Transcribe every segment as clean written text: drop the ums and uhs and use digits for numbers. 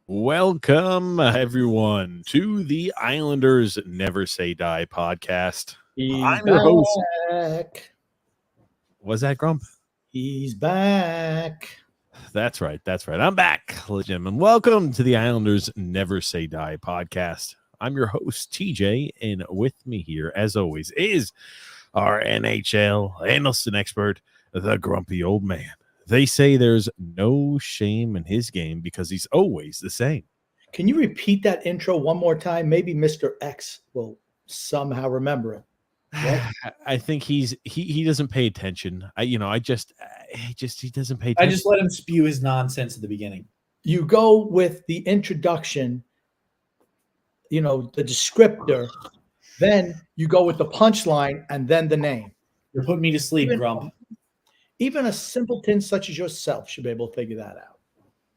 Welcome, everyone, to the Islanders Never Say Die podcast. He's I'm your host. back. Was that Grump? He's back. That's right. I'm back, Jim, and welcome to the Islanders Never Say Die podcast. I'm your host, TJ, and with me here, as always, is our NHL analyst and expert, the grumpy old man. They say there's no shame in his game because he's always the same. Can you repeat that intro one more time? Maybe Mr. X will somehow remember it. What? I think he doesn't pay attention. He doesn't pay attention. I just let him spew his nonsense at the beginning. You go with the introduction, the descriptor, then you go with the punchline and then the name. You're putting me to sleep, Grump. Even a simpleton such as yourself should be able to figure that out.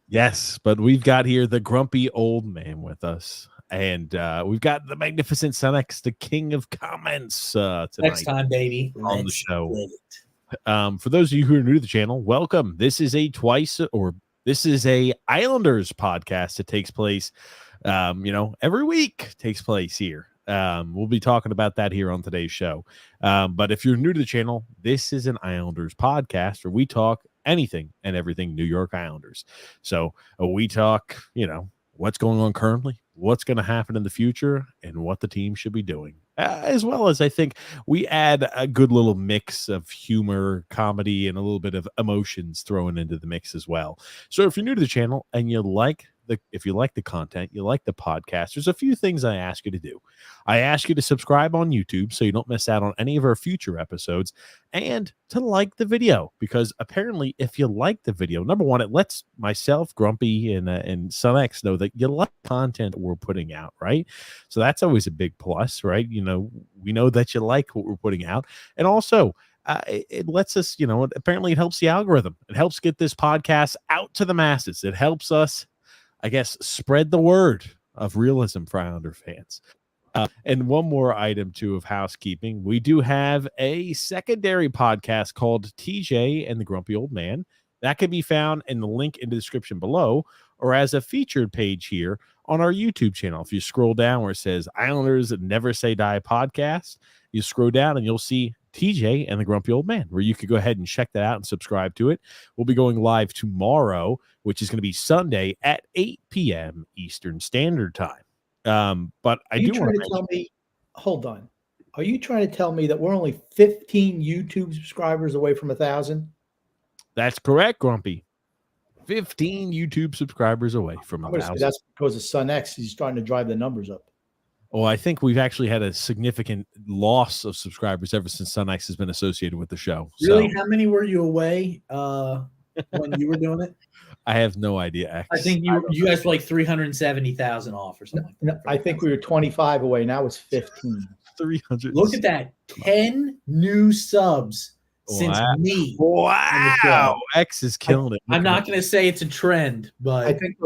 Yes, but we've got here the grumpy old man with us. And we've got the magnificent Son X, the king of comments tonight. Next time, baby. On the show. For those of you who are new to the channel, welcome. This is a Islanders podcast that takes place, every week takes place here. We'll be talking about that here on today's show. But if you're new to the channel, this is an Islanders podcast where we talk anything and everything New York Islanders. So we talk, what's going on currently, what's going to happen in the future, and what the team should be doing. As well as I think we add a good little mix of humor, comedy, and a little bit of emotions thrown into the mix as well. So if you're new to the channel and if you like the content, you like the podcast, there's a few things I ask you to do. I ask you to subscribe on YouTube so you don't miss out on any of our future episodes, and to like the video, because apparently if you like the video, number one, it lets myself, Grumpy, and Son X know that you like content we're putting out, right? So that's always a big plus, right? We know that you like what we're putting out. And also, it lets us, apparently it helps the algorithm. It helps get this podcast out to the masses. It helps us, I guess, spread the word of realism for Islander fans. And one more item, too, of housekeeping. We do have a secondary podcast called TJ and the Grumpy Old Man. That can be found in the link in the description below, or as a featured page here on our YouTube channel. If you scroll down where it says Islanders Never Say Die podcast, you scroll down and you'll see TJ and the Grumpy Old Man, where you could go ahead and check that out and subscribe to it. We'll be going live tomorrow, which is going to be Sunday at 8 p.m. Eastern Standard Time. But I do want to tell me, hold on. Are you trying to tell me that we're only 15 YouTube subscribers away from 1,000? That's correct, Grumpy. 15 YouTube subscribers away from 1,000. That's because of Son X. He's starting to drive the numbers up. Oh, I think we've actually had a significant loss of subscribers ever since Son X has been associated with the show. Really? So, how many were you away when you were doing it? I have no idea. X. I think you guys were like 370,000 off or something. No, I think we were 25 away. Now it's 15. 300. Look at that. 10 new subs since me. Wow. X is killing it. I'm not going to say it's a trend, but I think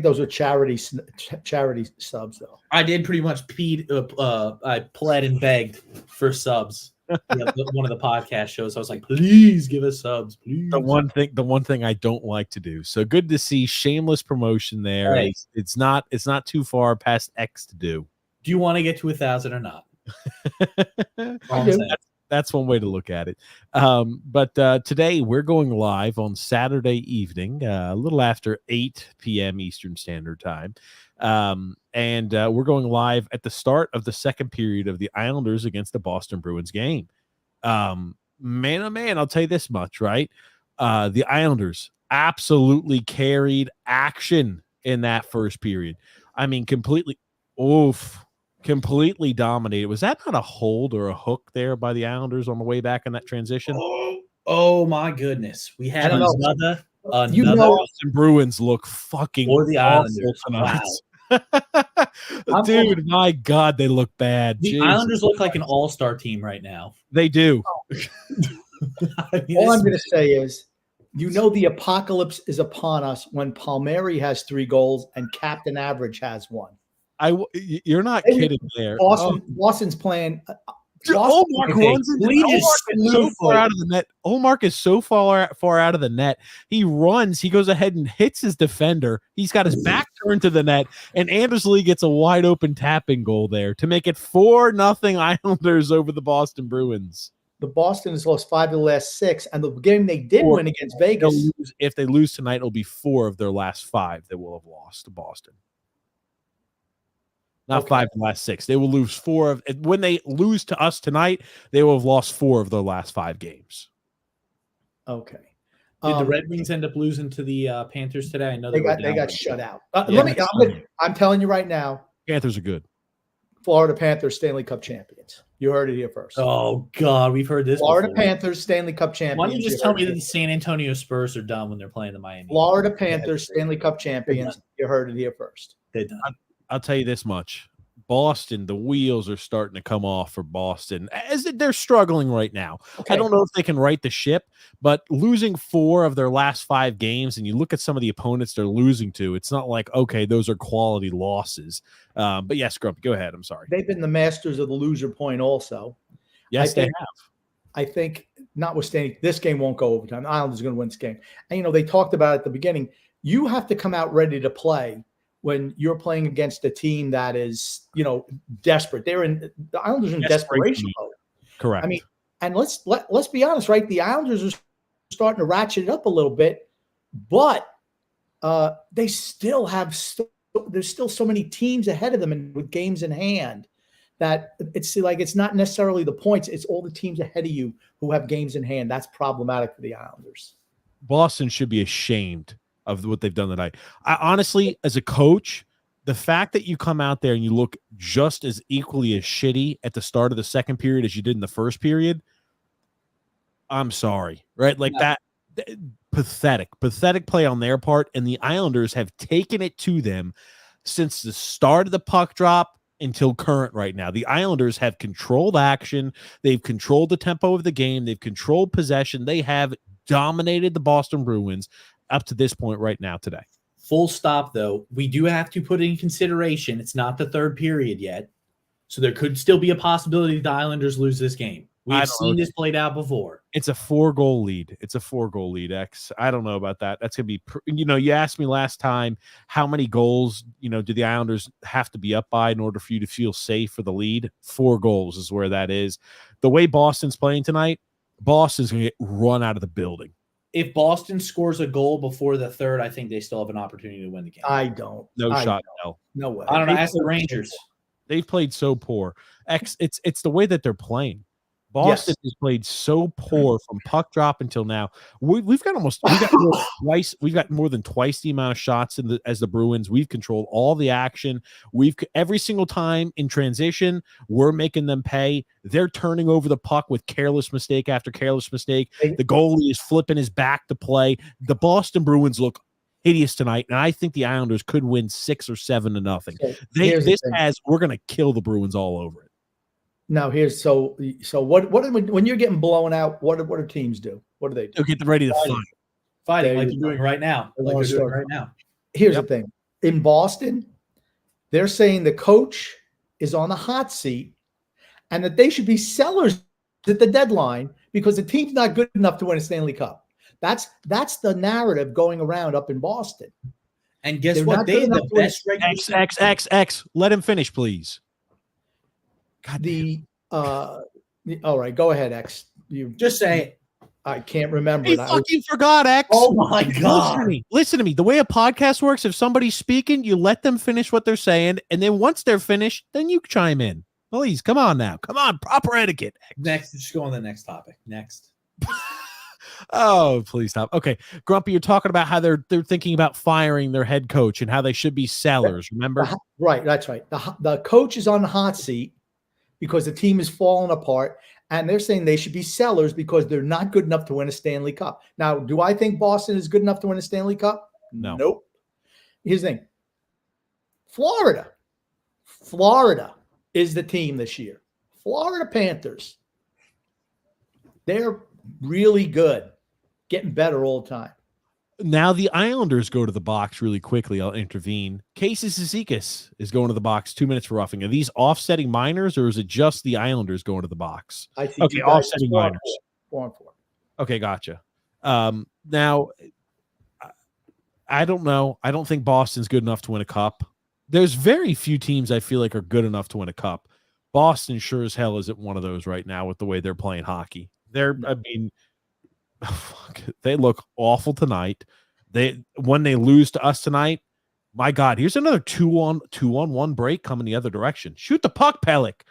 those were charity subs, though. I did pretty much I pled and begged for subs. One of the podcast shows, I was like, please give us subs, please. The one thing I don't like to do. So good to see shameless promotion there. Right. It's not too far past X to do. Do you want to get to 1,000 or not? That's one way to look at it. But today we're going live on Saturday evening, a little after 8 p.m. Eastern Standard Time. And we're going live at the start of the second period of the Islanders against the Boston Bruins game. Man, oh man, I'll tell you this much, right? The Islanders absolutely carried action in that first period. I mean, completely dominated. Was that not a hold or a hook there by the Islanders on the way back in that transition? Oh my goodness. We had another Boston Bruins look fucking or the Islanders tonight. Wow. Dude, my God, they look bad. The Islanders look like an all-star team right now. They do. All I'm going to say is, the apocalypse is upon us when Palmieri has 3 goals and Captain Average has 1. You're not kidding there. Boston's playing Olmark okay, runs into we Olmark just is so far out of the net. Olmark is so far out of the net. He runs. He goes ahead and hits his defender. He's got his back turned to the net, and Anders Lee gets a wide open tapping goal there to make it 4-0 Islanders over the Boston Bruins. The Boston has lost 5 of the last 6, and the game they did win against Vegas. If they lose tonight, it'll be 4 of their last 5 that will have lost to Boston. Not 5 of the last 6. They will lose 4 of when they lose to us tonight. They will have lost 4 of their last 5 games. Okay. Did the Red Wings end up losing to the Panthers today? I know they got shut out. Yeah, I'm telling you right now, Panthers are good. Florida Panthers Stanley Cup champions. You heard it here first. Oh God, we've heard this. Florida before. Panthers Stanley Cup champions. Why don't you just tell me that the San Antonio Spurs are done when they're playing the Miami? Florida Panthers Stanley Cup champions. You heard it here first. They're done. I'll tell you this much. Boston, the wheels are starting to come off for Boston as they're struggling right now. Okay. I don't know if they can right the ship, but losing 4 of their last 5 games, and you look at some of the opponents they're losing to, it's not like, okay, those are quality losses. But yes, Grumpy, go ahead. I'm sorry. They've been the masters of the loser point also. Yes, they have. I think, notwithstanding, this game won't go overtime. The Islanders are going to win this game. And, they talked about at the beginning, you have to come out ready to play when you're playing against a team that is, desperate. The Islanders are in desperation mode. Correct. I mean, and let's be honest, right? The Islanders are starting to ratchet it up a little bit, but they still have there's still so many teams ahead of them and with games in hand that it's not necessarily the points. It's all the teams ahead of you who have games in hand. That's problematic for the Islanders. Boston should be ashamed of what they've done tonight. I honestly, as a coach, the fact that you come out there and you look just as equally as shitty at the start of the second period as you did in the first period, I'm sorry, right? Like that pathetic play on their part. And the Islanders have taken it to them since the start of the puck drop until current right now. The Islanders have controlled action. They've controlled the tempo of the game. They've controlled possession. They have dominated the Boston Bruins up to this point right now today. Full stop, though. We do have to put in consideration it's not the third period yet, so there could still be a possibility the Islanders lose this game. We've seen this played out before. It's a 4-goal lead. It's a 4-goal lead, X. I don't know about that. That's going to be, you asked me last time how many goals, do the Islanders have to be up by in order for you to feel safe for the lead? 4 goals is where that is. The way Boston's playing tonight, Boston's going to get run out of the building. If Boston scores a goal before the third, I think they still have an opportunity to win the game. I don't. No shot, no. No way. I don't know. Ask the Rangers. They've played so poor. X, it's the way that they're playing. Boston has played so poor from puck drop until now. We've got more than twice the amount of shots as the Bruins. We've controlled all the action. Every single time in transition, we're making them pay. They're turning over the puck with careless mistake after careless mistake. The goalie is flipping his back to play. The Boston Bruins look hideous tonight, and I think the Islanders could win 6 or 7-0. We're going to kill the Bruins all over it. Now here's so what when you're getting blown out, what do teams do? What do they do? They'll get ready to fighting like you're doing right now. Here's the thing. In Boston, they're saying the coach is on the hot seat and that they should be sellers at the deadline because the team's not good enough to win a Stanley Cup. That's the narrative going around up in Boston. And guess what? They have the best regular X. Let him finish, please. All right, go ahead, X. You just say it. I can't remember. He fucking forgot, X. Oh my God. Listen to me. The way a podcast works, if somebody's speaking, you let them finish what they're saying, and then once they're finished, then you chime in. Please, come on now. Come on, proper etiquette. Next, just go on the next topic. Next. Oh, please stop. Okay, Grumpy, you're talking about how they're thinking about firing their head coach and how they should be sellers, remember? Right, that's right. The coach is on the hot seat because the team is falling apart, and they're saying they should be sellers because they're not good enough to win a Stanley Cup. Now, do I think Boston is good enough to win a Stanley Cup? No. Nope. Here's the thing. Florida is the team this year. Florida Panthers. They're really good, getting better all the time. Now the Islanders go to the box really quickly. I'll intervene. Casey Cizikas is going to the box, 2 minutes for roughing. Are these offsetting minors, or is it just the Islanders going to the box? I see. Okay, offsetting minors. 4-4. Okay, gotcha. Now, I don't know. I don't think Boston's good enough to win a cup. There's very few teams I feel like are good enough to win a cup. Boston sure as hell isn't one of those right now with the way they're playing hockey. They look awful tonight. When they lose to us tonight, my God, here's another 2-on-1 break coming the other direction. Shoot the puck, Pellick.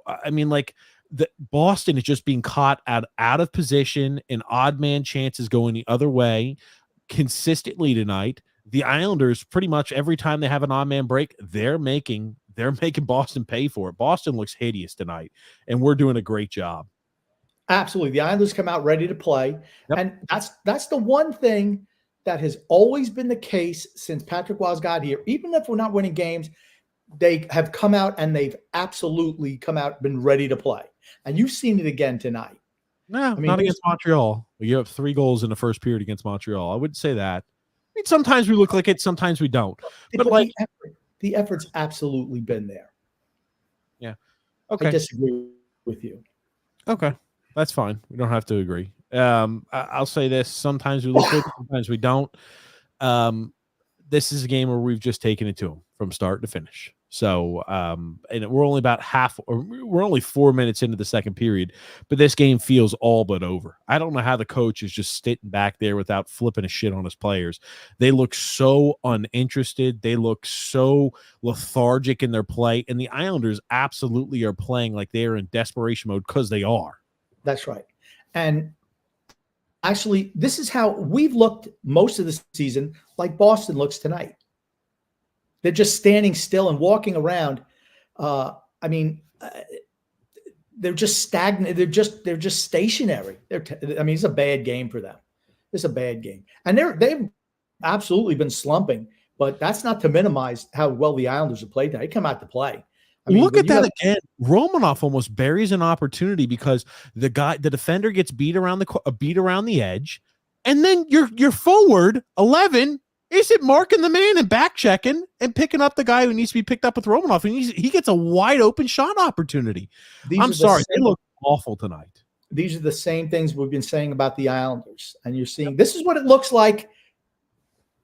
I mean, like, the Boston is just being caught out of position, and odd man chances going the other way consistently tonight. The Islanders, pretty much every time they have an odd man break, they're making Boston pay for it. Boston looks hideous tonight, and we're doing a great job. Absolutely. The Islanders come out ready to play. Yep. And that's the one thing that has always been the case since Patrick Roy's got here. Even if we're not winning games, they have come out and they've absolutely come out, been ready to play. And you've seen it again tonight. No, not against Montreal. We gave up 3 goals in the first period against Montreal. I wouldn't say that. I mean, sometimes we look like it, sometimes we don't. But like the effort's absolutely been there. Yeah. Okay. I disagree with you. Okay. That's fine. We don't have to agree. I'll say this. Sometimes we look good, sometimes we don't. This is a game where we've just taken it to them from start to finish. So, and we're only 4 minutes into the second period, but this game feels all but over. I don't know how the coach is just sitting back there without flipping a shit on his players. They look so uninterested. They look so lethargic in their play, and the Islanders absolutely are playing like they are in desperation mode because they are. That's right. And actually, this is how we've looked most of the season, like Boston looks tonight. They're just standing still and walking around. They're just stagnant. They're just stationary. It's a bad game for them. It's a bad game. And they've absolutely been slumping, but that's not to minimize how well the Islanders have played. They come out to play. Look at that again. Romanoff almost buries an opportunity because the defender gets beat around the edge, and then your forward 11 isn't marking the man and back checking and picking up the guy who needs to be picked up with Romanoff, and he gets a wide open shot opportunity. I'm sorry, they look awful tonight. These are the same things we've been saying about the Islanders, and you're seeing this is what it looks like.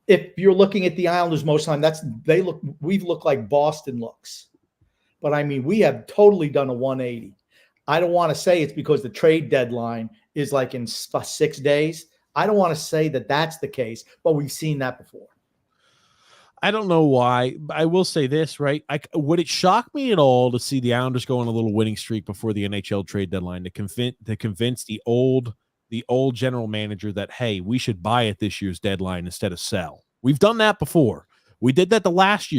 If you're looking at the Islanders most of the time, we've looked like Boston looks. But I mean, we have totally done a 180. I don't want to say it's because the trade deadline is like in 6 days. I don't want to say that that's the case, but we've seen that before. I don't know why. I will say this, right? Would it shock me at all to see the Islanders go on a little winning streak before the NHL trade deadline to convince the old general manager that, hey, we should buy at this year's deadline instead of sell? We've done that before. We did that the last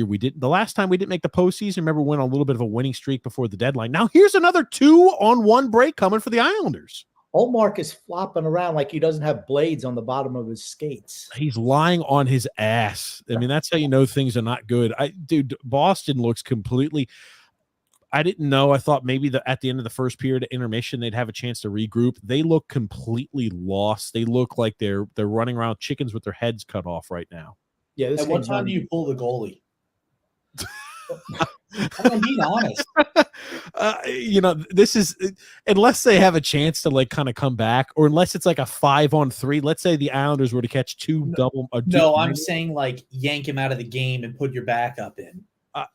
time we didn't make the postseason. Remember, went on a little bit of a winning streak before the deadline. Now here's another 2-on-1 break coming for the Islanders. Ullmark is flopping around like he doesn't have blades on the bottom of his skates. He's lying on his ass. I mean, that's how you know things are not good. Boston looks completely. I didn't know. I thought maybe at the end of the first period of intermission, they'd have a chance to regroup. They look completely lost. They look like they're running around chickens with their heads cut off right now. Yeah. At what time do you pull the goalie? I'm being honest. This is unless they have a chance to like kind of come back, or unless it's like a 5-on-3. Let's say the Islanders were to catch two. I'm saying like yank him out of the game and put your backup in.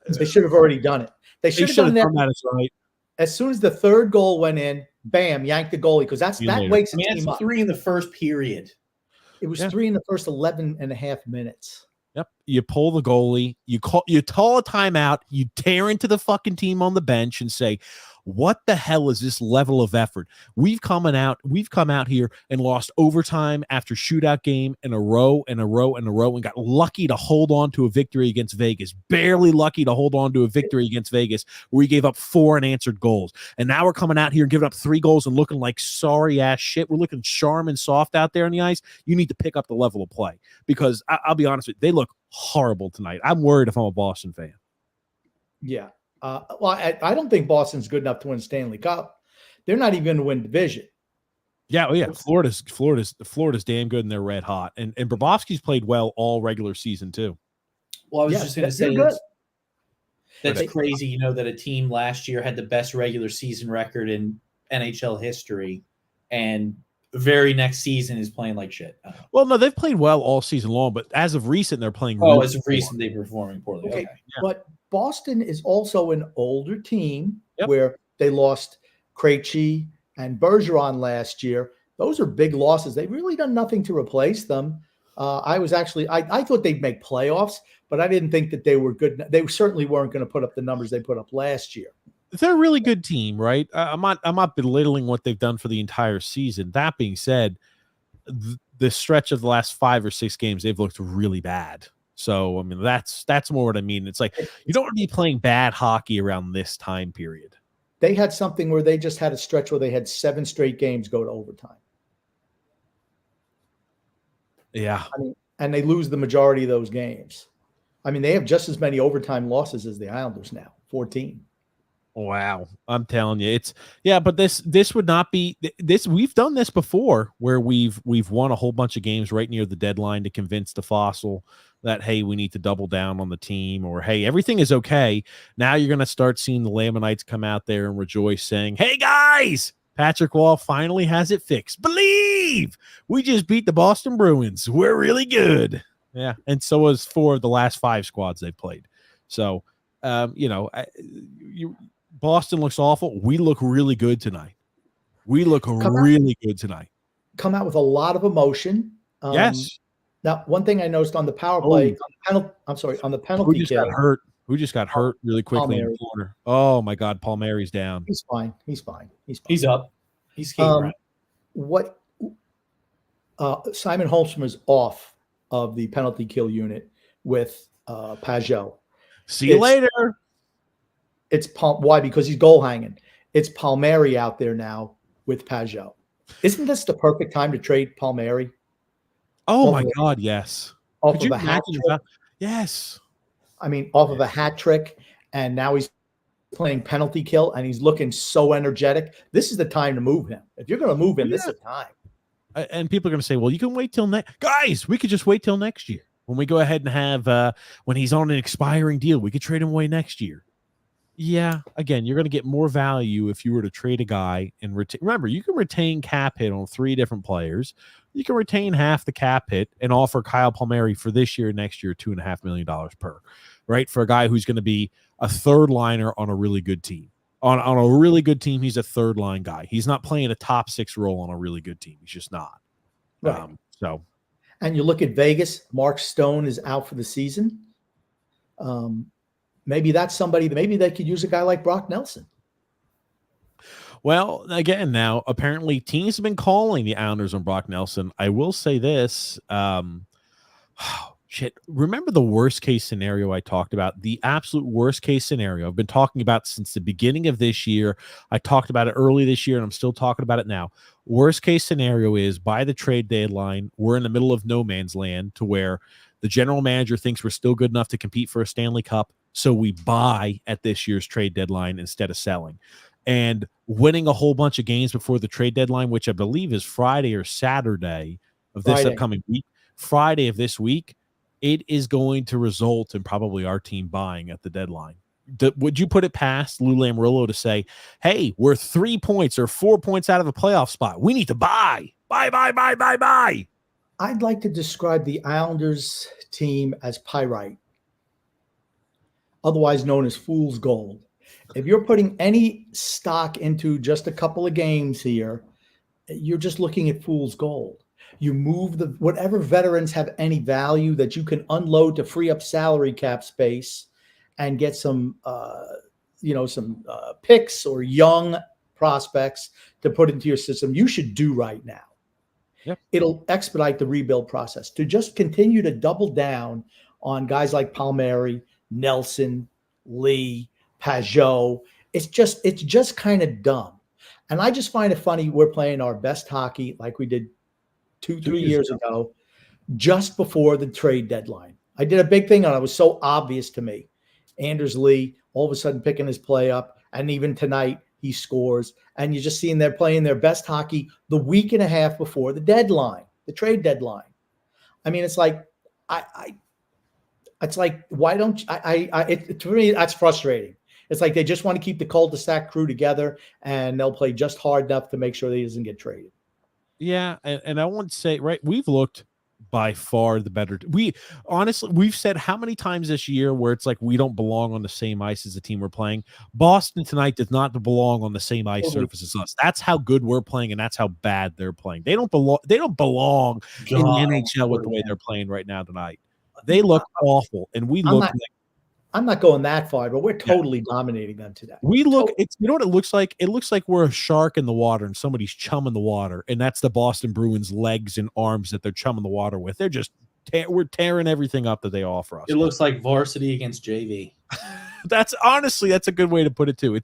They should have already done it. They should have done that. Right. As soon as the third goal went in, bam, yank the goalie because that wakes the team up. 3 in the first period. It was 3 in the first 11 and a half minutes. Yep. You pull the goalie, you call a timeout, you tear into the fucking team on the bench and say, what the hell is this level of effort? We've come out here and lost overtime after shootout game in a row and got lucky to hold on to a victory against Vegas. Barely lucky to hold on to a victory against Vegas where we gave up 4 unanswered goals. And now we're coming out here and giving up 3 goals and looking like sorry ass shit. We're looking sharp and soft out there on the ice. You need to pick up the level of play because I'll be honest with you, they look horrible tonight. I'm worried if I'm a Boston fan. Yeah. I don't think Boston's good enough to win Stanley Cup. They're not even going to win division. Yeah, oh yeah. Florida's damn good and they're red hot. And Bobrovsky's played well all regular season too. Well, I was just going to say good. That's crazy, you know, that a team last year had the best regular season record in NHL history, and very next season is playing like shit. Well, no, they've played well all season long, but as of recent, they're playing. As of recent, they're performing poorly. Okay. Yeah. But Boston is also an older team Yep. where they lost Krejci and Bergeron last year. Those are big losses. They've really done nothing to replace them. I thought they'd make playoffs, but I didn't think that they were good. They certainly weren't going to put up the numbers they put up last year. They're a really good team, right? I'm not belittling what they've done for the entire season. That being said, the stretch of the last 5 or 6 games, they've looked really bad. So, I mean, that's more what I mean. It's like you don't want to be playing bad hockey around this time period. They had something where they just had a stretch where they had 7 straight games go to overtime. Yeah. I mean, and they lose the majority of those games. I mean, they have just as many overtime losses as the Islanders now, 14. Wow. I'm telling you, but this would not be this. We've done this before where we've won a whole bunch of games right near the deadline to convince the Fossil that, hey, we need to double down on the team, or, hey, everything is okay. Now you're going to start seeing the Lamanites come out there and rejoice saying, hey guys, Patrick Wall finally has it fixed. Believe we just beat the Boston Bruins. We're really good. Yeah. And so was 4 of the last 5 squads they played. So, Boston looks awful. We look really good tonight. Come out with a lot of emotion. Yes. Now, one thing I noticed on the power play, on the penalty kill. Who just got hurt really quickly in the corner? Oh my God, Palmieri's down. He's fine. He's up. He's skating around. Simon Holmstrom is off of the penalty kill unit with Pajot. See you later. Why? Because he's goal hanging. It's Palmieri out there now with Pajot. Isn't this the perfect time to trade Palmieri? Oh my God, yes. Off of a hat trick. Yes. I mean, off of a hat trick, and now he's playing penalty kill, and he's looking so energetic. This is the time to move him. If you're going to move him, this is the time. And people are going to say, well, you can wait till next. Guys, we could just wait till next year. When we go ahead and have, when he's on an expiring deal, we could trade him away next year. Yeah, again, you're going to get more value if you were to trade a guy and remember, you can retain cap hit on 3 different players. You can retain half the cap hit and offer Kyle Palmieri for this year, next year, $2.5 million per, right? For a guy who's going to be a third liner on a really good team. On a really good team, he's a third line guy. He's not playing a top 6 role on a really good team. He's just not. Right. And you look at Vegas, Mark Stone is out for the season. Maybe that's somebody that maybe they could use a guy like Brock Nelson. Well, again, now apparently teams have been calling the Islanders on Brock Nelson. I will say this. Remember the worst case scenario I talked about? The absolute worst case scenario I've been talking about since the beginning of this year. I talked about it early this year, and I'm still talking about it now. Worst case scenario is by the trade deadline, we're in the middle of no man's land to where the general manager thinks we're still good enough to compete for a Stanley Cup. So we buy at this year's trade deadline instead of selling. And winning a whole bunch of games before the trade deadline, which I believe is Friday or Saturday of this upcoming week, Friday of this week, it is going to result in probably our team buying at the deadline. Would you put it past Lou Lamoriello to say, hey, we're 3 points or 4 points out of a playoff spot. We need to buy. Buy. I'd like to describe the Islanders team as pyrite, otherwise known as fool's gold. If you're putting any stock into just a couple of games here, you're just looking at fool's gold. You move whatever veterans have any value that you can unload to free up salary cap space and get some picks or young prospects to put into your system. You should do right now. Yep. It'll expedite the rebuild process to just continue to double down on guys like Palmieri, Nelson, Lee, Pajot. It's just kind of dumb. And I just find it funny we're playing our best hockey like we did 2-3 years ago, just before the trade deadline. I did a big thing on it. It was so obvious to me. Anders Lee all of a sudden picking his play up. And even tonight, he scores, and you're just seeing they're playing their best hockey the week and a half before the deadline, the trade deadline. I mean, it's like, it's like, why don't to me, that's frustrating. It's like they just want to keep the cul-de-sac crew together, and they'll play just hard enough to make sure that he doesn't get traded. Yeah, and I want to say, right, we've looked by far the better. We've said how many times this year where it's like we don't belong on the same ice as the team we're playing. Boston tonight does not belong on the same ice surface as us. That's how good we're playing, and that's how bad they're playing. They don't belong in the NHL with the way they're playing right now tonight. They look awful, and we look I'm not going that far, but we're totally dominating them today. We look, you know what it looks like? It looks like we're a shark in the water and somebody's chumming the water, and that's the Boston Bruins' legs and arms that they're chumming the water with. They're just we're tearing everything up that they offer us. It looks like varsity against JV. That's a good way to put it too.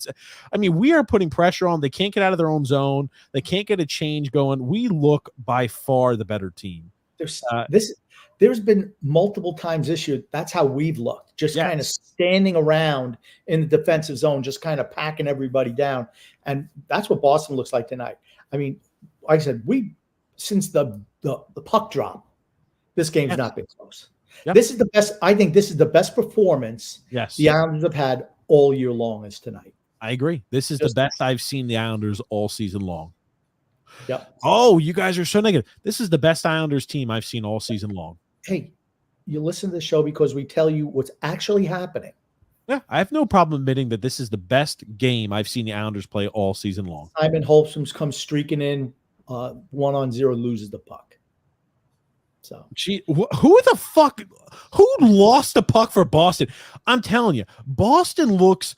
We are putting pressure on. They can't get out of their own zone. They can't get a change going. We look by far the better team. There's been multiple times this year. That's how we've looked, just kind of standing around in the defensive zone, just kind of packing everybody down. And that's what Boston looks like tonight. I mean, like I said, since the puck drop, this game's not been close. Yep. This is the best. I think this is the best performance the Islanders have had all year long is tonight. I agree. This is the best I've seen the Islanders all season long. Yep. Oh, you guys are so negative. This is the best Islanders team I've seen all season long. Hey, you listen to the show because we tell you what's actually happening. Yeah, I have no problem admitting that this is the best game I've seen the Islanders play all season long. Simon Holmstrom comes streaking in 1-on-0, loses the puck. So who lost the puck for Boston? I'm telling you, Boston looks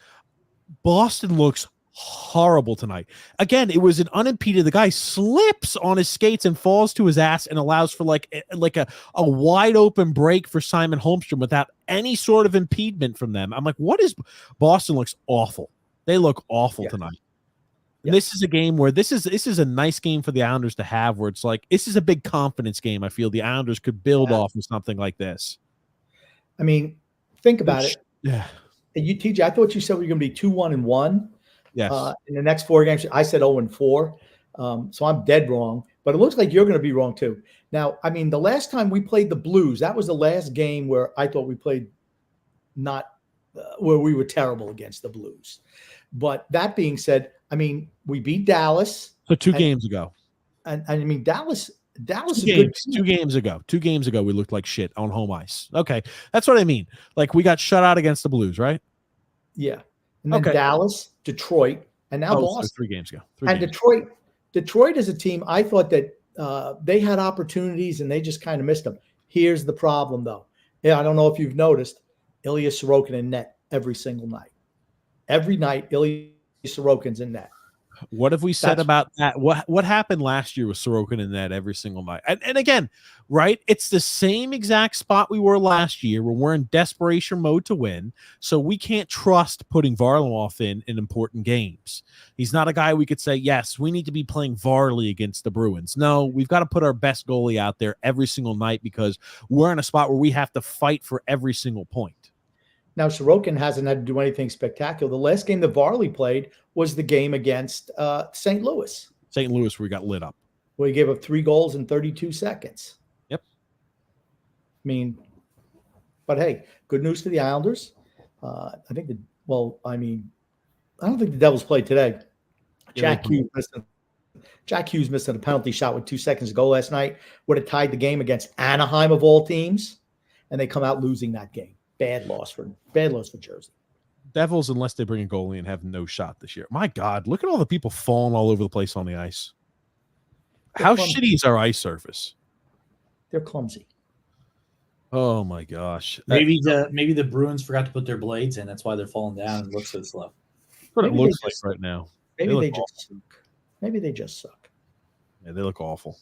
horrible tonight. Again, it was an unimpeded. The guy slips on his skates and falls to his ass and allows for like a wide open break for Simon Holmstrom without any sort of impediment from them. I'm like, Boston looks awful. They look awful tonight. And this is a game where this is a nice game for the Islanders to have, where it's like, this is a big confidence game. I feel the Islanders could build off of something like this. I mean, think about it. Yeah. TJ, I thought you said we were going to be 2-1-1. Yes. In the next 4 games, I said 0-4. So I'm dead wrong. But it looks like you're going to be wrong too. Now, I mean, the last time we played the Blues, that was the last game where I thought we played where we were terrible against the Blues. But that being said, I mean, we beat Dallas. So 2 games ago. And I mean, Dallas is a good team. 2 games ago. 2 games ago, we looked like shit on home ice. Okay. That's what I mean. Like, we got shut out against the Blues, right? Yeah. And then Dallas, Detroit, and now Boston. So 3 games ago. Detroit is a team I thought that they had opportunities and they just kind of missed them. Here's the problem, though. Yeah, I don't know if you've noticed, Ilya Sorokin in net every single night. Every night, Ilya Sorokin's in net. What have we said about that? What happened last year with Sorokin in that every single night? And again, right? It's the same exact spot we were last year where we're in desperation mode to win. So we can't trust putting Varlamov in important games. He's not a guy we could say, yes, we need to be playing Varley against the Bruins. No, we've got to put our best goalie out there every single night because we're in a spot where we have to fight for every single point. Now, Sorokin hasn't had to do anything spectacular. The last game that Varley played was the game against St. Louis. St. Louis, where he got lit up. Where he gave up 3 goals in 32 seconds. Yep. But hey, good news for the Islanders. I don't think the Devils played today. Jack Hughes missed a penalty shot with 2 seconds to go last night. Would have tied the game against Anaheim of all teams, and they come out losing that game. Bad loss for Jersey. Devils, unless they bring a goalie and have no shot this year. My God, look at all the people falling all over the place on the ice. How shitty is our ice surface? They're clumsy. Oh my gosh. Maybe the Bruins forgot to put their blades in. That's why they're falling down and look so slow. What it looks like right now. Maybe they just suck. Yeah, they look awful.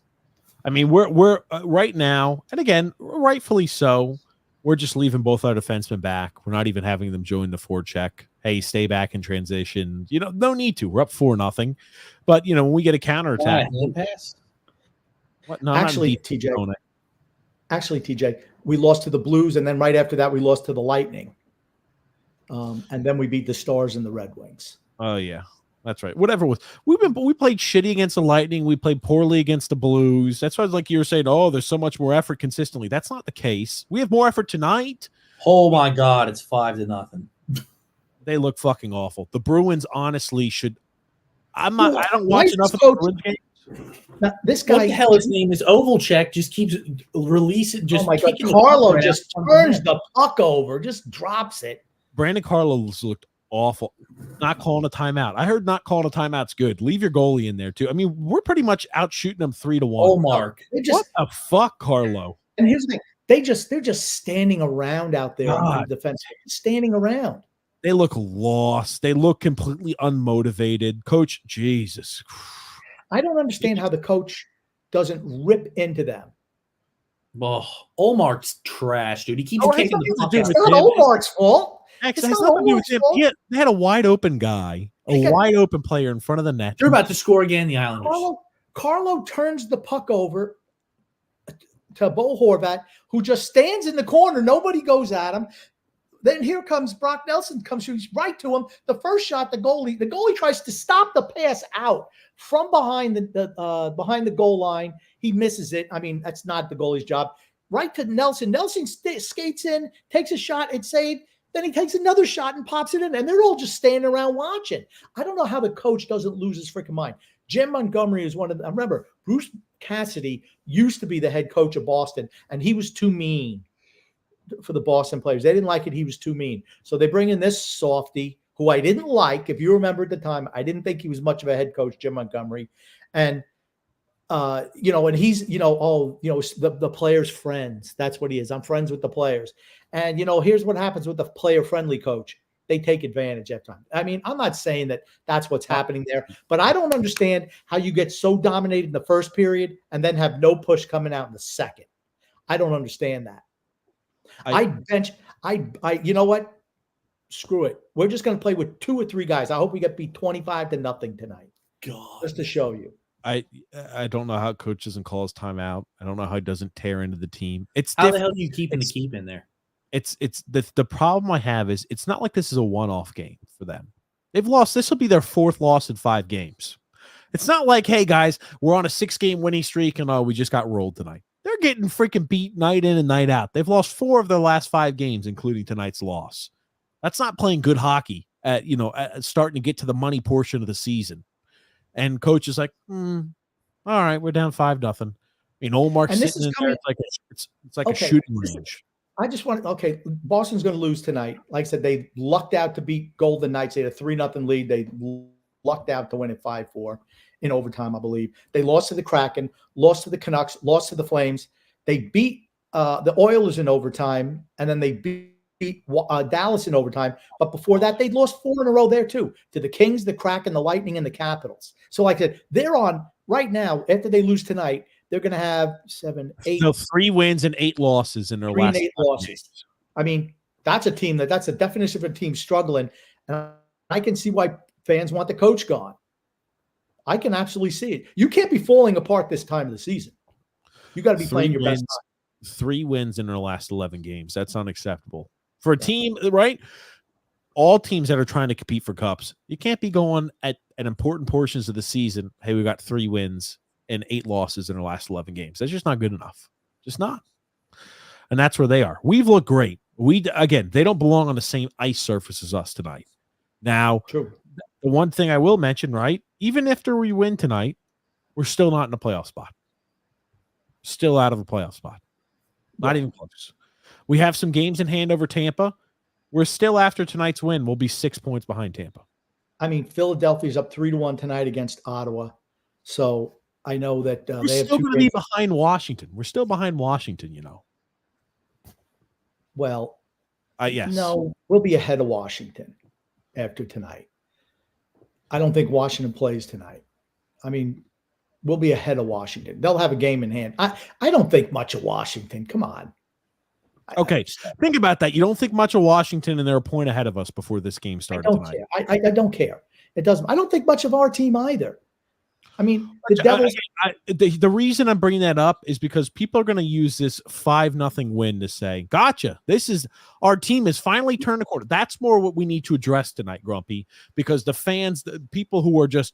I mean, we're right now, and again, rightfully so. We're just leaving both our defensemen back. We're not even having them join the forecheck. Hey, stay back in transition. No need to. We're up 4-0. But when we get a counterattack, pass. What? No, actually, TJ, we lost to the Blues, and then right after that, we lost to the Lightning, and then we beat the Stars and the Red Wings. Oh yeah. That's right. Whatever it was. We played shitty against the Lightning. We played poorly against the Blues. That's why, like you were saying, oh, there's so much more effort consistently. That's not the case. We have more effort tonight. Oh my God, it's 5-0. They look fucking awful. The Bruins honestly should. I don't watch enough of the Bruins games. Now, this guy, what the hell his name is, Ovalchek, just keeps releasing. Just oh my God, Carlo just turns the puck over, just drops it. Brandon Carlos looked awful. Not calling a timeout. I heard not calling a timeout's good. Leave your goalie in there too. I mean, we're pretty much out shooting them 3-1. Oh, Mark. What the fuck, Carlo? And here's the thing. They're just standing around out there on the defense. Standing around. They look lost. They look completely unmotivated. Coach, Jesus. I don't understand how the coach doesn't rip into them. Oh, Olmark's trash, dude. He keeps kicking the puck out. It's not Olmark's fault. It's not nothing to do with him. They had a wide open guy, wide open player in front of the net. They're about to score again, the Islanders. Carlo turns the puck over to Bo Horvat, who just stands in the corner. Nobody goes at him. Then here comes Brock Nelson, comes right to him. The first shot, the goalie tries to stop the pass out from behind the goal line. He misses it. I mean, that's not the goalie's job. Right to Nelson. Nelson skates in, takes a shot, it's saved. Then he takes another shot and pops it in, and they're all just standing around watching. I don't know how the coach doesn't lose his freaking mind. Jim Montgomery is one of them. I remember Bruce Cassidy used to be the head coach of Boston, and he was too mean for the Boston players. They didn't like it. He was too mean. So they bring in this softy who I didn't like. If you remember at the time, I didn't think he was much of a head coach, Jim Montgomery. And, and he's, the players' friends. That's what he is. I'm friends with the players. And, here's what happens with the player-friendly coach. They take advantage at time. I mean, I'm not saying that that's what's happening there, but I don't understand how you get so dominated in the first period and then have no push coming out in the second. I don't understand that. You know what? Screw it. We're just going to play with 2 or 3 guys. I hope we get beat 25-0 tonight. God. Just to show you. I don't know how coach doesn't call his timeout. I don't know how he doesn't tear into the team. How the hell do you keep in there? It's the problem I have is it's not like this is a one-off game for them. They've lost. This will be their 4th loss in 5 games. It's not like, hey guys, we're on a 6-game winning streak and we just got rolled tonight. They're getting freaking beat night in and night out. They've lost 4 of their last 5 games, including tonight's loss. That's not playing good hockey at starting to get to the money portion of the season. And coach is like, all right, we're down 5-0. I mean, Olmark's sitting in there. It's like a shooting range. I just want Boston's going to lose tonight. Like I said, they lucked out to beat Golden Knights. They had a 3-0 lead. They lucked out to win it 5-4 in overtime, I believe. They lost to the Kraken, lost to the Canucks, lost to the Flames. They beat the Oilers in overtime, and then they beat Dallas in overtime. But before that, they'd lost 4 in a row there too, to the Kings, the Kraken, the Lightning, and the Capitals. So like I said, they're on right now, after they lose tonight, they're going to have 7, 8. So 3 wins and 8 losses in their last 8 losses. Games. I mean, that's a team that's a definition of a team struggling. And I can see why fans want the coach gone. I can absolutely see it. You can't be falling apart this time of the season. You got to be playing your best time. 3 wins in their last 11 games. That's unacceptable. For a team, right? All teams that are trying to compete for cups, you can't be going at important portions of the season. Hey, we got 3 wins and 8 losses in our last 11 games. That's just not good enough. Just not. And that's where they are. We've looked great. They don't belong on the same ice surface as us tonight. Now, true. The one thing I will mention, right? Even after we win tonight, we're still not in a playoff spot. Still out of a playoff spot. Not even close. We have some games in hand over Tampa. We're still, after tonight's win, we'll be 6 points behind Tampa. I mean, Philadelphia's up 3-1 tonight against Ottawa. So I know that we're they have still going to be behind Washington. We're still behind Washington, Well, yes. No, we'll be ahead of Washington after tonight. I don't think Washington plays tonight. I mean, we'll be ahead of Washington. They'll have a game in hand. I don't think much of Washington. Come on. Okay, think about that. You don't think much of Washington, and they're a point ahead of us before this game started tonight. I don't care. It doesn't. I don't think much of our team either. I mean, the Devils. The reason I'm bringing that up is because people are going to use this 5-0 win to say, gotcha, this is our team has finally turned the corner. That's more what we need to address tonight, Grumpy, because the fans, the people who are just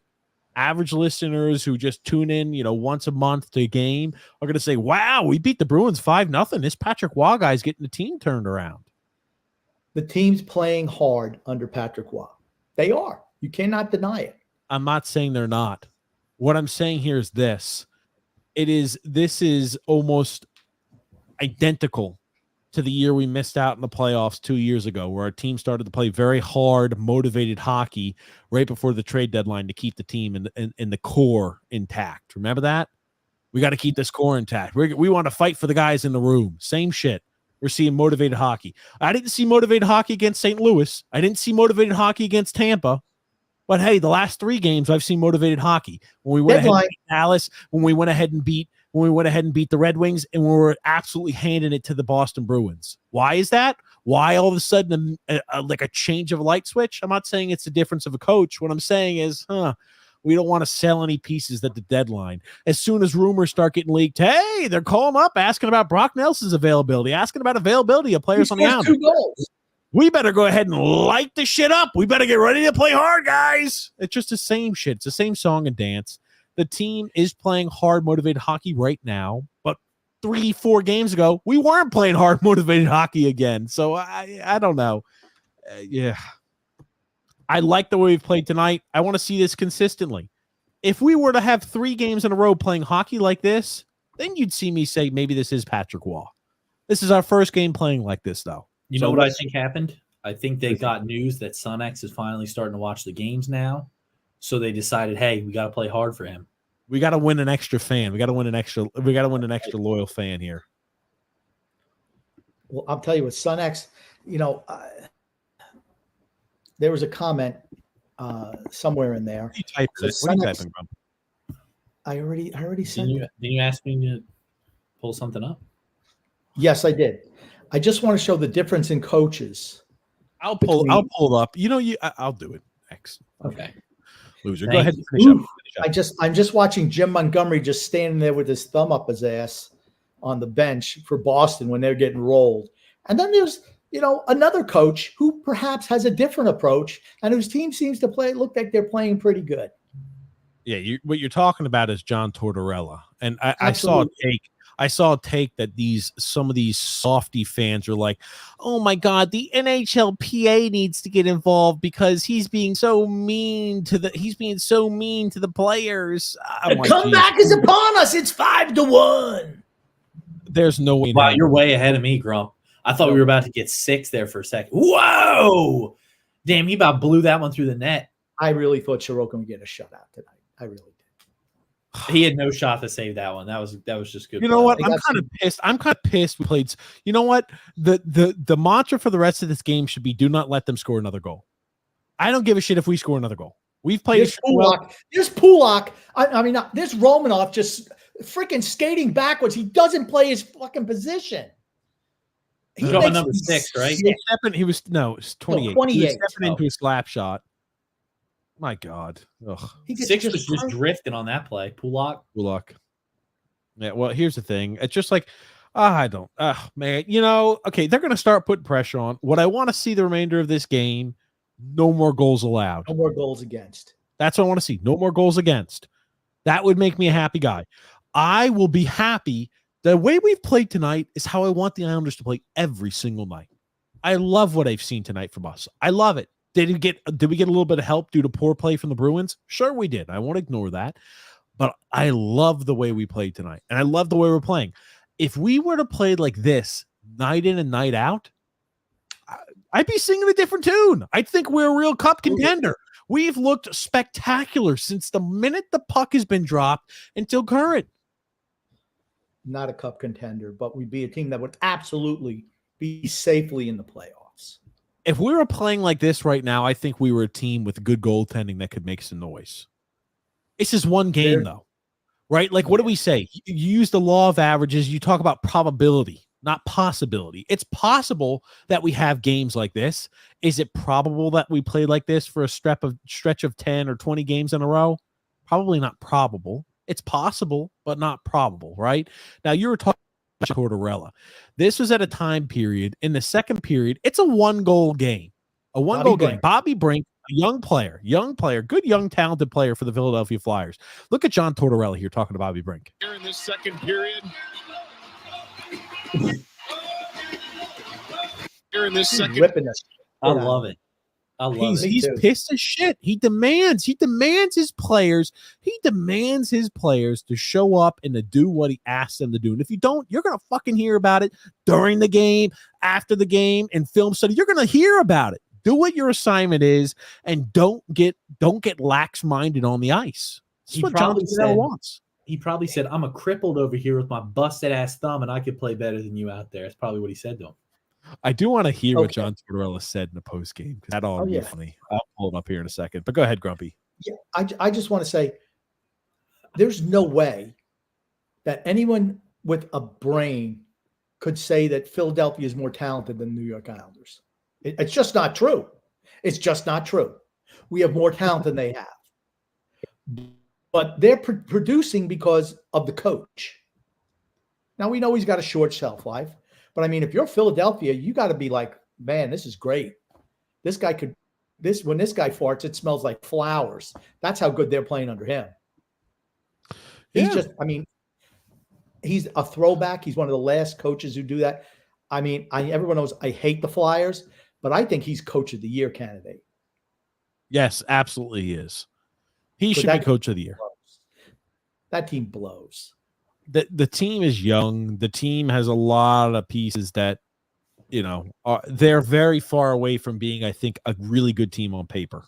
average listeners who just tune in, once a month to a game are going to say, wow, we beat the Bruins 5-0. This Patrick Waugh guy's getting the team turned around. The team's playing hard under Patrick Waugh. They are. You cannot deny it. I'm not saying they're not. What I'm saying here is this. This is almost identical to the year we missed out in the playoffs 2 years ago, where our team started to play very hard, motivated hockey right before the trade deadline to keep the team in the core intact. Remember that? We got to keep this core intact. We want to fight for the guys in the room. Same shit. We're seeing motivated hockey. I didn't see motivated hockey against St. Louis. I didn't see motivated hockey against Tampa. But hey, the last 3 games I've seen motivated hockey. When we went ahead and beat Dallas, when we went ahead and beat the Red Wings, and we were absolutely handing it to the Boston Bruins. Why is that? Why all of a sudden like a change of light switch? I'm not saying it's the difference of a coach. What I'm saying is, we don't want to sell any pieces at the deadline. As soon as rumors start getting leaked, hey, they're calling up asking about Brock Nelson's availability, asking about availability of players on the Islanders. 2 goals. We better go ahead and light the shit up. We better get ready to play hard, guys. It's just the same shit. It's the same song and dance. The team is playing hard, motivated hockey right now. But 3-4 games ago, we weren't playing hard, motivated hockey again. So I don't know. Yeah. I like the way we've played tonight. I want to see this consistently. If we were to have 3 games in a row playing hockey like this, then you'd see me say maybe this is Patrick Waugh. This is our first game playing like this, though. You know what I think happened? I think they got news that SunX is finally starting to watch the games now. So they decided, hey, we got to play hard for him. We got to win an extra fan. We got to win an extra loyal fan here. Well, I'll tell you what, SunX, there was a comment somewhere in there. What are you typing from? I already sent it. Did you ask me to pull something up? Yes, I did. I just want to show the difference in coaches. I'll pull it up. I'll do it next. Okay. Loser. Go ahead and finish up. I'm just watching Jim Montgomery just standing there with his thumb up his ass on the bench for Boston when they're getting rolled. And then there's, another coach who perhaps has a different approach and whose team seems to look like they're playing pretty good. Yeah, what you're talking about is John Tortorella. And I saw a take that some of these softy fans are like, oh my God, the NHLPA needs to get involved because he's being so mean to the players. The comeback is upon us. It's 5-1. There's no way. Wow, you're way ahead of me, Grump. I thought we were about to get 6 there for a second. Whoa! Damn, he about blew that one through the net. I really thought Sorokin would get a shutout tonight. I really did. He had no shot to save that one. That was just good. You know what? I'm kind of pissed. I'm kind of pissed we played. You know what? The mantra for the rest of this game should be: do not let them score another goal. I don't give a shit if we score another goal. We've played. There's Pulak. I mean, there's Romanov just freaking skating backwards. He doesn't play his fucking position. He's going number 6, right? It's 28. 28. He was stepping into a slap shot. My God. Ugh. 6 was just drifting on that play. Pulak. Yeah, well, here's the thing. It's just like, man, okay, they're going to start putting pressure on. What I want to see the remainder of this game, no more goals allowed. No more goals against. That's what I want to see. No more goals against. That would make me a happy guy. I will be happy. The way we've played tonight is how I want the Islanders to play every single night. I love what I've seen tonight from us. I love it. Did we get a little bit of help due to poor play from the Bruins? Sure, we did. I won't ignore that. But I love the way we played tonight, and I love the way we're playing. If we were to play like this night in and night out, I'd be singing a different tune. I think we're a real cup contender. We've looked spectacular since the minute the puck has been dropped until current. Not a cup contender, but we'd be a team that would absolutely be safely in the playoffs. If we were playing like this right now, I think we were a team with good goaltending that could make some noise. It's just one game, though, right? Like, what do we say? You use the law of averages. You talk about probability, not possibility. It's possible that we have games like this. Is it probable that we play like this for a stretch of 10 or 20 games in a row? Probably not probable. It's possible, but not probable, right? Now, you were talking about Tortorella. This was at a time period. In the second period, it's a 1-goal game. A 1-goal game. Bobby Brink, a young player, good, young, talented player for the Philadelphia Flyers. Look at John Tortorella here talking to Bobby Brink. Here in this second period. I love it. He's pissed as shit. He demands his players. He demands his players to show up and to do what he asks them to do. And if you don't, you're gonna fucking hear about it during the game, after the game, and film study. You're gonna hear about it. Do what your assignment is, and don't get lax-minded on the ice. That's what John Tortorella wants. He probably said, "I'm a crippled over here with my busted ass thumb, and I could play better than you out there." That's probably what he said to him. I do want to hear what John Tortorella said in the post game, because that all be funny. I'll pull it up here in a second. But go ahead, Grumpy. Yeah, I just want to say, there's no way that anyone with a brain could say that Philadelphia is more talented than the New York Islanders. It's just not true. It's just not true. We have more talent than they have. But they're producing because of the coach. Now, we know he's got a short shelf life. But, I mean, if you're Philadelphia, you got to be like, man, this is great. When this guy farts, it smells like flowers. That's how good they're playing under him. He's he's a throwback. He's one of the last coaches who do that. I mean, everyone knows I hate the Flyers, but I think he's coach of the year candidate. Yes, absolutely he is. He should be coach of the year. That team blows. The team is young. The team has a lot of pieces that, they're very far away from being, I think, a really good team on paper.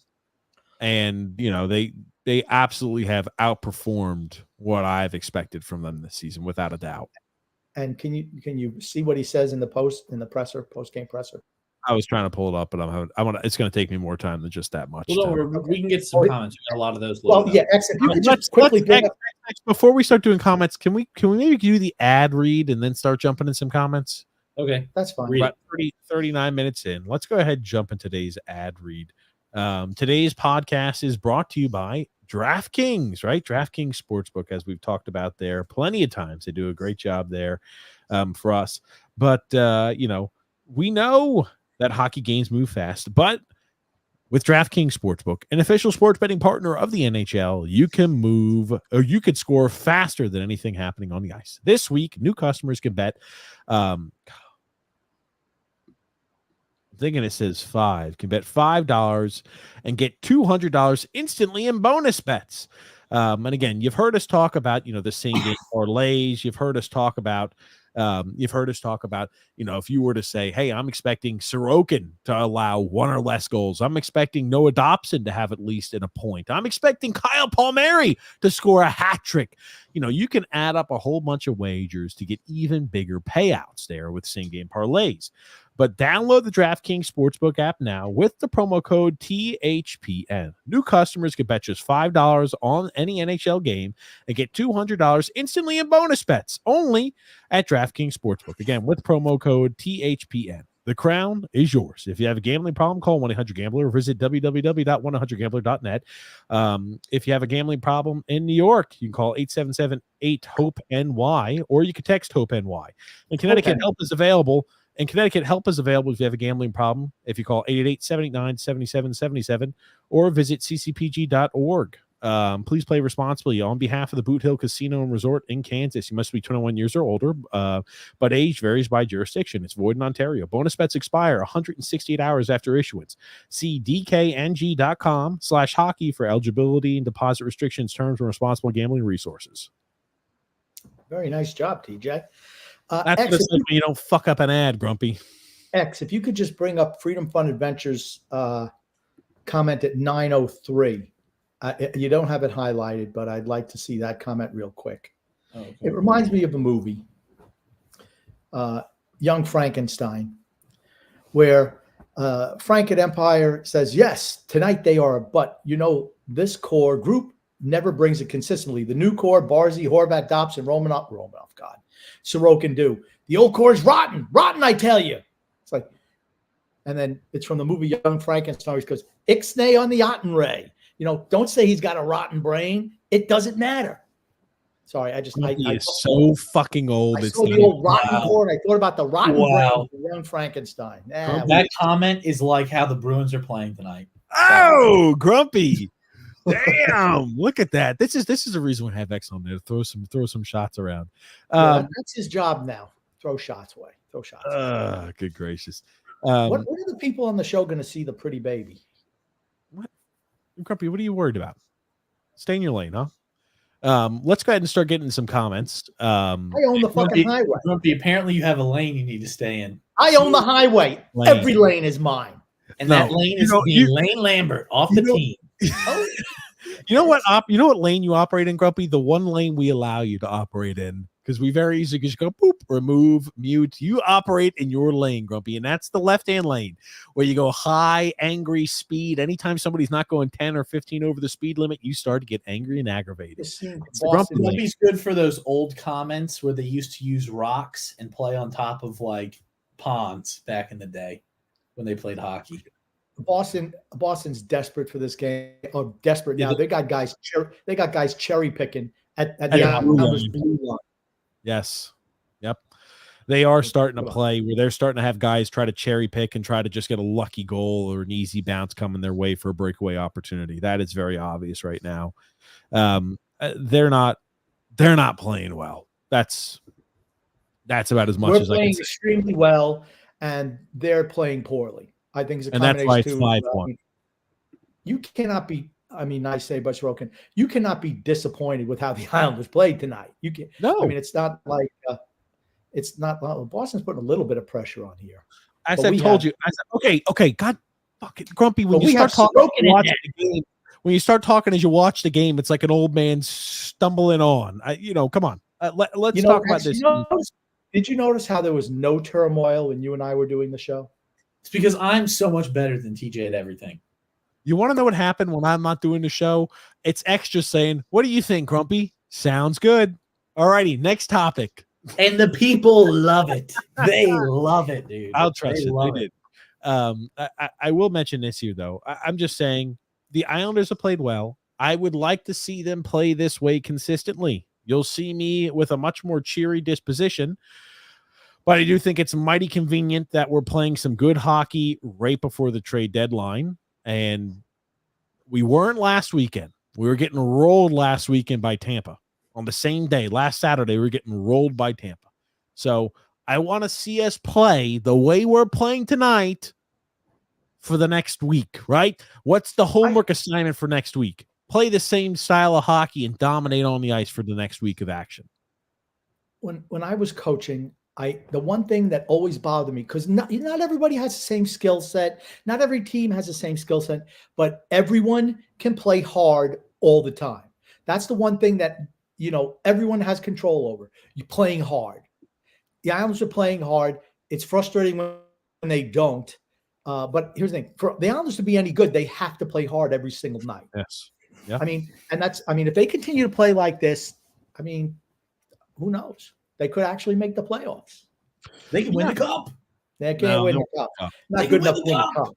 And, they absolutely have outperformed what I've expected from them this season, without a doubt. And can you see what he says in the post game presser? I was trying to pull it up, but it's going to take me more time than just that much. Well, we can get some comments. We got a lot of those. Well, yeah. If you could just quickly before we start doing comments, can we maybe do the ad read and then start jumping in some comments? Okay, that's fine. We're about 39 minutes in. Let's go ahead and jump into today's ad read. Today's podcast is brought to you by DraftKings, right? DraftKings Sportsbook, as we've talked about there plenty of times. They do a great job there for us. But, we know that hockey games move fast, but with DraftKings Sportsbook, an official sports betting partner of the NHL, you could score faster than anything happening on the ice. This week, new customers can bet. I'm thinking it says can bet $5 and get $200 instantly in bonus bets. And again, you've heard us talk about, the same game parlays. You've heard us talk about, if you were to say, hey, I'm expecting Sorokin to allow 1 or less goals. I'm expecting Noah Dobson to have at least a point. I'm expecting Kyle Palmieri to score a hat trick. You can add up a whole bunch of wagers to get even bigger payouts there with same game parlays. But download the DraftKings Sportsbook app now with the promo code THPN. New customers can bet just $5 on any NHL game and get $200 instantly in bonus bets only at DraftKings Sportsbook. Again, with promo code THPN. The crown is yours. If you have a gambling problem, call 1-800-GAMBLER or visit www.100gambler.net. If you have a gambling problem in New York, you can call 877-8-HOPE-NY or you can text HOPE-NY. In Connecticut, help is available. In Connecticut, help is available if you have a gambling problem. If you call 888-789-7777 or visit ccpg.org. Please play responsibly. On behalf of the Boot Hill Casino and Resort in Kansas, you must be 21 years or older, but age varies by jurisdiction. It's void in Ontario. Bonus bets expire 168 hours after issuance. See dkng.com/hockey for eligibility and deposit restrictions, terms, and responsible gambling resources. Very nice job, TJ. That's X, when you don't fuck up an ad, Grumpy. X, if you could just bring up Freedom Fund Adventures comment at 903. You don't have it highlighted, but I'd like to see that comment real quick. Okay. It reminds me of a movie, Young Frankenstein, where Frank at Empire says, yes, tonight they are, but this core group never brings it consistently. The new core, Barzy, Horvat, Dobson, Romanoff, God, Sorokin do. The old core is rotten, I tell you. It's like, and then it's from the movie Young Frankenstein. He goes, Ixnay on the Ottenray. don't say he's got a rotten brain. It doesn't matter. Sorry, He is so fucking old. I saw the old rotten corn. I thought about the rotten brain of young Frankenstein. That comment is like how the Bruins are playing tonight. Oh, Grumpy. Damn, look at that. This is the reason we have X on there to throw some shots around. That's his job now. Throw shots away. Throw shots. Good gracious. What are the people on the show going to see the pretty baby? What? Grumpy, what are you worried about? Stay in your lane, huh? Let's go ahead and start getting some comments. I own the fucking highway. Grumpy, apparently you have a lane you need to stay in. I own the highway. Every lane is mine. And that lane is Lane Lambert off the team. You know what lane you operate in, Grumpy? The one lane we allow you to operate in, because we very easily just go boop, remove, mute. You operate in your lane, Grumpy, and that's the left-hand lane where you go high, angry, speed. Anytime somebody's not going 10 or 15 over the speed limit, you start to get angry and aggravated. Grumpy's good for those old comments where they used to use rocks and play on top of like ponds back in the day when they played hockey. Boston's desperate for this game. Oh, desperate now. They got guys cherry picking at the Islanders blue line. Yes. Yep. They are starting to play where they're starting to have guys try to cherry pick and try to just get a lucky goal or an easy bounce coming their way for a breakaway opportunity. That is very obvious right now. They're not playing well. That's about as much as I can say. We're playing extremely well, and they're playing poorly. I think it's a combination. And that's why it's 5-1. You cannot be. I mean, I say, but Sorokin, you cannot be disappointed with how the Islanders played tonight. You can. No, I mean, it's not like Boston's putting a little bit of pressure on here. As I told you, okay, God, fucking Grumpy. When you start talking as you watch the game, it's like an old man stumbling on. Come on. Let's talk about this. Did you notice how there was no turmoil when you and I were doing the show? It's because I'm so much better than TJ at everything. You want to know what happened when I'm not doing the show? It's extra saying, "What do you think, Grumpy? Sounds good." All righty, next topic. And the people love it. They love it, dude. I'll trust it. They did. I will mention this here, though. I'm just saying the Islanders have played well. I would like to see them play this way consistently. You'll see me with a much more cheery disposition. But I do think it's mighty convenient that we're playing some good hockey right before the trade deadline. And we weren't last weekend. We were getting rolled last weekend by Tampa. On the same day, last Saturday, we were getting rolled by Tampa. So I want to see us play the way we're playing tonight for the next week, right? What's the homework assignment for next week? Play the same style of hockey and dominate on the ice for the next week of action. When I was coaching, the one thing that always bothered me, because not everybody has the same skill set. Not every team has the same skill set, but everyone can play hard all the time. That's the one thing that, everyone has control over. You're playing hard. The Islanders are playing hard. It's frustrating when they don't. But here's the thing. For the Islanders to be any good, they have to play hard every single night. Yes. Yeah. If they continue to play like this, who knows? They could actually make the playoffs. They can win the cup. They can't win the cup. Not good enough to win the cup.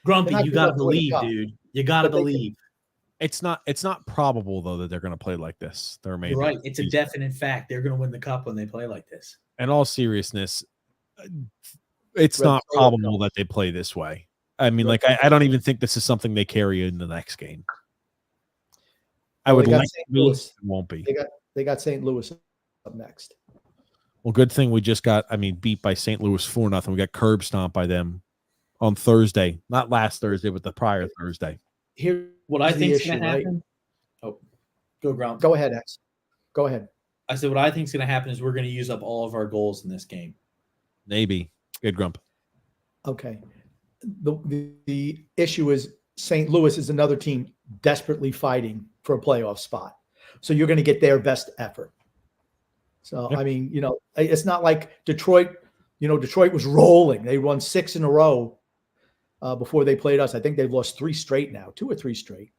Grumpy, you got to believe, dude. You got to believe. It's not probable, though, that they're going to play like this. They're amazing. Right. It's a definite fact. They're going to win the cup when they play like this. In all seriousness, it's not probable that they play this way. I mean, I don't even think this is something they carry in the next game. I would like to believe it won't be. They got St. Louis up next. Well, good thing we just got, beat by St. Louis 4-0. We got curb stomped by them on Thursday. Not last Thursday, but the prior Thursday. Here, what I think is going to happen. Right? Oh, go Grump. Go ahead, X. Go ahead. I said what I think is going to happen is we're going to use up all of our goals in this game. Maybe. Good, Grump. Okay. The issue is St. Louis is another team desperately fighting for a playoff spot. So you're going to get their best effort. So, yep. It's not like Detroit, Detroit was rolling. They won 6 in a row before they played us. I think they've lost 3 straight now, 2 or 3 straight.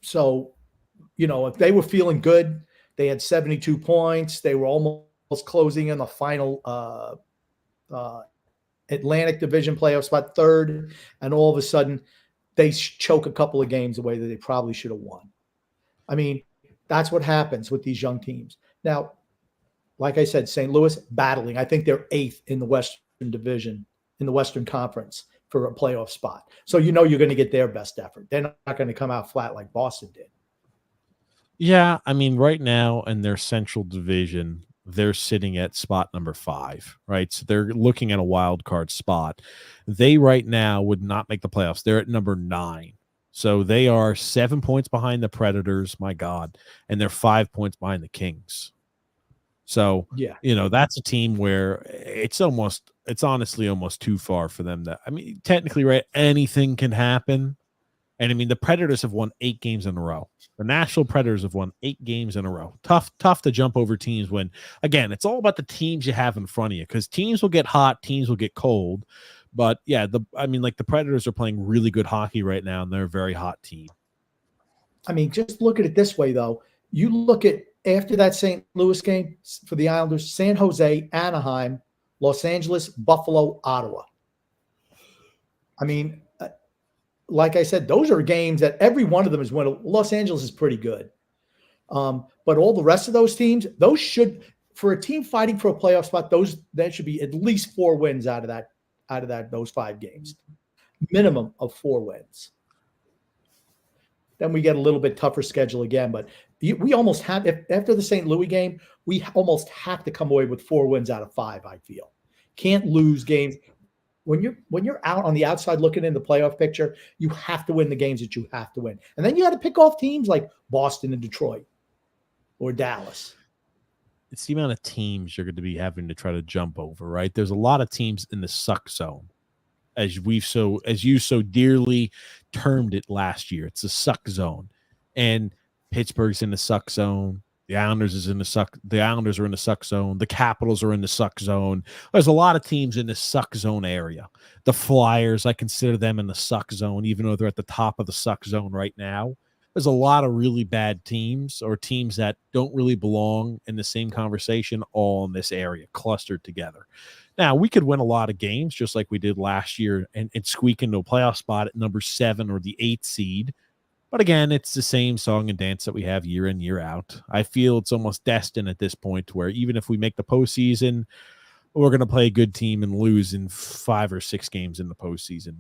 So, if they were feeling good, they had 72 points. They were almost closing in the final Atlantic Division playoff spot, 3rd. And all of a sudden, they choke a couple of games away that they probably should have won. I mean, that's what happens with these young teams. Now, like I said, St. Louis battling. I think they're 8th in the Western Division, in the Western Conference for a playoff spot. So you're going to get their best effort. They're not going to come out flat like Boston did. Yeah, I mean, right now in their Central Division, they're sitting at spot number 5, right? So they're looking at a wild card spot. They right now would not make the playoffs. They're at number 9. So they are 7 points behind the Predators, my God, and they're 5 points behind the Kings. So, yeah, that's a team where it's honestly almost too far for them I mean, technically, right, anything can happen. And I mean, the Predators have won 8 games in a row. The Nashville Predators have won 8 games in a row. Tough to jump over teams when, again, it's all about the teams you have in front of you, because teams will get hot, teams will get cold. But yeah, the Predators are playing really good hockey right now, and they're a very hot team. I mean, just look at it this way, though. You look at after that St. Louis game for the Islanders, San Jose, Anaheim, Los Angeles, Buffalo, Ottawa. I mean, like I said, those are games that every one of them is winnable. Los Angeles is pretty good. But all the rest of those teams, those should, for a team fighting for a playoff spot, that should be at least 4 wins out of those 5 games. Minimum of 4 wins. Then we get a little bit tougher schedule again, but we almost have, after the St. Louis game, we almost have to come away with 4 wins out of 5, I feel. Can't lose games. When you're out on the outside looking in the playoff picture, you have to win the games that you have to win. And then you got to pick off teams like Boston and Detroit or Dallas. It's the amount of teams you're going to be having to try to jump over, right? There's a lot of teams in the suck zone, as you so dearly termed it last year. It's a suck zone. And Pittsburgh's in the suck zone. The Islanders are in the suck zone. The Capitals are in the suck zone. There's a lot of teams in the suck zone area. The Flyers, I consider them in the suck zone, even though they're at the top of the suck zone right now. There's a lot of really bad teams, or teams that don't really belong in the same conversation, all in this area, clustered together. Now, we could win a lot of games just like we did last year and squeak into a playoff spot at number 7 or the 8th seed. But again, it's the same song and dance that we have year in, year out. I feel it's almost destined at this point where even if we make the postseason, we're going to play a good team and lose in 5 or 6 games in the postseason.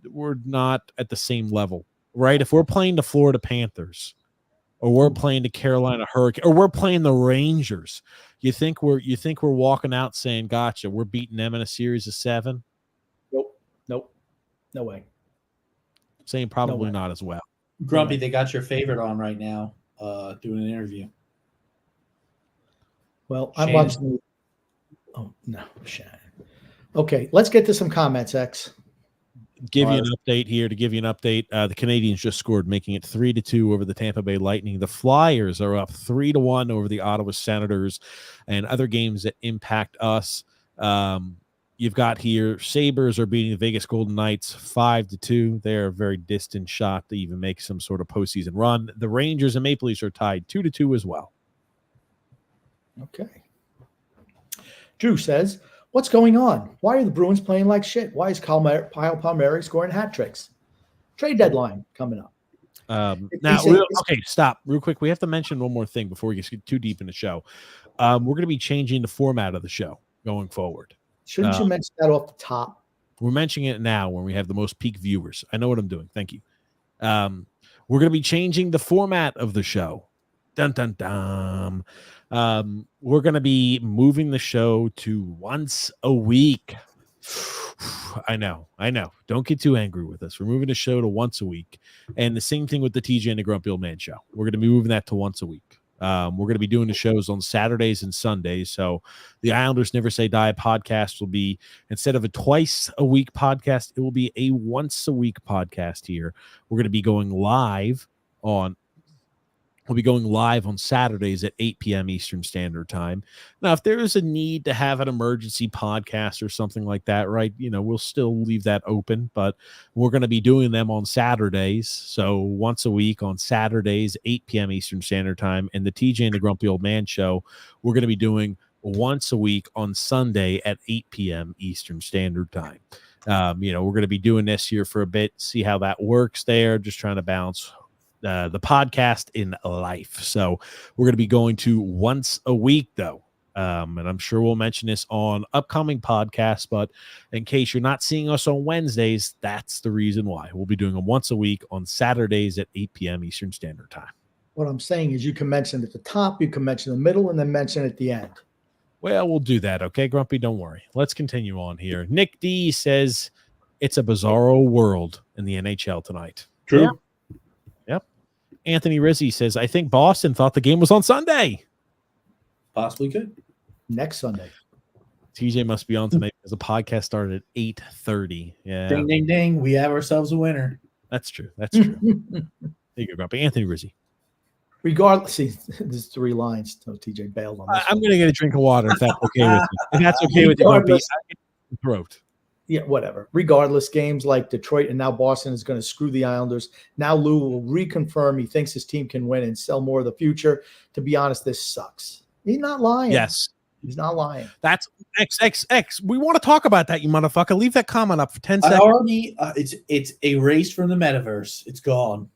We're not at the same level, right? If we're playing the Florida Panthers, or we're playing the Carolina Hurricane, or we're playing the Rangers, you think we're walking out saying, "Gotcha, we're beating them in a series of 7"? Nope, no way. Saying probably not as well. Grumpy, they got your favorite on right now, doing an interview. Well, I'm watching. Oh no, Shannon. Okay, let's get to some comments, X. Give you an update here. To give you an update, the Canadians just scored, making it 3-2 over the Tampa Bay Lightning. The Flyers are up 3-1 over the Ottawa Senators, and other games that impact us. You've got here, Sabres are beating the Vegas Golden Knights 5-2. They're a very distant shot to even make some sort of postseason run. The Rangers and Maple Leafs are tied 2-2 as well. Okay. Drew says, what's going on? Why are the Bruins playing like shit? Why is Kyle Palmieri scoring hat tricks? Trade deadline coming up. Stop real quick. We have to mention one more thing before we get too deep in the show. We're going to be changing the format of the show going forward. Shouldn't you mention that off the top? We're mentioning it now when we have the most peak viewers. I know what I'm doing. Thank you. We're going to be changing the format of the show. Dun, dun, dun. We're going to be moving the show to once a week. I know. Don't get too angry with us. We're moving the show to once a week. And the same thing with the TJ and the Grumpy Old Man show. We're going to be moving that to once a week. We're going to be doing the shows on Saturdays and Sundays. So the Islanders Never Say Die podcast will be, instead of a twice a week podcast, it will be a once a week podcast here. We're going to be going live on Saturdays at 8 p.m. Eastern Standard Time. Now, if there is a need to have an emergency podcast or something like that, right, we'll still leave that open, but we're going to be doing them on Saturdays. So once a week on Saturdays, 8 p.m. Eastern Standard Time. And the TJ and the Grumpy Old Man show, we're going to be doing once a week on Sunday at 8 p.m. Eastern Standard Time. We're going to be doing this here for a bit, see how that works there. Just trying to balance the podcast in life. So we're going to be going to once a week, though. And I'm sure we'll mention this on upcoming podcasts, but in case you're not seeing us on Wednesdays, that's the reason why. We'll be doing them once a week on Saturdays at 8 p.m. Eastern Standard Time. What I'm saying is you can mention at the top, you can mention the middle, and then mention at the end. Well, we'll do that. Okay, Grumpy, don't worry. Let's continue on here. Nick D says it's a bizarro world in the NHL tonight. True. Yeah. Yep. Anthony Rizzi says, I think Boston thought the game was on Sunday. Possibly could. Next Sunday. TJ must be on tonight because the podcast started at 8:30. Yeah. Ding, ding, ding. We have ourselves a winner. That's true. That's true. There you go, Grumpy. Anthony Rizzi. Regardless, see, there's 3 lines. So TJ bailed on this. I'm going to get a drink of water if that's okay with you. If that's okay with you, Grumpy. Throat. Yeah, whatever. Regardless, games like Detroit and now Boston is going to screw the Islanders. Now Lou will reconfirm he thinks his team can win and sell more of the future. To be honest, this sucks. He's not lying. Yes. He's not lying. That's XXX. We want to talk about that, you motherfucker. Leave that comment up for 10 I seconds. already, it's erased from the metaverse. It's gone.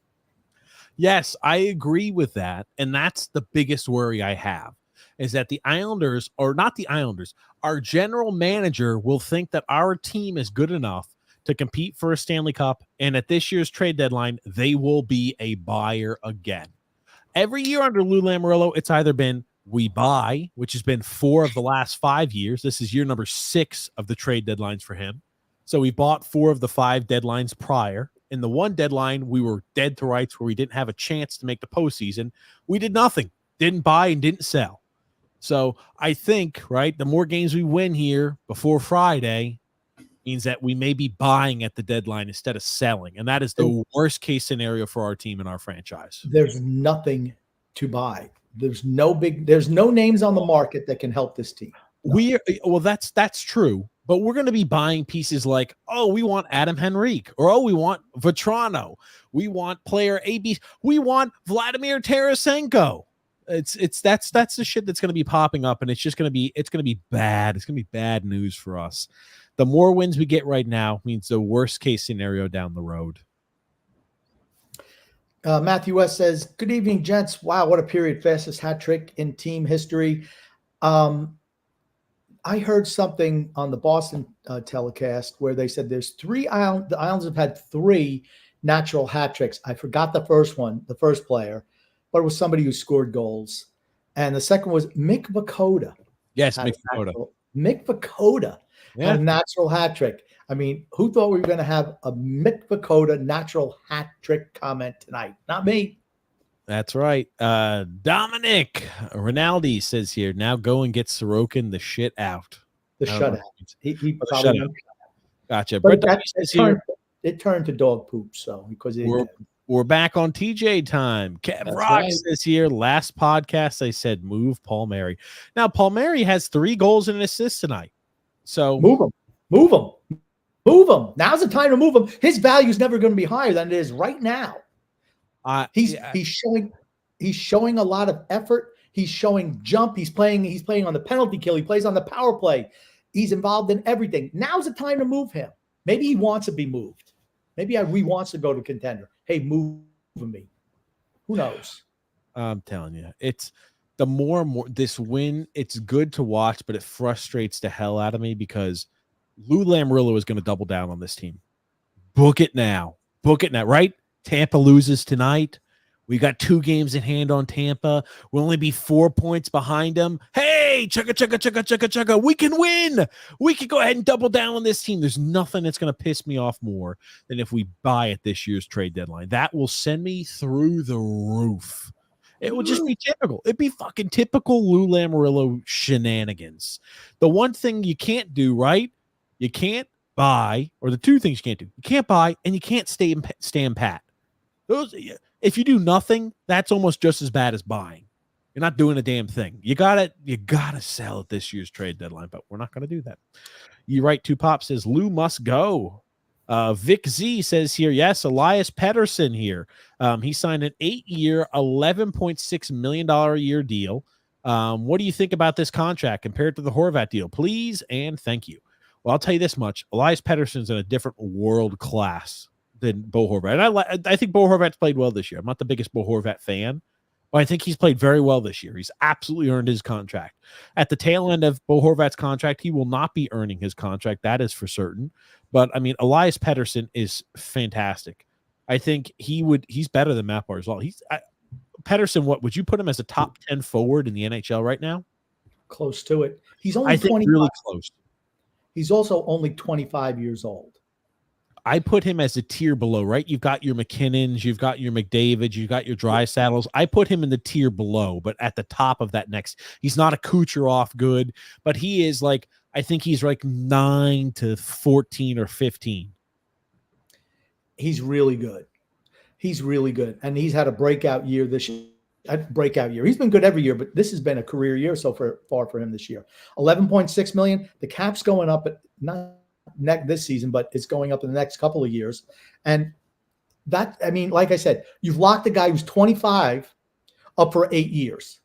Yes, I agree with that. And that's the biggest worry I have, is that the Islanders, or not the Islanders, our general manager will think that our team is good enough to compete for a Stanley Cup. And at this year's trade deadline, they will be a buyer again. Every year under Lou Lamoriello, it's either been we buy, which has been 4 of the last 5 years. This is year number 6 of the trade deadlines for him. So we bought 4 of the 5 deadlines prior. In the one deadline, we were dead to rights where we didn't have a chance to make the postseason. We did nothing, didn't buy and didn't sell. So I think, right, the more games we win here before Friday means that we may be buying at the deadline instead of selling. And that is the worst case scenario for our team and our franchise. There's nothing to buy. There's no names on the market that can help this team. No. That's true. But we're going to be buying pieces like, oh, we want Adam Henrique, or oh, we want Vetrano, we want player AB, we want Vladimir Tarasenko. That's the shit that's going to be popping up, and it's going to be bad. It's going to be bad news for us. The more wins we get right now means the worst case scenario down the road. Matthew West says, good evening, gents. Wow, what a period. Fastest hat trick in team history. I heard something on the Boston telecast where they said there's 3 Islanders. The Islanders have had 3 natural hat tricks. I forgot the first one, the first player, but it was somebody who scored goals. And the second was Mick Vukota. Yes, Mick Vukota. Mick Vukota had a natural hat trick. I mean, who thought we were going to have a Mick Vukota natural hat trick comment tonight? Not me. That's right. Dominic Rinaldi says here, now go and get Sorokin the shit out. The shutout. He probably shutout. Gotcha. But it turned to dog poop. So because we're back on TJ time. Kev Rock says here, last podcast I said move Palmieri. Now Palmieri has 3 goals and an assist tonight. So move him. Now's the time to move him. His value is never going to be higher than it is right now. He's showing a lot of effort. He's showing jump. He's playing on the penalty kill. He plays on the power play. He's involved in everything. Now's the time to move him. Maybe he wants to be moved. Maybe he wants to go to contender. Hey, move me. Who knows? I'm telling you, it's the more and more this win. It's good to watch, but it frustrates the hell out of me because Lou Lamoriello is going to double down on this team. Book it now, right? Tampa loses tonight. We got 2 games in hand on Tampa. We'll only be 4 points behind them. Hey, chugga. We can win. We can go ahead and double down on this team. There's nothing that's going to piss me off more than if we buy at this year's trade deadline. That will send me through the roof. It will just be typical. It'd be fucking typical Lou Lamoriello shenanigans. The one thing you can't do, right? You can't buy, or the 2 things you can't do. You can't buy and you can't stand pat. Those, if you do nothing, that's almost just as bad as buying. You're not doing a damn thing. You gotta sell at this year's trade deadline, but we're not gonna do that. You right, 2 Pop says Lou must go. Vic Z says here, yes, Elias Pettersson here. He signed an 8-year, $11.6 million a year deal. What do you think about this contract compared to the Horvat deal? Please and thank you. Well, I'll tell you this much. Elias Pettersson's in a different world class than Bo Horvat. And I think Bo Horvat's played well this year. I'm not the biggest Bo Horvat fan, but I think he's played very well this year. He's absolutely earned his contract. At the tail end of Bo Horvat's contract, he will not be earning his contract. That is for certain. But, I mean, Elias Pettersson is fantastic. I think he's better than Matt Barzal. Pettersson, what would you put him as a top 10 forward in the NHL right now? Close to it. He's only 25. Really close. He's also only 25 years old. I put him as a tier below, right? You've got your McKinnons, you've got your McDavids, you've got your Drysaddles. I put him in the tier below, but at the top of that next. He's not a Kucherov good, but he is like, I think he's like 9 to 14 or 15. He's really good. He's really good. And he's had a breakout year this year. He's been good every year, but this has been a career year so far for him this year. 11.6 million. The cap's going up at not this season, but it's going up in the next couple of years. And that, I mean, like I said, you've locked a guy who's 25 up for 8 years.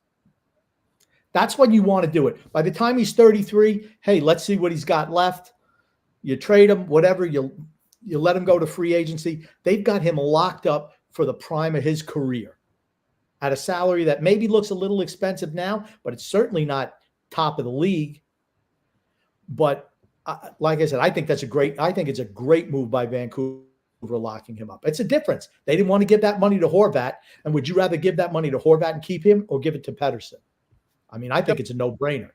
That's when you want to do it. By the time he's 33, hey, let's see what he's got left. You trade him, whatever, you let him go to free agency. They've got him locked up for the prime of his career at a salary that maybe looks a little expensive now, but it's certainly not top of the league. But like I said, I think it's a great move by Vancouver locking him up. It's a difference. They didn't want to give that money to Horvat. And would you rather give that money to Horvat and keep him or give it to Pettersson? I mean, I think it's a no-brainer.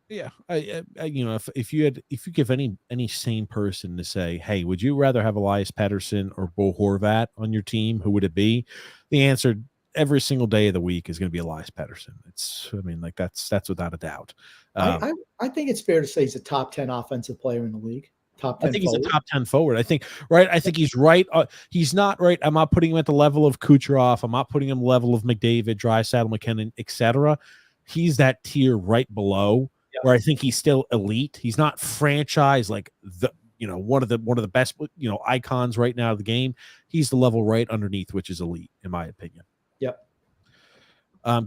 Yeah, if you give any sane person to say, hey, would you rather have Elias Pettersson or Bo Horvat on your team? Who would it be? The answer every single day of the week is going to be Elias Pettersson. That's without a doubt. I think it's fair to say he's a top 10 offensive player in the league. Top 10 I think forward. he's a top 10 forward. I think he's right. He's not right. I'm not putting him at the level of Kucherov. I'm not putting him level of McDavid, Draisaitl, McKinnon, etc. He's that tier right below where I think he's still elite. He's not franchise like one of the best icons right now of the game. He's the level right underneath, which is elite in my opinion. Yep.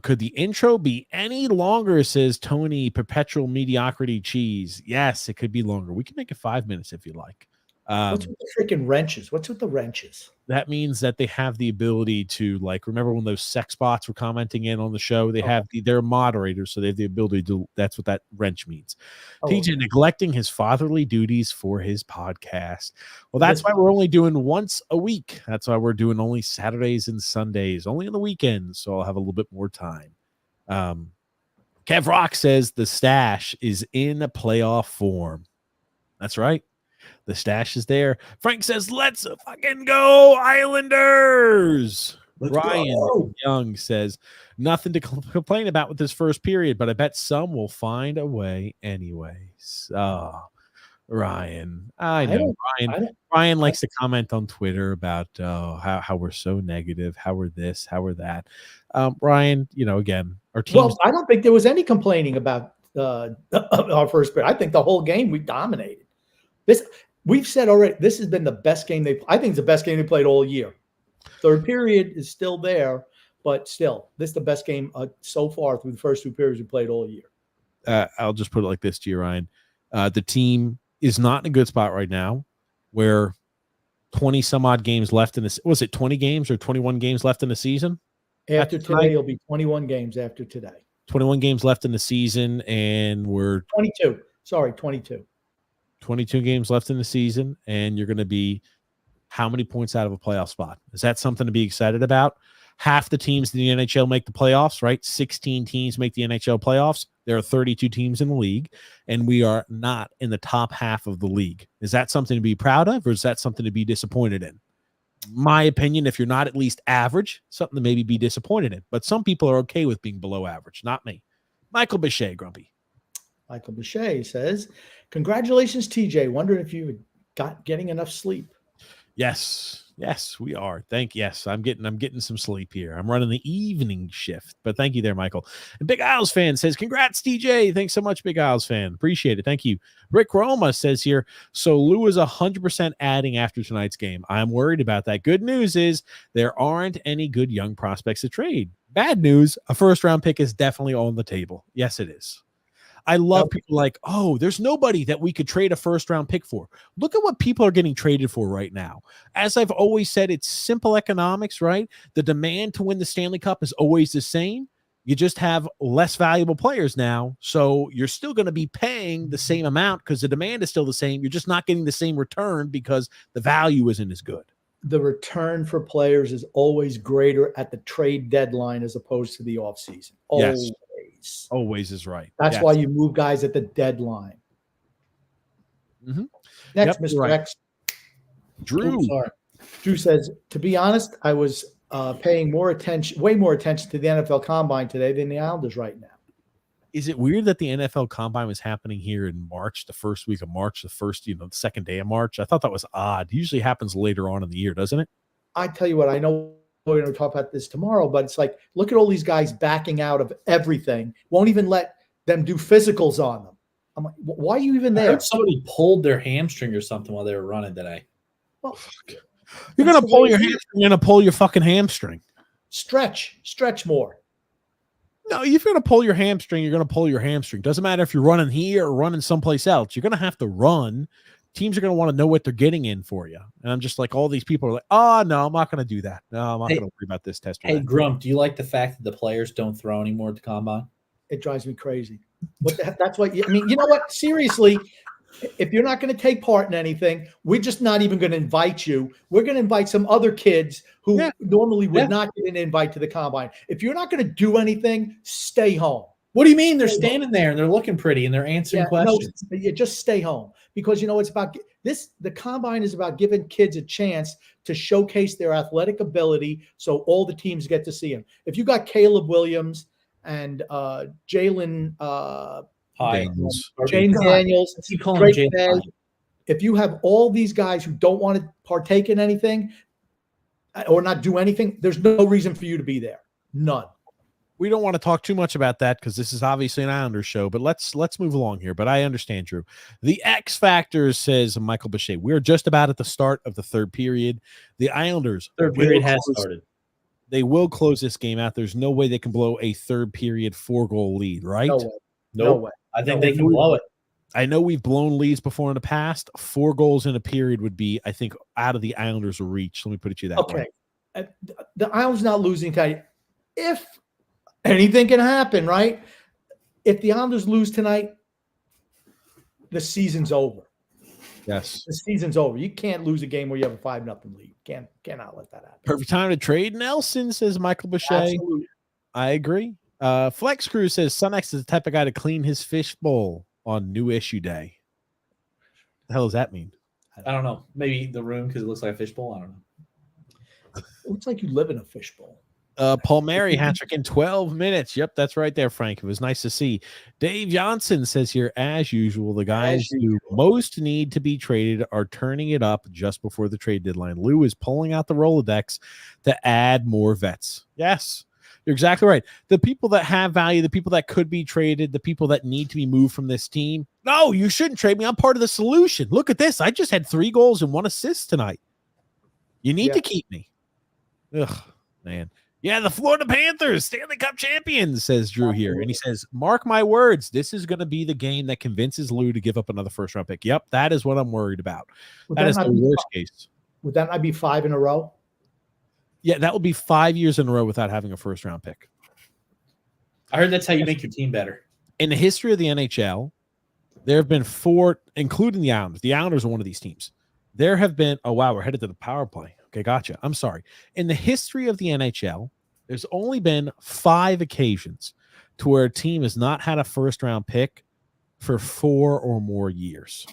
Could the intro be any longer, says Tony, perpetual mediocrity cheese? Yes, it could be longer. We can make it 5 minutes if you like. What's with the freaking wrenches? What's with the wrenches? That means that they have the ability to, like, remember when those sex bots were commenting in on the show? They're moderators, so they have the ability to, that's what that wrench means. TJ neglecting his fatherly duties for his podcast. Well, that's why we're only doing once a week. That's why we're doing only Saturdays and Sundays, only on the weekends, so I'll have a little bit more time. Kev Rock says the stash is in playoff form. That's right. The stash is there. Frank says, let's fucking go, Islanders. Ryan Young says, nothing to complain about with this first period, but I bet some will find a way anyways. Ryan. I know. Ryan likes to comment on Twitter about how we're so negative, how we're this, how we're that. Ryan, again, our team. Well, I don't think there was any complaining about our first period. I think the whole game we dominated. We've said already, this has been the best game I think it's the best game they played all year. Third period is still there, but still, this is the best game so far through the first two periods we played all year. I'll just put it like this to you, Ryan. The team is not in a good spot right now where 20 some odd games left in this. Was it 20 games or 21 games left in the season? After today, it'll be 21 games after today. 21 games left in the season, and we're 22. Sorry, 22. 22 games left in the season, and you're going to be how many points out of a playoff spot? Is that something to be excited about? Half the teams in the NHL make the playoffs, right? 16 teams make the NHL playoffs. There are 32 teams in the league, and we are not in the top half of the league. Is that something to be proud of, or is that something to be disappointed in? My opinion, if you're not at least average, something to maybe be disappointed in. But some people are okay with being below average, not me. Michael Bichet, Grumpy. Michael Bichet says, congratulations, TJ. Wondering if you getting enough sleep. Yes, we are. Yes, I'm getting some sleep here. I'm running the evening shift, but thank you there, Michael. And Big Isles fan says, congrats, TJ. Thanks so much, Big Isles fan. Appreciate it. Thank you. Rick Roma says here, so Lou is 100% adding after tonight's game. I'm worried about that. Good news is there aren't any good young prospects to trade. Bad news, a first-round pick is definitely on the table. Yes, it is. I love people like, oh, there's nobody that we could trade a first round pick for. Look at what people are getting traded for right now. As I've always said, it's simple economics, right? The demand to win the Stanley Cup is always the same. You just have less valuable players now. So you're still going to be paying the same amount because the demand is still the same. You're just not getting the same return because the value isn't as good. The return for players is always greater at the trade deadline as opposed to the offseason. Always. Yes. Always is right. That's why you move guys at the deadline. Mm-hmm. Next, Mr. Right. X. Drew. Sorry. Drew says, to be honest, I was paying way more attention to the NFL Combine today than the Islanders right now. Is it weird that the NFL Combine was happening here in March, the first week of March, the second day of March? I thought that was odd. It usually happens later on in the year, doesn't it? I tell you what, I know we're going to talk about this tomorrow, but it's like, look at all these guys backing out of everything. Won't even let them do physicals on them. I'm like, why are you even there? I heard somebody pulled their hamstring or something while they were running today. Well, you're going to pull your hamstring. You're going to pull your fucking hamstring. Stretch more. No, if you're going to pull your hamstring, you're going to pull your hamstring. Doesn't matter if you're running here or running someplace else. You're going to have to run. Teams are going to want to know what they're getting in for you. And I'm just like, all these people are like, oh, no, I'm not going to do that. No, I'm not going to worry about this test. Hey, Grump, do you like the fact that the players don't throw anymore at the Combine? It drives me crazy. What the heck? That's what I mean. You know what? Seriously, if you're not going to take part in anything, we're just not even going to invite you. We're going to invite some other kids who normally would not get an invite to the Combine. If you're not going to do anything, stay home. What do you mean? They're standing there and they're looking pretty and they're answering questions. No, you just stay home because you know it's about this. The Combine is about giving kids a chance to showcase their athletic ability, so all the teams get to see them. If you got Caleb Williams and Jalen James Daniels, if you have all these guys who don't want to partake in anything or not do anything, there's no reason for you to be there. None. We don't want to talk too much about that because this is obviously an Islanders show, but let's move along here. But I understand, Drew. The X Factor, says Michael Boucher. We're just about at the start of the third period. The Islanders third period has started. They will close this game out. There's no way they can blow a third period 4-goal lead, right? No way. No way. I think they can blow it. I know we've blown leads before in the past. 4 goals in a period would be, I think, out of the Islanders' reach. Let me put it to you that way. Okay. The Islanders not losing tonight. If anything can happen, right? If the Islanders lose tonight, the season's over. Yes. The season's over. You can't lose a game where you have a 5-0 lead. Cannot let that happen. Perfect time to trade Nelson, says Michael Boucher. Absolutely. I agree. Flex Crew says Sunex is the type of guy to clean his fishbowl on New Issue Day. What the hell does that mean? I don't know. Maybe the room because it looks like a fishbowl. I don't know. It looks like you live in a fishbowl. Paul Mary hat-trick in 12 minutes. Yep, that's right there, Frank. It was nice to see. Dave Johnson says here, as usual, the guys who most need to be traded are turning it up just before the trade deadline. Lou is pulling out the Rolodex to add more vets. Yes, you're exactly right. The people that have value, the people that could be traded, the people that need to be moved from this team. No, you shouldn't trade me. I'm part of the solution. Look at this. I just had 3 goals and 1 assist tonight. You need to keep me. Ugh, man. Yeah, the Florida Panthers, Stanley Cup champions, says Drew here. And he says, mark my words, this is going to be the game that convinces Lou to give up another first-round pick. Yep, that is what I'm worried about. That is the worst case. Would that not be 5 in a row? Yeah, that would be 5 years in a row without having a first-round pick. I heard that's how you make your team better. In the history of the NHL, there have been 4, including the Islanders. The Islanders are one of these teams. There have been, oh, wow, we're headed to the power play. Okay, gotcha. I'm sorry. In the history of the NHL, there's only been 5 occasions to where a team has not had a first-round pick for 4 or more years.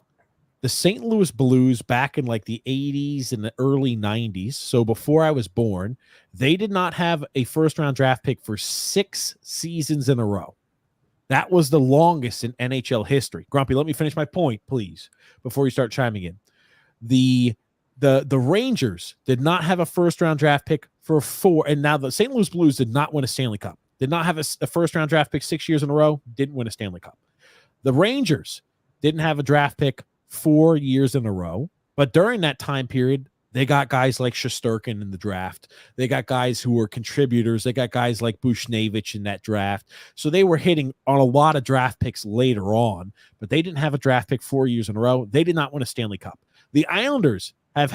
The St. Louis Blues back in like the 80s and the early 90s, so before I was born, they did not have a first-round draft pick for 6 seasons in a row. That was the longest in NHL history. Grumpy, let me finish my point, please, before you start chiming in. The Rangers did not have a first-round draft pick for 4, and now the St. Louis Blues did not win a Stanley Cup. Did not have a first-round draft pick 6 years in a row, didn't win a Stanley Cup. The Rangers didn't have a draft pick 4 years in a row, but during that time period, They got guys like Shesterkin in the draft. They got guys who were contributors. They got guys like Bushnevich in that draft. So they were hitting on a lot of draft picks later on, but they didn't have a draft pick 4 years in a row. They did not win a Stanley Cup. The Islanders have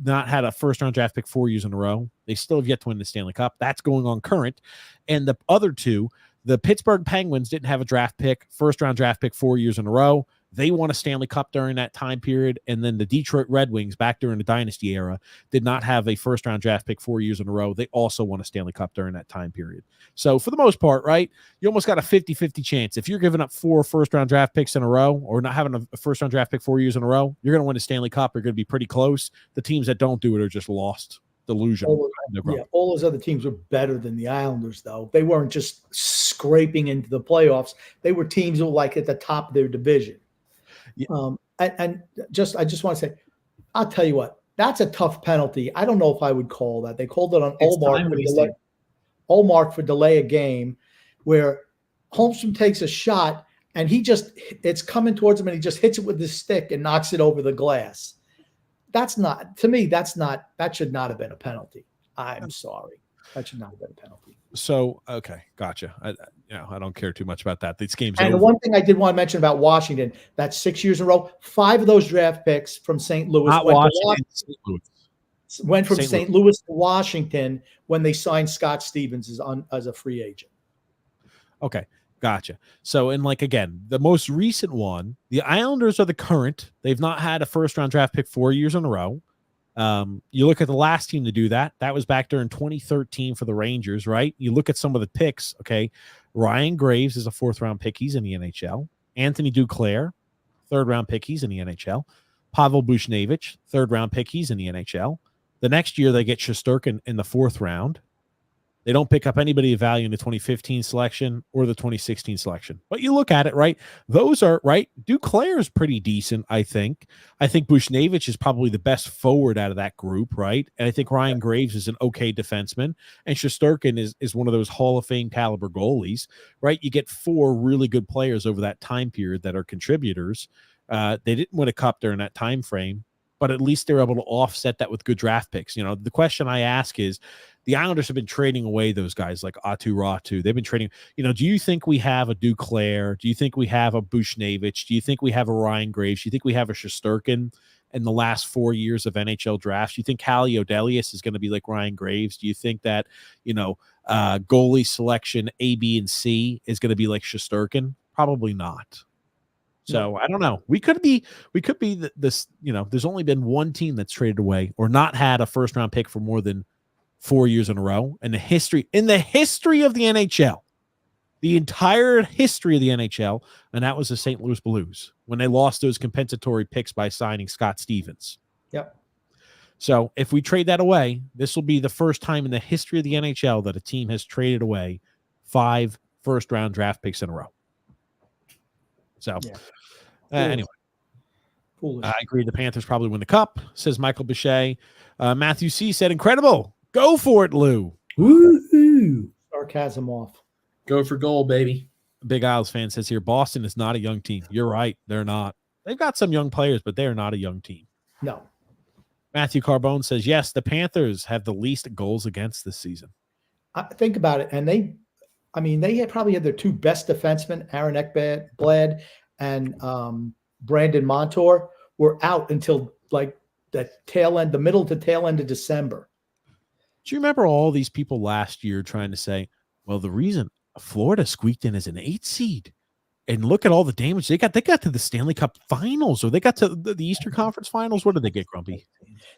not had a first-round draft pick 4 years in a row. They still have yet to win the Stanley Cup. That's going on current. And the other two, the Pittsburgh Penguins didn't have a draft pick, first-round draft pick 4 years in a row. They won a Stanley Cup during that time period. And then the Detroit Red Wings, back during the Dynasty era, did not have a first-round draft pick 4 years in a row. They also won a Stanley Cup during that time period. So for the most part, right, you almost got a 50-50 chance. If you're giving up 4 first-round draft picks in a row or not having a first-round draft pick 4 years in a row, you're going to win a Stanley Cup. You're going to be pretty close. The teams that don't do it are just lost. Delusional. All those other teams were better than the Islanders, though. They weren't just scraping into the playoffs. They were teams who were like at the top of their division. Yeah. I just want to say, I'll tell you what, that's a tough penalty. I don't know if I would call that. They called it on Ullmark for delay a game, where Holmstrom takes a shot and it's coming towards him and he just hits it with his stick and knocks it over the glass. That should not have been a penalty. I'm sorry. That should not have been a penalty. So, okay, gotcha. I don't care too much about that. This game's and over. The one thing I did want to mention about Washington, that's 6 years in a row. 5 of those draft picks from St. Louis went from St. Louis to Washington when they signed Scott Stevens as a free agent. Okay. Gotcha. So, and like, again, the most recent one, the Islanders are the current. They've not had a first-round draft pick 4 years in a row. You look at the last team to do that. That was back during 2013 for the Rangers, right? You look at some of the picks, okay? Ryan Graves is a 4th-round pick. He's in the NHL. Anthony Duclair, 3rd-round pick. He's in the NHL. Pavel Bushnevich, 3rd-round pick. He's in the NHL. The next year, they get Shesterkin in the 4th round. They don't pick up anybody of value in the 2015 selection or the 2016 selection. But you look at it, right? Those are, right? Duclair is pretty decent, I think. I think Bushnevich is probably the best forward out of that group, right? And I think Ryan Graves is an okay defenseman. And Shesterkin is one of those Hall of Fame caliber goalies, right? You get 4 really good players over that time period that are contributors. They didn't win a cup during that time frame, but at least they're able to offset that with good draft picks. You know, the question I ask is, the Islanders have been trading away those guys like Atu Ratu. They've been trading. You know, do you think we have a Duclair? Do you think we have a Bushnevich? Do you think we have a Ryan Graves? Do you think we have a Shesterkin in the last 4 years of NHL drafts? Do you think Hallie Odelius is going to be like Ryan Graves? Do you think that, you know, goalie selection A, B, and C is going to be like Shesterkin? Probably not. So I don't know. We could be this, you know, there's only been one team that's traded away or not had a first round pick for more than 4 years in a row in the history of the NHL, the entire history of the NHL. And that was the St. Louis Blues when they lost those compensatory picks by signing Scott Stevens. Yep. So if we trade that away, this will be the first time in the history of the NHL that a team has traded away 5 first round draft picks in a row. So anyway, foolish. I agree. The Panthers probably win the cup, says Michael Bichet. Matthew C said, incredible. Go for it, Lou. Woo-hoo. Sarcasm off. Go for goal, baby. Big Isles fan says here, Boston is not a young team. You're right. They're not. They've got some young players, but they're not a young team. No. Matthew Carbone says, yes, the Panthers have the least goals against this season. Think about it. And they probably had their 2 best defensemen, Aaron Ekblad and Brandon Montour, were out until like the middle to tail end of December. Do you remember all these people last year trying to say, well, the reason Florida squeaked in as an 8 seed and look at all the damage they got to the Stanley Cup finals, or they got to the Eastern Conference finals. What did they get, Grumpy?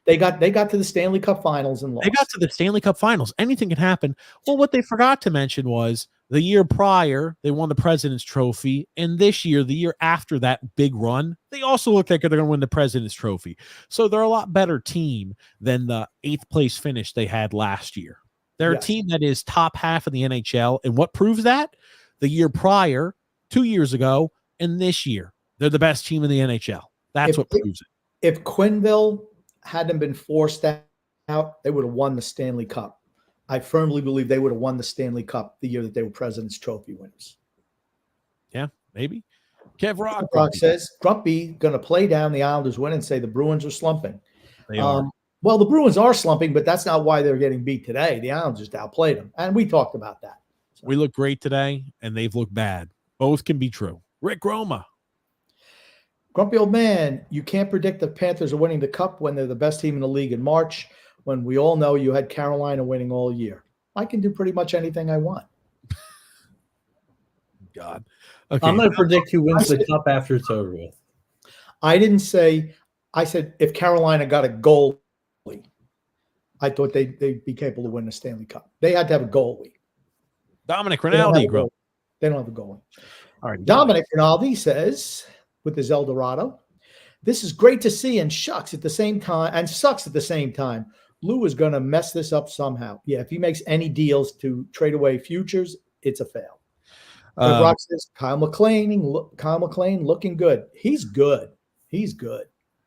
They got to the Stanley Cup finals and lost. They got to the Stanley Cup finals. Anything can happen. Well, what they forgot to mention was the year prior, they won the President's Trophy. And this year, the year after that big run, they also look like they're going to win the President's Trophy. So they're a lot better team than the 8th place finish they had last year. They're a team that is top half of the NHL. And what proves that? The year prior, 2 years ago, and this year, they're the best team in the NHL. That's what proves it. If Quenneville hadn't been forced out, they would have won the Stanley Cup. I firmly believe they would have won the Stanley Cup the year that they were President's Trophy winners. Yeah, maybe. Kev Rock says, Grumpy going to play down the Islanders win and say the Bruins are slumping. They are. Well, the Bruins are slumping, but that's not why they're getting beat today. The Islanders just outplayed them, and we talked about that. So. We look great today, and they've looked bad. Both can be true. Rick Roma. Grumpy old man, you can't predict the Panthers are winning the Cup when they're the best team in the league in March, when we all know you had Carolina winning all year. I can do pretty much anything I want. God. Okay. I'm going to predict who wins the Cup after it's over with. I didn't say – I said if Carolina got a goalie, I thought they'd be capable of winning the Stanley Cup. They had to have a goalie. Dominic Rinaldi. They don't have a goalie. All right. Dominic Rinaldi says, with his Eldorado, this is great to see and sucks at the same time. Lou is going to mess this up somehow. Yeah, if he makes any deals to trade away futures, it's a fail. Brock says, Kyle McLean looking good. He's good.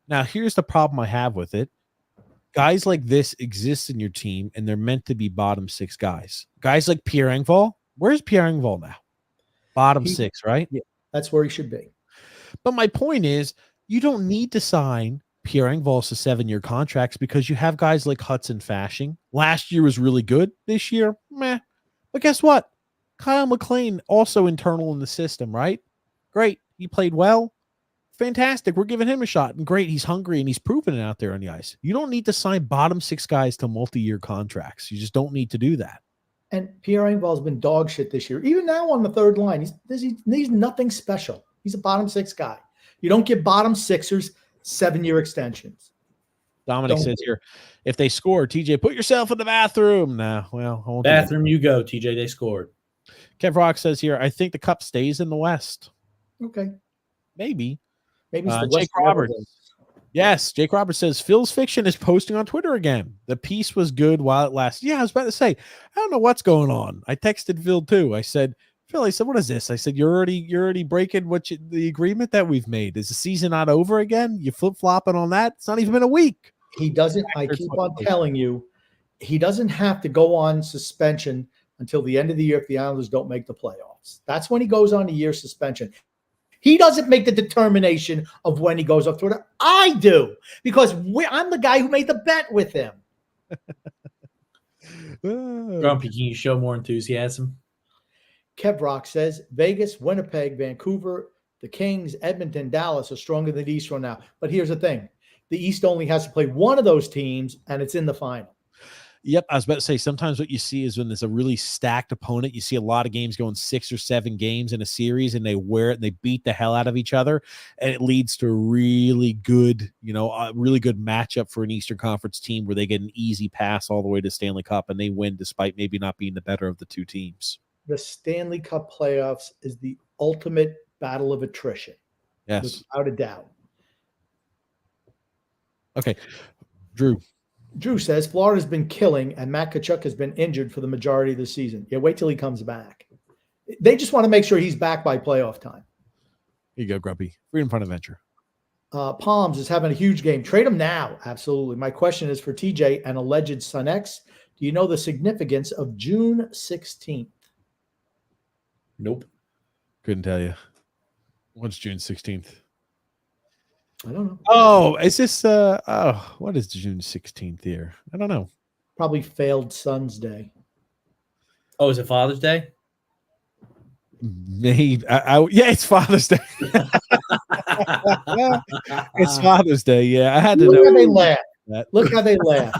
Now, here's the problem I have with it. Guys like this exist in your team, and they're meant to be bottom six guys. Guys like Pierre Engvall. Where's Pierre Engvall now? Bottom six, right? Yeah, that's where he should be. But my point is, you don't need to sign Pierre Engvall to 7-year contracts because you have guys like Hudson Fasching. Last year was really good. This year, meh. But guess what? Kyle McLean, also internal in the system, right? Great. He played well. Fantastic. We're giving him a shot. And great. He's hungry and he's proving it out there on the ice. You don't need to sign bottom six guys to multi-year contracts. You just don't need to do that. And Pierre Engvall's been dog shit this year. Even now on the third line, he's nothing special. He's a bottom six guy. You don't give bottom sixers 7-year extensions. Dominic says here, if they score, TJ, put yourself in the bathroom. Nah, well, I won't bathroom you go, TJ. They scored. Kev Rock says here, I think the Cup stays in the West. Okay. Maybe it's the Jake Roberts. Yes, Jake Roberts says Phil's Fiction is posting on Twitter again. The piece was good while it lasted. Yeah, I was about to say, I don't know what's going on. I texted Phil too. I said, Phil, I said, what is this? I said, you're already breaking the agreement that we've made. Is the season not over again? You flip-flopping on that? It's not even been a week. He doesn't. I keep on telling you, he doesn't have to go on suspension until the end of the year if the Islanders don't make the playoffs. That's when he goes on a year suspension. He doesn't make the determination of when he goes off Twitter. I do, because I'm the guy who made the bet with him. Grumpy, can you show more enthusiasm? Kev Rock says, Vegas, Winnipeg, Vancouver, the Kings, Edmonton, Dallas are stronger than the East right now. But here's the thing. The East only has to play one of those teams, and it's in the final. Yep, I was about to say, sometimes what you see is when there's a really stacked opponent, you see a lot of games going 6 or 7 games in a series, and they wear it and they beat the hell out of each other, and it leads to a really good matchup for an Eastern Conference team where they get an easy pass all the way to Stanley Cup, and they win despite maybe not being the better of the two teams. The Stanley Cup playoffs is the ultimate battle of attrition. Yes. Without a doubt. Okay. Drew says Florida's been killing and Matt Tkachuk has been injured for the majority of the season. Yeah, wait till he comes back. They just want to make sure he's back by playoff time. Here you go, Grumpy. Freedom Fund Adventure. Palms is having a huge game. Trade him now. Absolutely. My question is for TJ and alleged Son X. Do you know the significance of June 16th? Nope. Couldn't tell you. What's June 16th? I don't know. Oh, is this what is June 16th here? I don't know. Probably failed Son's Day. Oh, is it Father's Day? Maybe. Yeah, it's Father's Day. It's Father's Day. Yeah, I had to know. Look how they laugh. Look how they laugh.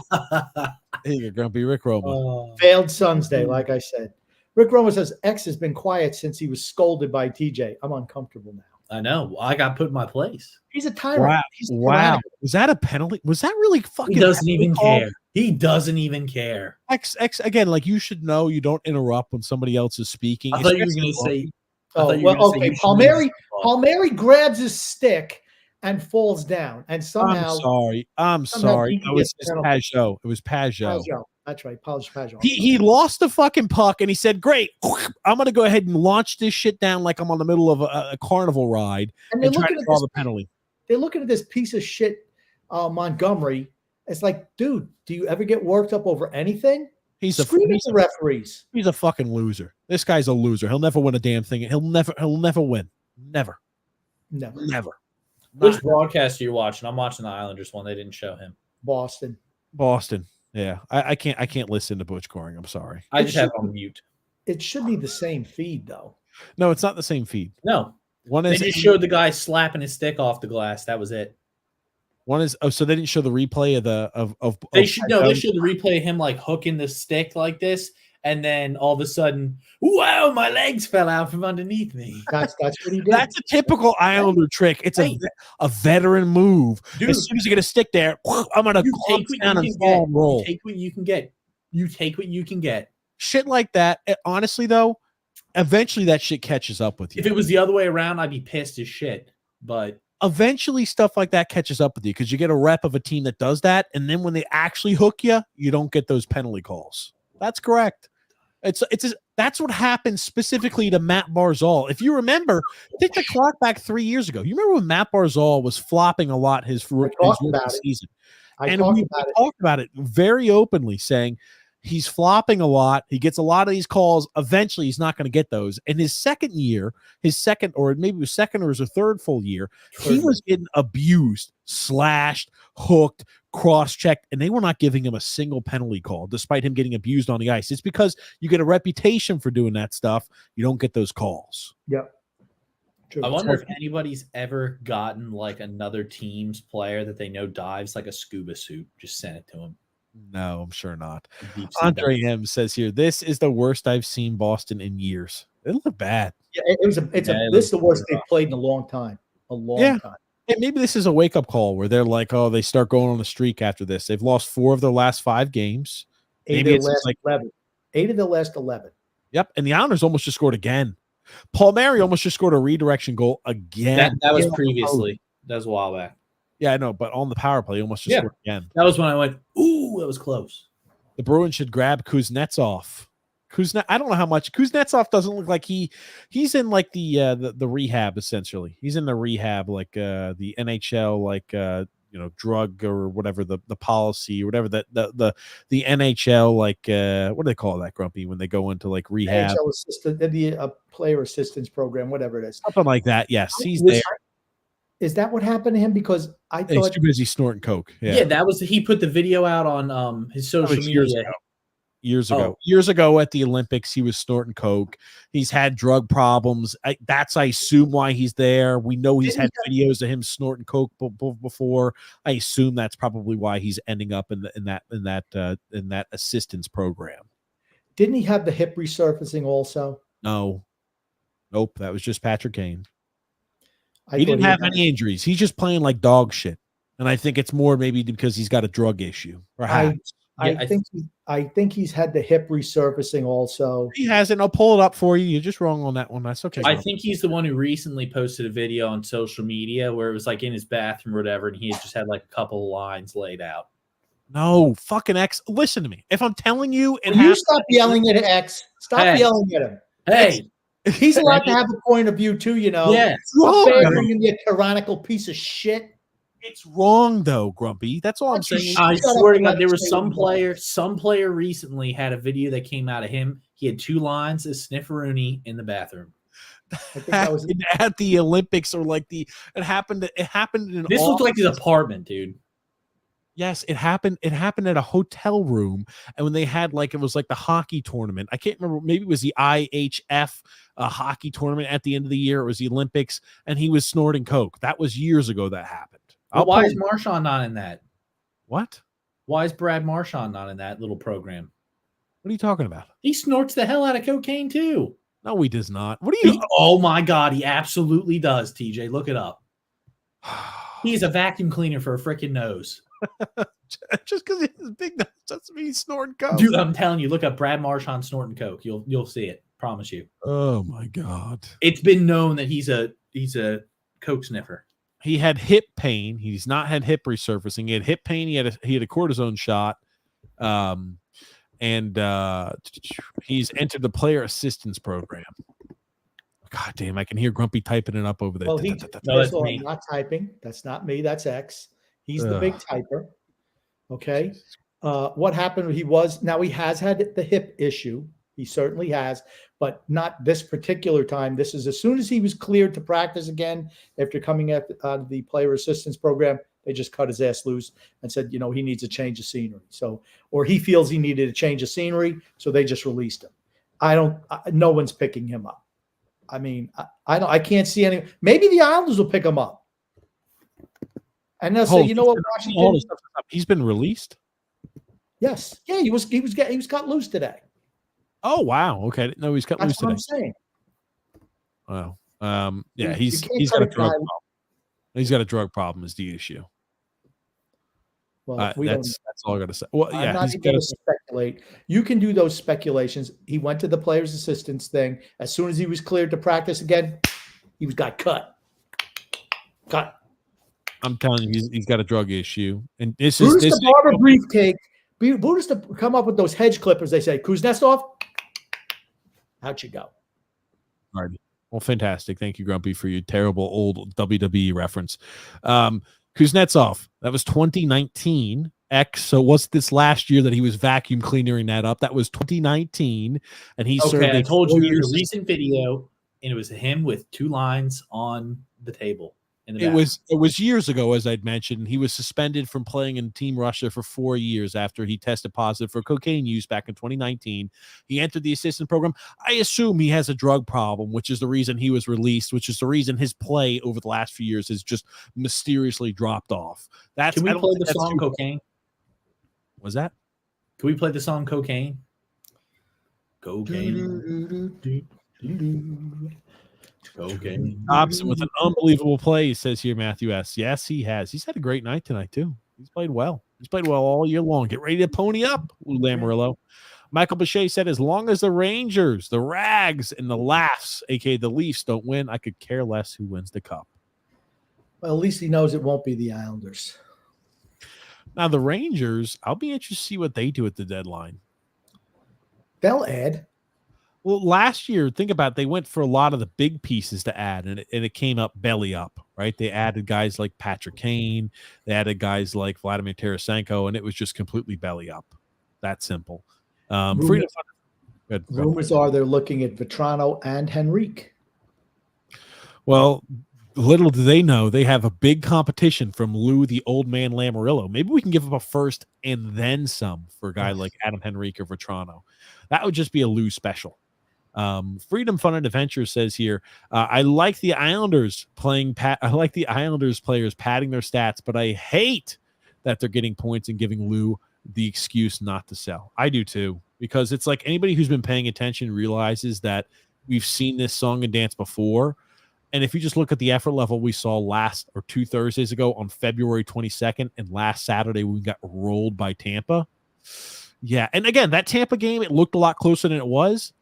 Here you go, Grumpy. Rick Roma. Failed Son's Day, like I said. Rick Roma says X has been quiet since he was scolded by TJ. I'm uncomfortable now. I know. I got put in my place. He's a tyrant. Wow. He's wow. Was that a penalty? Was that really fucking? He doesn't even care. He doesn't even care. X again, like you should know you don't interrupt when somebody else is speaking. I thought you were going to say. Okay. Palmieri grabs his stick and falls down, and somehow. I'm sorry. It was Pajot. It was Pajot. That's right. Pajot. He lost the fucking puck, and he said, "Great, I'm going to go ahead and launch this shit down like I'm on the middle of a carnival ride and try to draw the penalty." They're looking at this piece of shit, Montgomery. It's like, dude, do you ever get worked up over anything? He's a referees. He's a fucking loser. This guy's a loser. He'll never win a damn thing. He'll never win. Never. Never. Which broadcast are you watching? I'm watching the Islanders one. They didn't show him. Boston. Boston. Yeah, I can't listen to Butch Goring. I'm sorry. I just have it on mute. It should be the same feed though. No, it's not the same feed. No, One they is just showed the guy slapping his stick off the glass. That was it. One is so they didn't show the replay of the of They should they showed the replay of him like hooking the stick like this, and then all of a sudden, wow, my legs fell out from underneath me. That's what he did. That's a typical Islander trick. It's a veteran move. Dude, as soon as you get a stick there, I'm gonna take down and fall and roll. You take what you can get. You take what you can get. Shit like that. Honestly, though, eventually that shit catches up with you. If it was the other way around, I'd be pissed as shit. But eventually stuff like that catches up with you because you get a rep of a team that does that, and then when they actually hook you, you don't get those penalty calls. That's correct. That's what happened specifically to Matt Barzal. If you remember, take the clock back 3 years ago. You remember when Matt Barzal was flopping a lot his rookie season? We talked about it very openly, saying he's flopping a lot. He gets a lot of these calls. Eventually, he's not going to get those. And his second or maybe his second or his third full year, he was getting abused, slashed, hooked, cross-checked, and they were not giving him a single penalty call, despite him getting abused on the ice. It's because you get a reputation for doing that stuff. You don't get those calls. Yep. True. I wonder if anybody's ever gotten like another team's player that they know dives like a scuba suit. Just send it to him. No, I'm sure not. Andre M says here, this is the worst I've seen Boston in years. It looked bad. Yeah, this is the worst they've played in a long time. A long time. And maybe this is a wake-up call where they're like, oh, they start going on a streak after this. They've lost 4 of their last 5 games. Maybe it's like 11. 8 of the last 11. Yep, and the Islanders almost just scored again. Paul Mary almost just scored a redirection goal again. That was previously. That was a while back. Yeah, I know, but on the power play, he almost just scored again. That was when I went, ooh, that was close. The Bruins should grab Kuznetsov. I don't know how much. Kuznetsov doesn't look like he's in like the rehab, essentially. He's in the rehab, like the NHL, like drug or whatever the policy or whatever the NHL, like what do they call that, Grumpy, when they go into like rehab? NHL assistant, the player assistance program, whatever it is. Something like that. Yes, he's there. Is that what happened to him? Because I thought he's too busy snorting coke. Yeah, that was he put the video out on his social media. Years ago at the Olympics, he was snorting coke. He's had drug problems. I assume why he's there. We know he's had videos of him snorting coke before. I assume that's probably why he's ending up in that assistance program. Didn't he have the hip resurfacing also? No, nope. That was just Patrick Kane. He didn't have any injuries. He's just playing like dog shit, and I think it's more maybe because he's got a drug issue. Perhaps. I think he's had the hip resurfacing also. He hasn't. I'll pull it up for you. You're just wrong on that one. That's okay. I think he's the one who recently posted a video on social media where it was like in his bathroom or whatever, and he had just had like a couple of lines laid out. No, fucking X. Listen to me. If I'm telling you, you stop yelling at X. Stop yelling at him. Hey, he's allowed to have a point of view too. Yeah, you tyrannical piece of shit. It's wrong though, Grumpy. That's all I'm saying. I swear to God, there was some player recently had a video that came out of him. He had 2 lines as Snifferoony in the bathroom. I think that was at the Olympics or like it happened in this looked like his apartment, dude. Yes, it happened. It happened at a hotel room, and when they had it was like the hockey tournament. I can't remember. Maybe it was the IHF hockey tournament at the end of the year. It was the Olympics, and he was snorting coke. That was years ago. That happened. Why is Marchand not in that? What? Why is Brad Marchand not in that little program? What are you talking about? He snorts the hell out of cocaine too. No, he does not. What are you? Oh my God, he absolutely does. TJ, look it up. He's a vacuum cleaner for a freaking nose. Just because he has a big nose doesn't mean he's snorting coke. Dude, I'm telling you, look up Brad Marchand snorting coke. You'll see it. Promise you. Oh my God. It's been known that he's a coke sniffer. He had hip pain. He's not had hip resurfacing. He had hip pain. He had a cortisone shot. And he's entered the player assistance program. God damn, I can hear Grumpy typing it up over there. Well, that's me. I'm not typing. That's not me. That's X. He's the big typer. Okay. What happened? He has had the hip issue. He certainly has, but not this particular time. This is as soon as he was cleared to practice again after coming out of the player assistance program. They just cut his ass loose and said, he needs a change of scenery. So, or he feels he needed a change of scenery, so they just released him. No one's picking him up. I mean, I can't see any. Maybe the Islanders will pick him up. And they'll say, what, Washington? He's been released? Yes. Yeah, he was cut loose today. Oh, wow. Okay. I didn't know he's cut loose today. That's what I'm saying. Wow. Yeah, he's got a drug problem. He's got a drug problem is the issue. Well, that's all I got to say. Well, I'm not even going to speculate. You can do those speculations. He went to the players' assistance thing. As soon as he was cleared to practice again, he got cut. Cut. I'm telling you, he's got a drug issue. And this Brutus is the barber briefcase. Brutus to come up with those hedge clippers. They say, Kuznetsov, out you go. All right. Well, fantastic. Thank you, Grumpy, for your terrible old WWE reference. Kuznetsov, that was 2019. So what's this last year that he was vacuum cleaning that up? That was 2019. And he served. I told you there's a recent video, and it was him with 2 lines on the table. It was years ago, as I'd mentioned. He was suspended from playing in Team Russia for 4 years after he tested positive for cocaine use back in 2019. He entered the assistant program. I assume he has a drug problem, which is the reason he was released, which is the reason his play over the last few years has just mysteriously dropped off. Can we play the song Cocaine? Was that? Can we play the song Cocaine? Cocaine. Okay. Dobson with an unbelievable play, he says here, Matthew S. Yes, he has. He's had a great night tonight, too. He's played well. He's played well all year long. Get ready to pony up, Lou Lamoriello. Michael Bechet said, as long as the Rangers, the Rags, and the Laughs, a.k.a. the Leafs, don't win, I could care less who wins the cup. Well, at least he knows it won't be the Islanders. Now, the Rangers, I'll be interested to see what they do at the deadline. They'll add. Well, last year, think about it, they went for a lot of the big pieces to add, and it came up belly up, right? They added guys like Patrick Kane. They added guys like Vladimir Tarasenko, and it was just completely belly up. That simple. Rumors are they're looking at Vetrano and Henrique. Well, little do they know, they have a big competition from Lou, the old man Lamoriello. Maybe we can give up a first and then some for a guy like Adam Henrique or Vetrano. That would just be a Lou special. Freedom Fun and Adventure says here, I like the Islanders players padding their stats, but I hate that they're getting points and giving Lou the excuse not to sell. I do too, because it's like anybody who's been paying attention realizes that we've seen this song and dance before. And if you just look at the effort level we saw last or 2 Thursdays ago on February 22nd and last Saturday when we got rolled by Tampa. Yeah. And again, that Tampa game, it looked a lot closer than it was.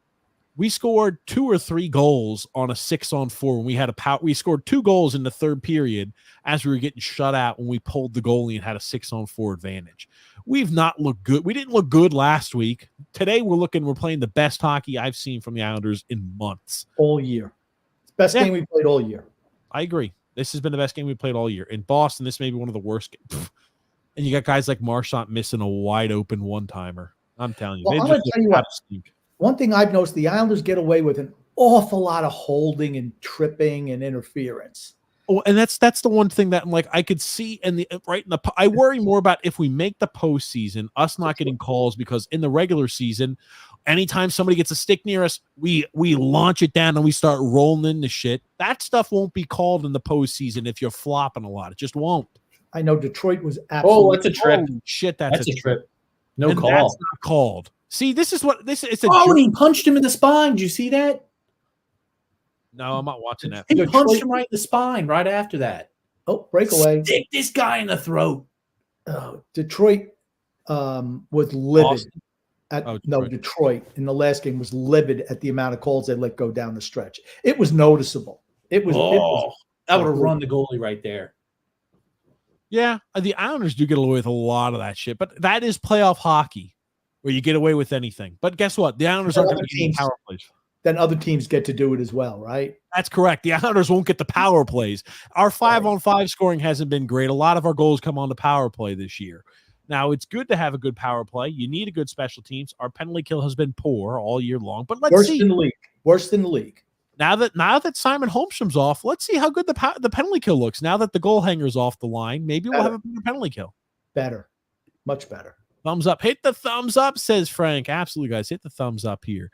We scored 2 or 3 goals on a 6-on-4 when we had we scored 2 goals in the third period as we were getting shut out when we pulled the goalie and had a 6-on-4 advantage. We've not looked good. We didn't look good last week. Today we're playing the best hockey I've seen from the Islanders in months. All year. Best game we played all year. I agree. This has been the best game we played all year. In Boston, this may be one of the worst games. And you got guys like Marchand missing a wide open one-timer. I'm telling you. Well, I'm going to tell you what. One thing I've noticed, the Islanders get away with an awful lot of holding and tripping and interference. Oh, and that's the one thing that I'm like, I could see I worry more about if we make the postseason, us not getting calls, because in the regular season, anytime somebody gets a stick near us, we launch it down and we start rolling into shit. That stuff won't be called in the postseason if you're flopping a lot. It just won't. I know Detroit was absolutely. Oh, that's a trip. Oh, shit, that's a trip. No and call. That's not called. See, this is what this is. And he punched him in the spine. Did you see that? No, I'm not watching that. He punched him right in the spine right after that. Oh, breakaway. Stick this guy in the throat. Oh, Detroit was livid. Detroit in the last game was livid at the amount of calls they let go down the stretch. It was noticeable. That would have run the goalie right there. Yeah, the Islanders do get away with a lot of that shit, but that is playoff hockey where you get away with anything. But guess what? The Islanders aren't going to get power plays. Then other teams get to do it as well, right? That's correct. The Islanders won't get the power plays. Our 5-on-5 scoring hasn't been great. A lot of our goals come on the power play this year. Now, it's good to have a good power play. You need a good special teams. Our penalty kill has been poor all year long, but let's see. Worst in the league. Now that Simon Holmstrom's off, let's see how good the penalty kill looks. Now that the goal hanger's off the line, maybe we'll have a better penalty kill. Better. Much better. Thumbs up. Hit the thumbs up, says Frank. Absolutely, guys. Hit the thumbs up here.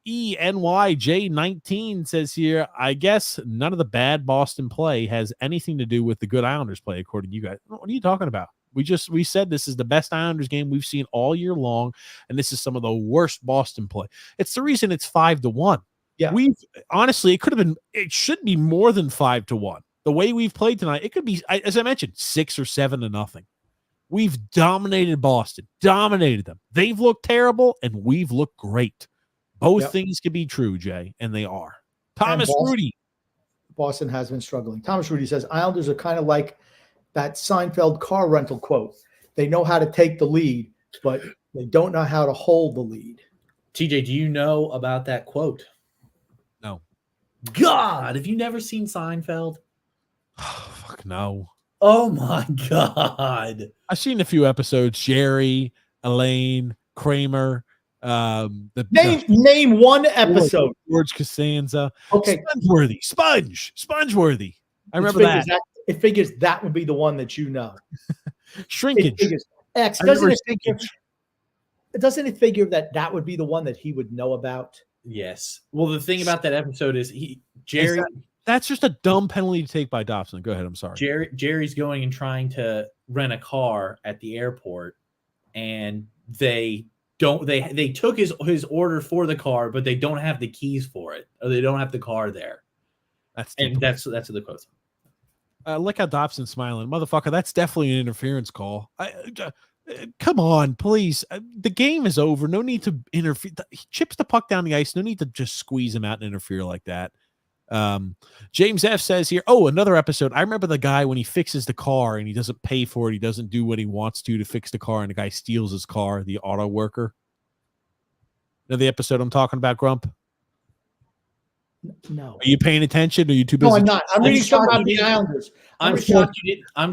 ENYJ19 says here, I guess none of the bad Boston play has anything to do with the good Islanders play, according to you guys. What are you talking about? We said this is the best Islanders game we've seen all year long, and this is some of the worst Boston play. It's the reason it's 5-1. Yeah. It should be more than 5-1. The way we've played tonight, it could be, as I mentioned, 6 or 7-0. We've dominated Boston, dominated them. They've looked terrible, and we've looked great. Both things could be true, Jay, and they are. Thomas Rudy. Boston has been struggling. Thomas Rudy says, Islanders are kind of like that Seinfeld car rental quote. They know how to take the lead, but they don't know how to hold the lead. TJ, do you know about that quote? No. God, have you never seen Seinfeld? Fuck no. Oh my God. I've seen a few episodes. Jerry, Elaine, Kramer. Name one episode. George Costanza. Okay. Spongeworthy. I remember that. It figures that would be the one that you know. Shrinkage. X. Doesn't it figure that would be the one that he would know about? Yes. Well, the thing about that episode is Jerry. That's just a dumb penalty to take by Dobson. Go ahead. I'm sorry. Jerry's going and trying to rent a car at the airport, and they took his order for the car, but they don't have the keys for it, or they don't have the car there. That's the quote. Look how Dobson's smiling, motherfucker. That's definitely an interference call. Come on, please. The game is over. No need to interfere. He chips the puck down the ice. No need to just squeeze him out and interfere like that. James F says here, another episode. I remember the guy when he fixes the car and he doesn't pay for it. He doesn't do what he wants to fix the car, and the guy steals his car, the auto worker. Know the episode I'm talking about, Grump? No. Are you paying attention? Or are you too busy? No, I'm not. I'm reading something about the Islanders. I'm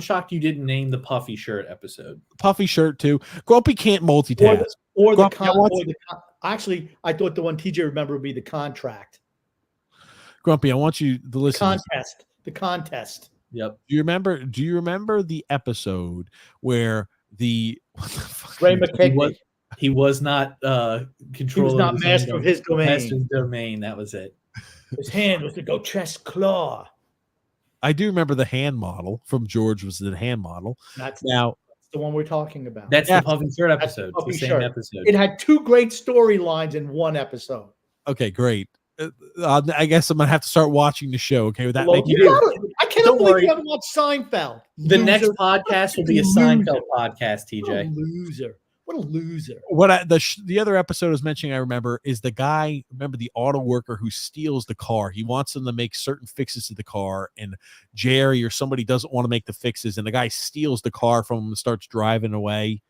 shocked you didn't name the puffy shirt episode. Puffy shirt too. Grumpy can't multitask. Actually, I thought the one TJ remember would be the contract. Grumpy, I want you to listen. The contest. Yep. Do you remember the episode where Ray McKinney? He was not controller. He was not master of his domain. Master of domain. That was it. His hand was the grotesque claw. I do remember the hand model from George was the hand model. That's the one we're talking about. That's the puffy shirt episode. It's the same episode. It had 2 great storylines in one episode. Okay, great. I guess I'm gonna have to start watching the show. Okay, with that. I cannot believe you haven't watched Seinfeld. The next podcast will be a Seinfeld podcast, TJ. What a loser. The other episode I was mentioning, I remember, is the guy, the auto worker who steals the car. He wants them to make certain fixes to the car, and Jerry or somebody doesn't want to make the fixes, and the guy steals the car from him and starts driving away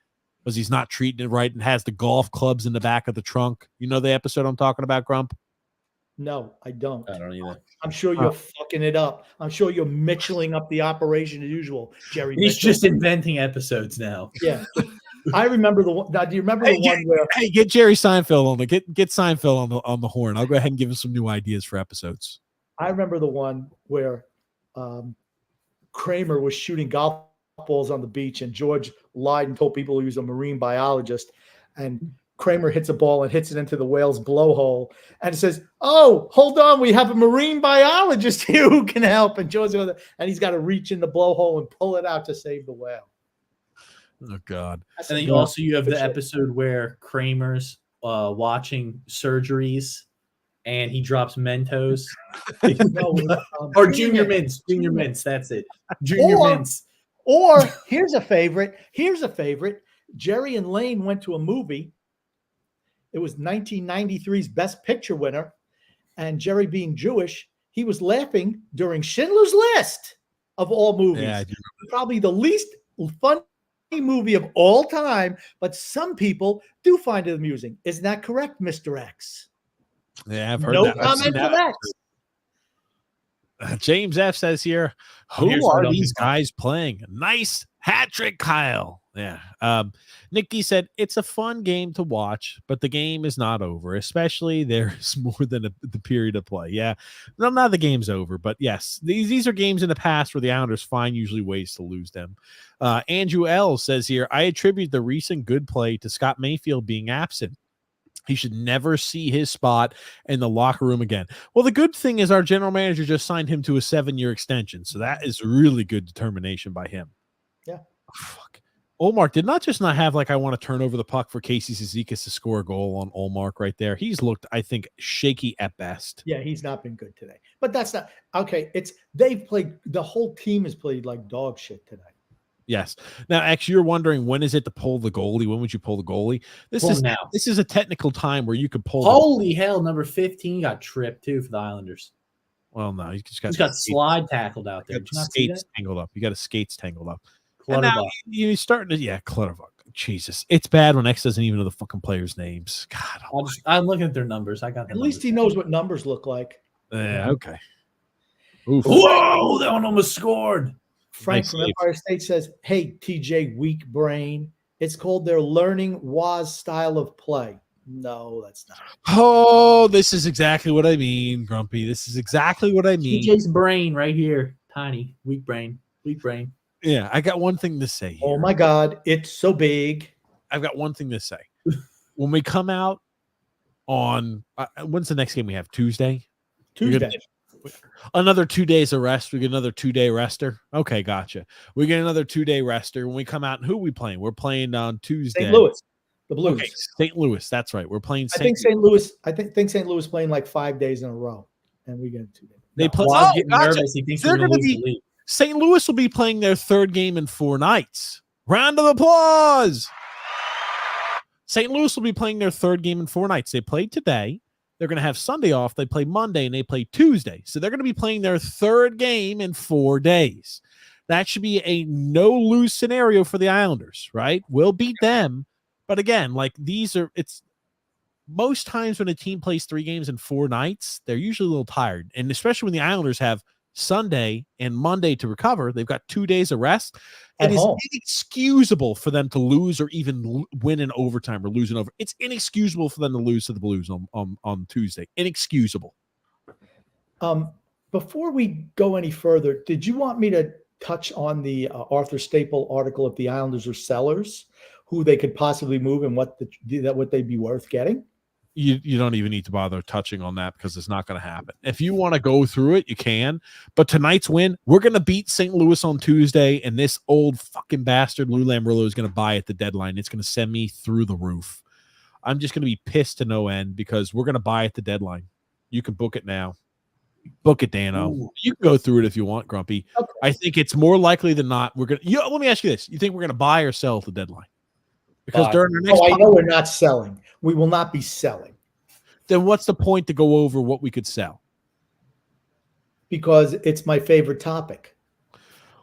because he's not treating it right and has the golf clubs in the back of the trunk. You know the episode I'm talking about, Grump? No, I don't. I don't either. I'm sure you're fucking it up. I'm sure you're Mitchelling up the operation as usual, Jerry. He's just inventing episodes now. Yeah. I remember the one. Now, do you remember the one where? Hey, get Jerry Seinfeld on the get Seinfeld on the horn. I'll go ahead and give him some new ideas for episodes. I remember the one where Kramer was shooting golf balls on the beach, and George lied and told people he was a marine biologist, and Kramer hits a ball and hits it into the whale's blowhole, and says, "Oh, hold on, we have a marine biologist here who can help." And George goes, and he's got to reach in the blowhole and pull it out to save the whale. Oh God! And then you have the episode where Kramer's watching surgeries, and he drops Mentos or Junior Mints. Junior Mints. That's it. Junior Mints. Or here's a favorite. Jerry and Lane went to a movie. It was 1993's Best Picture winner, and Jerry, being Jewish, he was laughing during Schindler's List of all movies. Yeah, probably the least fun movie of all time, but some people do find it amusing. Isn't that correct, Mr. X? Yeah, I've heard no that. Comment for that. James F says here, who are these guys playing? Nice hat trick, Kyle. Yeah. Nikki said it's a fun game to watch, but the game is not over, especially there's more than the period of play. Yeah. No, not the game's over, but yes, these are games in the past where the Islanders find usually ways to lose them. Andrew L says here, I attribute the recent good play to Scott Mayfield being absent. He should never see his spot in the locker room again. Well, the good thing is our general manager just signed him to a 7-year extension. So that is really good determination by him. Yeah. Oh, fuck. Olmark did not just not have I want to turn over the puck for Casey Cizikas to score a goal on Olmark right there. He's looked, I think, shaky at best. Yeah, he's not been good today. But that's not okay. They've played, the whole team has played like dog shit tonight. Yes. Now, actually, you're wondering when is it to pull the goalie? When would you pull the goalie? This is a technical time where you could pull. Holy hell! Number 15 got tripped too for the Islanders. Well, no, he's got slide tackled out there. Skates tangled up. You got his skates tangled up. And now you're starting to, Clutterbuck. Jesus, it's bad when X doesn't even know the fucking players' names. God, I'm looking at their numbers. I got. At least he knows what numbers look like. Yeah. Okay. Oof. Whoa! That one almost scored. Frank from Empire State says, "Hey, TJ, weak brain. It's called their learning Waz style of play." No, that's not. Oh, this is exactly what I mean, Grumpy. This is exactly what I mean. TJ's brain right here, tiny, weak brain, weak brain. Yeah, I got one thing to say here. Oh my God, it's so big. I've got one thing to say. When we come out on when's the next game we have? Tuesday. Another 2 days of rest. We get another 2-day rester. Okay, gotcha. We get another 2-day rester. When we come out, and who are we playing? We're playing on Tuesday. St. Louis, the Blues. Okay, St. Louis. That's right. We're playing. I think St. Louis playing like 5 days in a row, and we get 2 days. They play. Gotcha. They're going to be. St. Louis will be playing their third game in 4 nights. Round of applause. St. Louis will be playing their third game in 4 nights. They played today. They're going to have Sunday off. They play Monday and they play Tuesday. So they're going to be playing their third game in 4 days. That should be a no-lose scenario for the Islanders, right? We'll beat them. But again, it's most times when a team plays 3 games in 4 nights, they're usually a little tired. And especially when the Islanders have Sunday and Monday to recover, they've got 2 days of rest. It is inexcusable for them to lose or even win in overtime or lose in over. It's inexcusable for them to lose to the Blues on Tuesday. Inexcusable. Before we go any further, did you want me to touch on the Arthur Staple article if the Islanders are sellers, who they could possibly move and what they'd be worth getting? You don't even need to bother touching on that because it's not going to happen. If you want to go through it, you can. But tonight's win, we're going to beat St. Louis on Tuesday, and this old fucking bastard Lou Lamoriello is going to buy at the deadline. It's going to send me through the roof. I'm just going to be pissed to no end because we're going to buy at the deadline. You can book it now. Book it, Dano. Ooh. You can go through it if you want, Grumpy. Okay. I think it's more likely than not we're going to. Let me ask you this: you think we're going to buy or sell at the deadline? Because during the next, I know we're not selling. We will not be selling. Then what's the point to go over what we could sell? Because it's my favorite topic.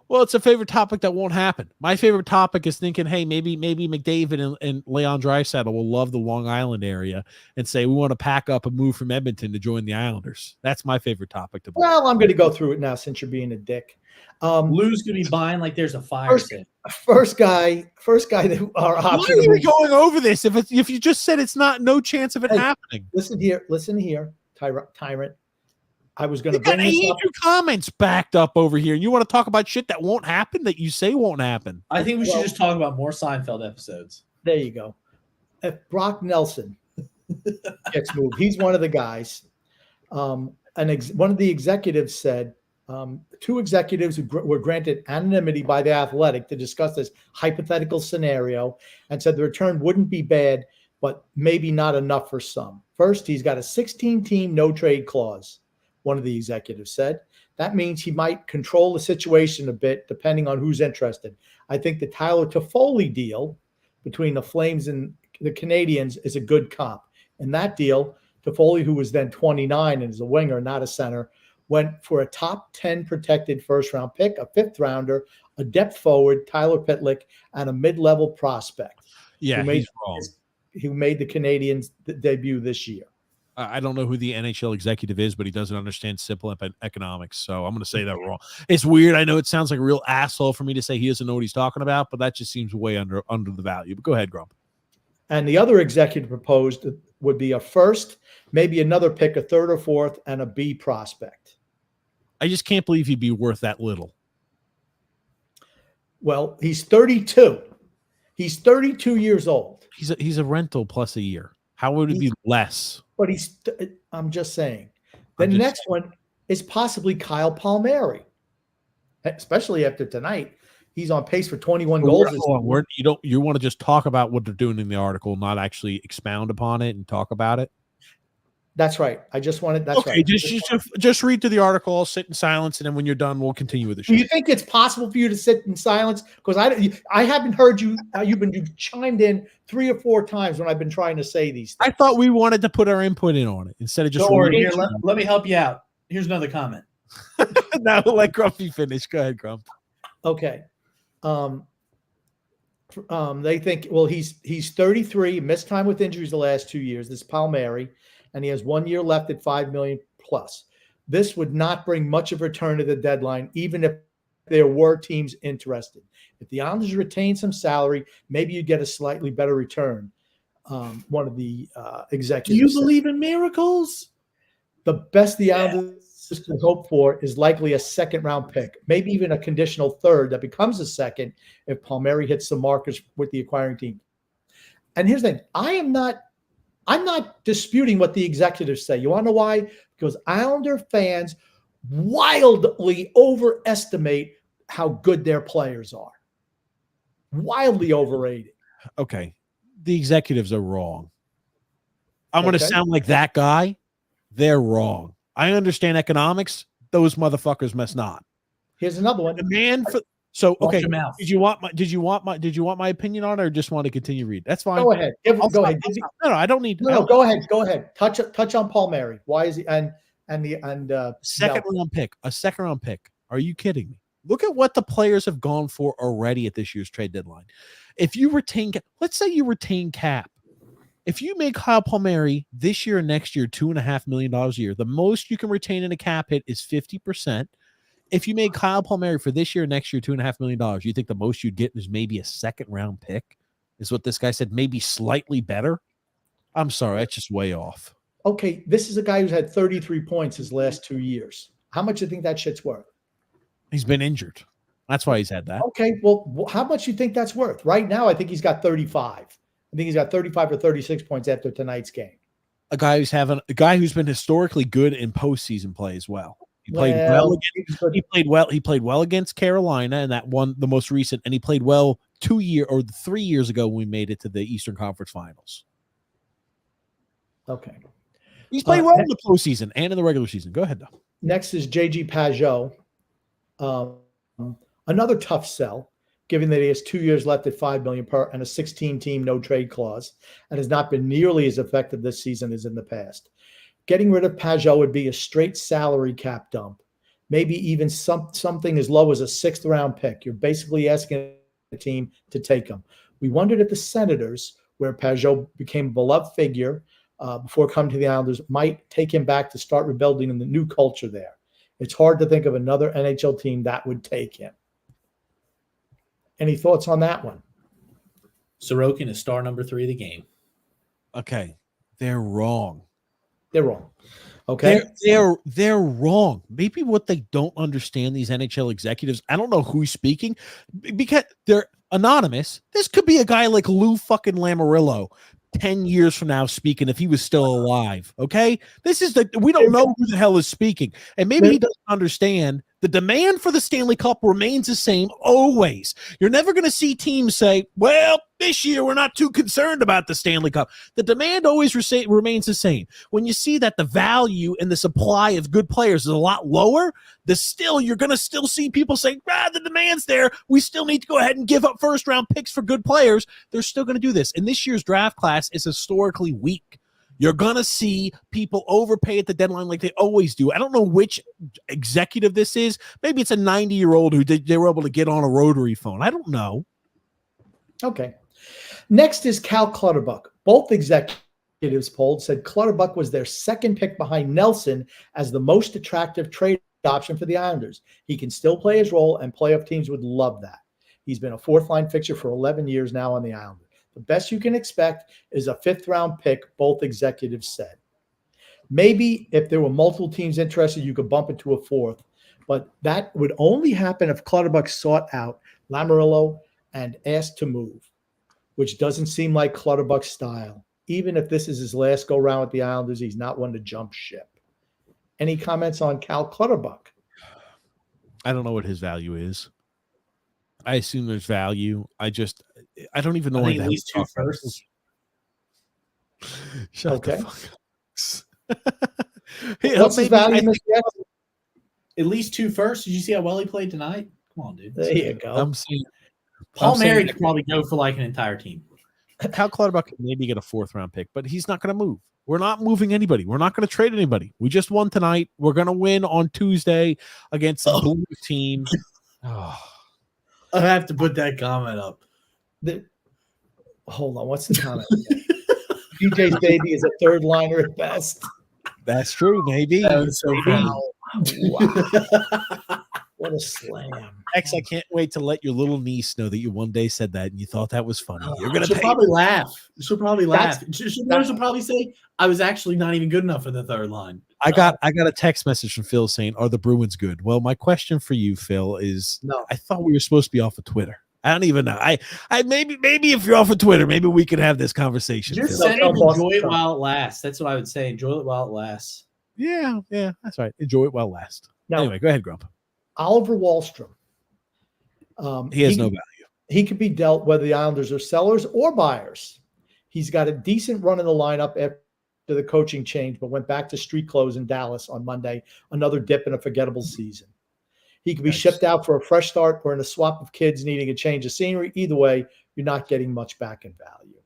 Well, it's a favorite topic that won't happen. My favorite topic is thinking, hey, maybe McDavid and Leon Draisaitl will love the Long Island area and say we want to pack up and move from Edmonton to join the Islanders. That's my favorite topic to. Well, I'm going to go through it now since you're being a dick. Lou's going to be buying like there's a fire. First guy that our option. Why are you going over this? If you just said it's no chance of it happening. Listen here, tyrant. I was going to bring this up. Your comments backed up over here, and you want to talk about shit that won't happen that you say won't happen. I think we should just talk about more Seinfeld episodes. There you go. If Brock Nelson gets moved, he's one of the guys. One of the executives said, 2 executives who were granted anonymity by the Athletic to discuss this hypothetical scenario and said the return wouldn't be bad, but maybe not enough for some. First, he's got a 16-team no-trade clause. One of the executives said. That means he might control the situation a bit depending on who's interested. I think the Tyler Toffoli deal between the Flames and the Canadiens is a good comp. In that deal, Toffoli, who was then 29 and is a winger, not a center, went for a top 10 protected first-round pick, a 5th rounder, a depth forward, Tyler Pitlick, and a mid-level prospect. Yeah, he's wrong. Who made the Canadiens debut this year. I don't know who the NHL executive is, but he doesn't understand simple economics. So I'm going to say that wrong. It's weird. I know it sounds like a real asshole for me to say he doesn't know what he's talking about, but that just seems way under the value. But go ahead, Grump. And the other executive proposed would be a first, maybe another pick, a third or fourth, and a B prospect. I just can't believe he'd be worth that little. Well, he's 32. He's 32 years old. He's a rental plus a year. How would it be less? But I'm just saying. The next one is possibly Kyle Palmieri, especially after tonight. He's on pace for 21 goals. You want to just talk about what they're doing in the article, not actually expound upon it and talk about it? That's right. I just wanted. That's okay, right. Just read through the article. I'll sit in silence, and then when you're done, we'll continue with the show. Do you think it's possible for you to sit in silence? Because I haven't heard you. You've chimed in 3 or 4 times when I've been trying to say these things. I thought we wanted to put our input in on it instead of just. Don't worry. Here, let me help you out. Here's another comment. Now let Grumpy finish. Go ahead, Grump. Okay. They think, well, he's 33, missed time with injuries the last 2 years. This is Palmieri, and he has 1 year left at $5 million plus. This would not bring much of a return to the deadline, even if there were teams interested. If the Islanders retain some salary, maybe you get a slightly better return. One of the executives. Do you believe in miracles? The best the Islanders can hope for is likely a second-round pick, maybe even a conditional third that becomes a second if Palmieri hits the markers with the acquiring team. And here's the thing: I'm not disputing what the executives say. You want to know why? Because Islander fans wildly overestimate how good their players are. Wildly overrated. Okay. The executives are wrong. I'm going to sound like that guy. They're wrong. I understand economics. Those motherfuckers must not. Here's another one. Demand for okay. Did you want my opinion on it, or just want to continue reading? That's fine. Go ahead. Go ahead. No, I don't need. No, go ahead. Go ahead. Touch on Palmieri. Why is he second round pick? A second round pick. Are you kidding me? Look at what the players have gone for already at this year's trade deadline. If you retain, let's say you retain cap. If you make Kyle Palmieri this year and next year $2.5 million a year, the most you can retain in a cap hit is 50%. If you make Kyle Palmieri for this year and next year $2.5 million, you think the most you'd get is maybe a second round pick? Is what this guy said, maybe slightly better? I'm sorry, that's just way off. Okay, this is a guy who's had 33 points his last 2 years. How much do you think that shit's worth? He's been injured. That's why he's had that. Okay, well, how much do you think that's worth? Right now, I think he's got 35. I think he's got 35 or 36 points after tonight's game. A guy who's been historically good in postseason play as well. He played well against Carolina, and that won the most recent, and he played well 3 years ago when we made it to the Eastern Conference Finals. Okay. He's played well in the postseason and in the regular season. Go ahead, though. Next is J.G. Pajot. Another tough sell, given that he has 2 years left at $5 million per and a 16-team no trade clause, and has not been nearly as effective this season as in the past. Getting rid of Pajot would be a straight salary cap dump, maybe even something as low as a 6th-round pick. You're basically asking the team to take him. We wondered if the Senators, where Pajot became a beloved figure before coming to the Islanders, might take him back to start rebuilding in the new culture there. It's hard to think of another NHL team that would take him. Any thoughts on that one? Sorokin is star number 3 of the game. Okay. They're wrong. They're wrong. Okay. They're wrong. Maybe what they don't understand, these NHL executives, I don't know who's speaking, because they're anonymous. This could be a guy like Lou fucking Lamoriello 10 years from now speaking if he was still alive. Okay. We don't know who the hell is speaking. And maybe he doesn't understand the demand for the Stanley Cup remains the same always. You're never going to see teams say, well, this year we're not too concerned about the Stanley Cup. The demand always remains the same. When you see that the value and the supply of good players is a lot lower, you're going to still see people saying, the demand's there. We still need to go ahead and give up first-round picks for good players. They're still going to do this. And this year's draft class is historically weak. You're going to see people overpay at the deadline like they always do. I don't know which executive this is. Maybe it's a 90-year-old who they were able to get on a rotary phone. I don't know. Okay. Next is Cal Clutterbuck. Both executives Executives polled said Clutterbuck was their second pick behind Nelson as the most attractive trade option for the Islanders. He can still play his role, and playoff teams would love that. He's been a fourth-line fixture for 11 years now on the Islanders. The best you can expect is a fifth-round pick, both executives said. Maybe if there were multiple teams interested, you could bump it to a fourth, but that would only happen if Clutterbuck sought out Lamoriello and asked to move, which doesn't seem like Clutterbuck's style. Even if this is his last go-round with the Islanders, he's not one to jump ship. Any comments on Cal Clutterbuck? I don't know what his value is. I assume there's value. I don't even know I why think at least 2 firsts. Shut Okay. the fuck up. Hey, What's his value, Mr. X? At least 2 firsts. Did you see how well he played tonight? Come on, dude. There you go. I'm saying Paul Mary could probably go for like an entire team. Cal Clutterbuck can maybe get a fourth-round pick, but he's not going to move. We're not moving anybody. We're not going to trade anybody. We just won tonight. We're going to win on Tuesday against the Blues team. Oh. I have to put that comment up. Hold on. What's the comment? DJ's baby is a third liner at best. That's true. Maybe. That was so funny. Wow. What a slam. X, I can't wait to let your little niece know that you one day said that and you thought that was funny. You're going to probably laugh. She'll probably laugh. She'll probably say, I was actually not even good enough for the third line. I got a text message from Phil saying, are the Bruins good? Well, my question for you, Phil, is I thought we were supposed to be off of Twitter. I don't even know. I maybe if you're off of Twitter, maybe we could have this conversation. Just say enjoy it while it lasts. That's what I would say. Enjoy it while it lasts. Yeah, that's right. Enjoy it while it lasts. Now, anyway, go ahead, Grump. Oliver Wahlstrom. He has no value. He could be dealt whether the Islanders are sellers or buyers. He's got a decent run in the lineup after the coaching change, but went back to street clothes in Dallas on Monday. Another dip in a forgettable season. He could be shipped out for a fresh start or in a swap of kids needing a change of scenery. Either way, you're not getting much back in value.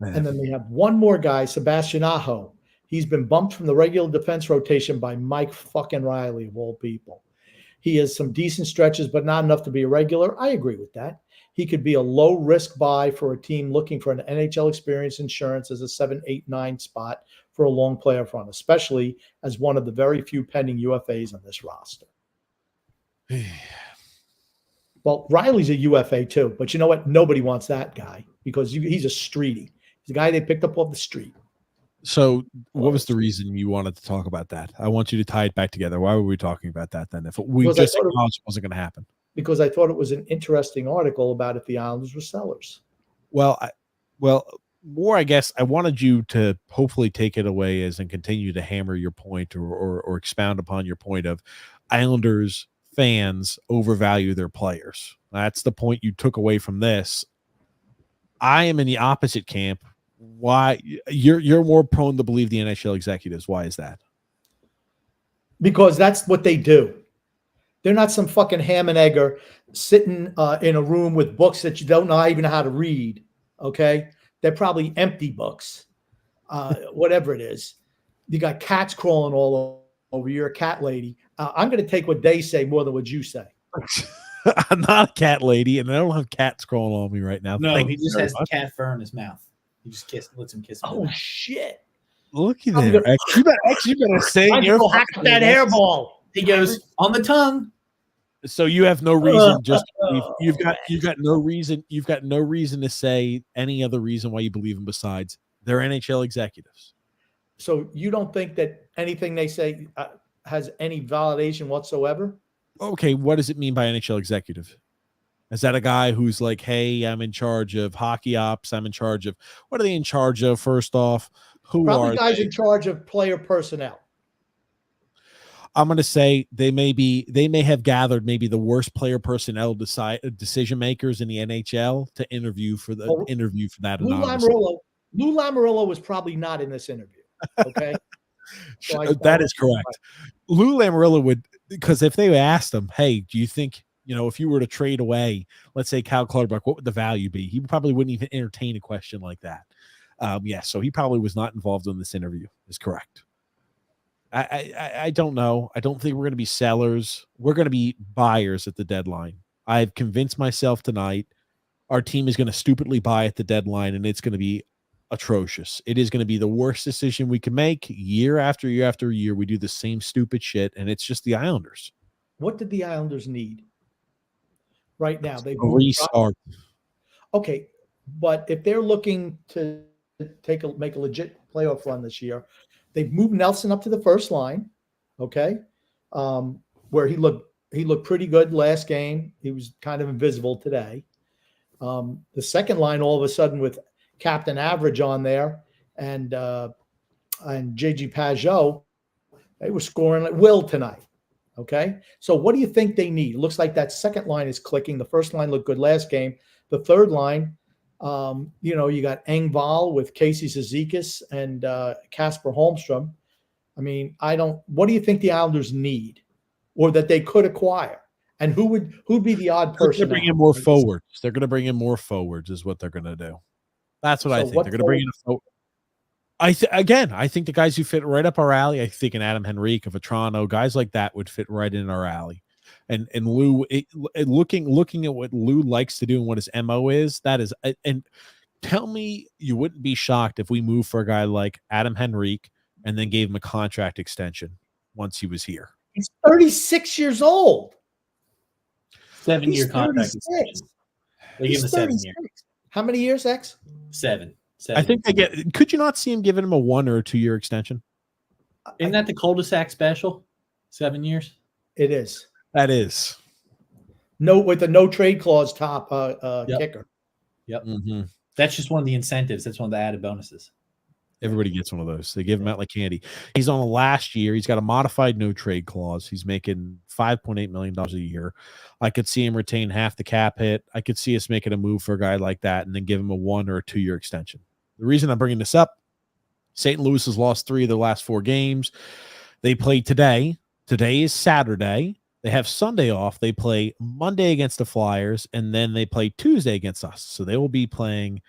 Man. And then we have one more guy, Sebastian Aho. He's been bumped from the regular defense rotation by Mike fucking Riley, of all people. He has some decent stretches, but not enough to be a regular. I agree with that. He could be a low-risk buy for a team looking for an NHL experience insurance as a 7, 8, 9 spot for a long playoff run, especially as one of the very few pending UFAs on this roster. Well, Riley's a UFA too, but you know what? Nobody wants that guy because he's a streety. He's a guy they picked up off the street. So what was the reason you wanted to talk about that? I want you to tie it back together. Why were we talking about that then? If we just acknowledged it wasn't going to happen. Because I thought it was an interesting article about if the Islanders were sellers. Well, more, I guess, I wanted you to hopefully take it away and continue to hammer your point or expound upon your point of Islanders fans overvalue their players. That's the point you took away from this. I am in the opposite camp. Why you're more prone to believe the NHL executives? Why is that? Because that's what they do. They're not some fucking ham and egger sitting in a room with books that you don't know even how to read. Okay, they're probably empty books, whatever it is. You got cats crawling all over. You're a cat lady. I'm going to take what they say more than what you say. I'm not a cat lady, and I don't have cats crawling on me right now. No, he just has the cat fur in his mouth. He just lets him kiss him. Oh shit! Looky there. You better say your that hairball. He goes on the tongue. So you have no reason. Just you've got no reason. You've got no reason to say any other reason why you believe him besides they're NHL executives. So you don't think that anything they say has any validation whatsoever? Okay, what does it mean by NHL executive? Is that a guy who's like, hey, I'm in charge of hockey ops. I'm in charge of what are they in charge of? First off, who probably are guys they? In charge of player personnel? I'm going to say they may have gathered maybe the worst player personnel decision makers in the NHL to interview for that. Lou Lamoriello was probably not in this interview. Okay, that is correct. Lou Lamoriello would, because if they asked him, hey, do you think, if you were to trade away, let's say Cal Clutterbuck, what would the value be? He probably wouldn't even entertain a question like that. So he probably was not involved in this interview. Is correct. I don't know. I don't think we're going to be sellers. We're going to be buyers at the deadline. I've convinced myself tonight our team is going to stupidly buy at the deadline, and it's going to be atrocious. It is going to be the worst decision we can make year after year after year. We do the same stupid shit, and it's just the Islanders. What did the Islanders need right now? They restart. Okay, but if they're looking to make a legit playoff run this year, they've moved Nelson up to the first line. Okay, where he looked pretty good last game. He was kind of invisible today. The second line, all of a sudden, with Captain Average on there and JG Pajot, they were scoring at will tonight. Okay, so what do you think they need? It looks like that second line is clicking. The first line looked good last game. The third line, you got Engvall with Casey Zizekas and Kasper Holmstrom. I mean, what do you think the Islanders need, or that they could acquire? And who'd be the odd person? They're bringing in more forwards. They're going to bring in more forwards, is what they're going to do. That's what I think. They're going to bring in a forward. I think the guys who fit right up our alley. I think an Adam Henrique, of a Toronto, guys like that would fit right in our alley. And Lou, looking at what Lou likes to do and what his MO is, that is. And tell me, you wouldn't be shocked if we moved for a guy like Adam Henrique and then gave him a contract extension once he was here. He's 36 years old. 7-year contract extension. They give him a 7 year. How many years, X? 7. I think they get. Could you not see him giving him a 1 or 2 year extension? Isn't that the cul-de-sac special? 7 years. It is. That is. No, with the no trade clause top kicker. Yep. Mm-hmm. That's just one of the incentives. That's one of the added bonuses. Everybody gets one of those. They give him out like candy. He's on the last year. He's got a modified no trade clause. He's making $5.8 million a year. I could see him retain half the cap hit. I could see us making a move for a guy like that and then give him a 1 or 2 year extension. The reason I'm bringing this up, St. Louis has lost 3 of their last 4 games. They play today. Today is Saturday. They have Sunday off. They play Monday against the Flyers, and then they play Tuesday against us. So they will be playing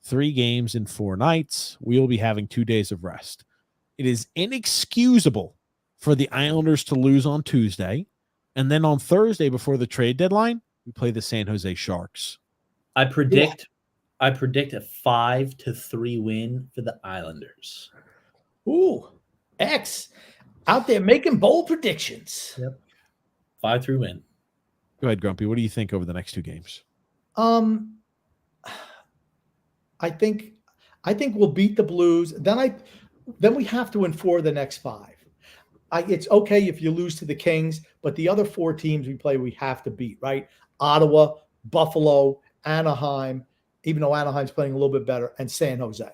3 games in 4 nights. We will be having 2 days of rest. It is inexcusable for the Islanders to lose on Tuesday, and then on Thursday before the trade deadline, we play the San Jose Sharks. I predict a 5-3 win for the Islanders. Ooh, X out there making bold predictions. Yep. 5-3 win. Go ahead, Grumpy. What do you think over the next 2 games? I think we'll beat the Blues. Then we have to win 4 of the next 5. It's okay if you lose to the Kings, but the other 4 teams we play, we have to beat, right? Ottawa, Buffalo, Anaheim, even though Anaheim's playing a little bit better, and San Jose.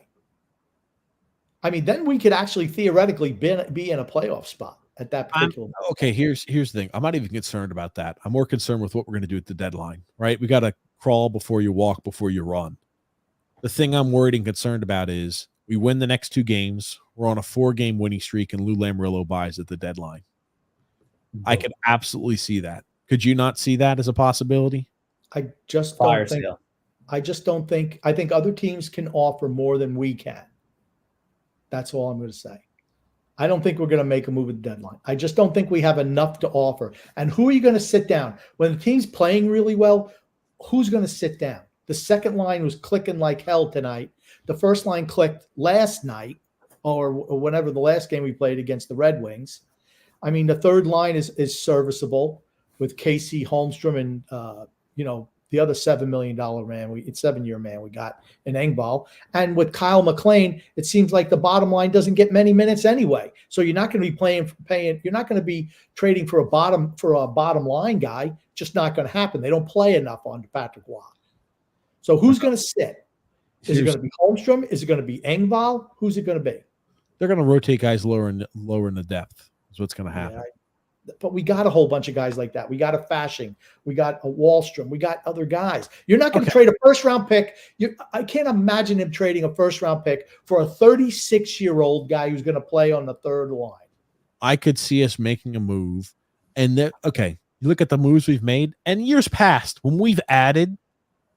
I mean, then we could actually theoretically be in a playoff spot at that particular moment. Okay, here's the thing. I'm not even concerned about that. I'm more concerned with what we're going to do at the deadline, right? We got to crawl before you walk, before you run. The thing I'm worried and concerned about is we win the next 2 games. We're on a 4-game winning streak, and Lou Lamoriello buys at the deadline. I could absolutely see that. Could you not see that as a possibility? I just don't think. I think other teams can offer more than we can. That's all I'm going to say. I don't think we're going to make a move at the deadline. I just don't think we have enough to offer. And who are you going to sit down? When the team's playing really well, who's going to sit down? The second line was clicking like hell tonight. The first line clicked last night or whenever the last game we played against the Red Wings. I mean, the third line is serviceable with Casey Holmstrom and, the other $7 million man, it's 7-year man we got in Engvall. And with Kyle McLean, it seems like the bottom line doesn't get many minutes anyway. So you're not going to be paying. You're not going to be trading for a bottom line guy. Just not going to happen. They don't play enough on Patrick Roy. So who's going to sit? Is it going to be Holmstrom? Is it going to be Engvall? Who's it going to be? They're going to rotate guys lower in the depth. Is what's going to happen. But we got a whole bunch of guys like that. We got a Fashing. We got a Wallstrom. We got other guys. You're not going to trade a first-round pick. I can't imagine him trading a first-round pick for a 36-year-old guy who's going to play on the third line. I could see us making a move. And you look at the moves we've made. And years past, when we've added,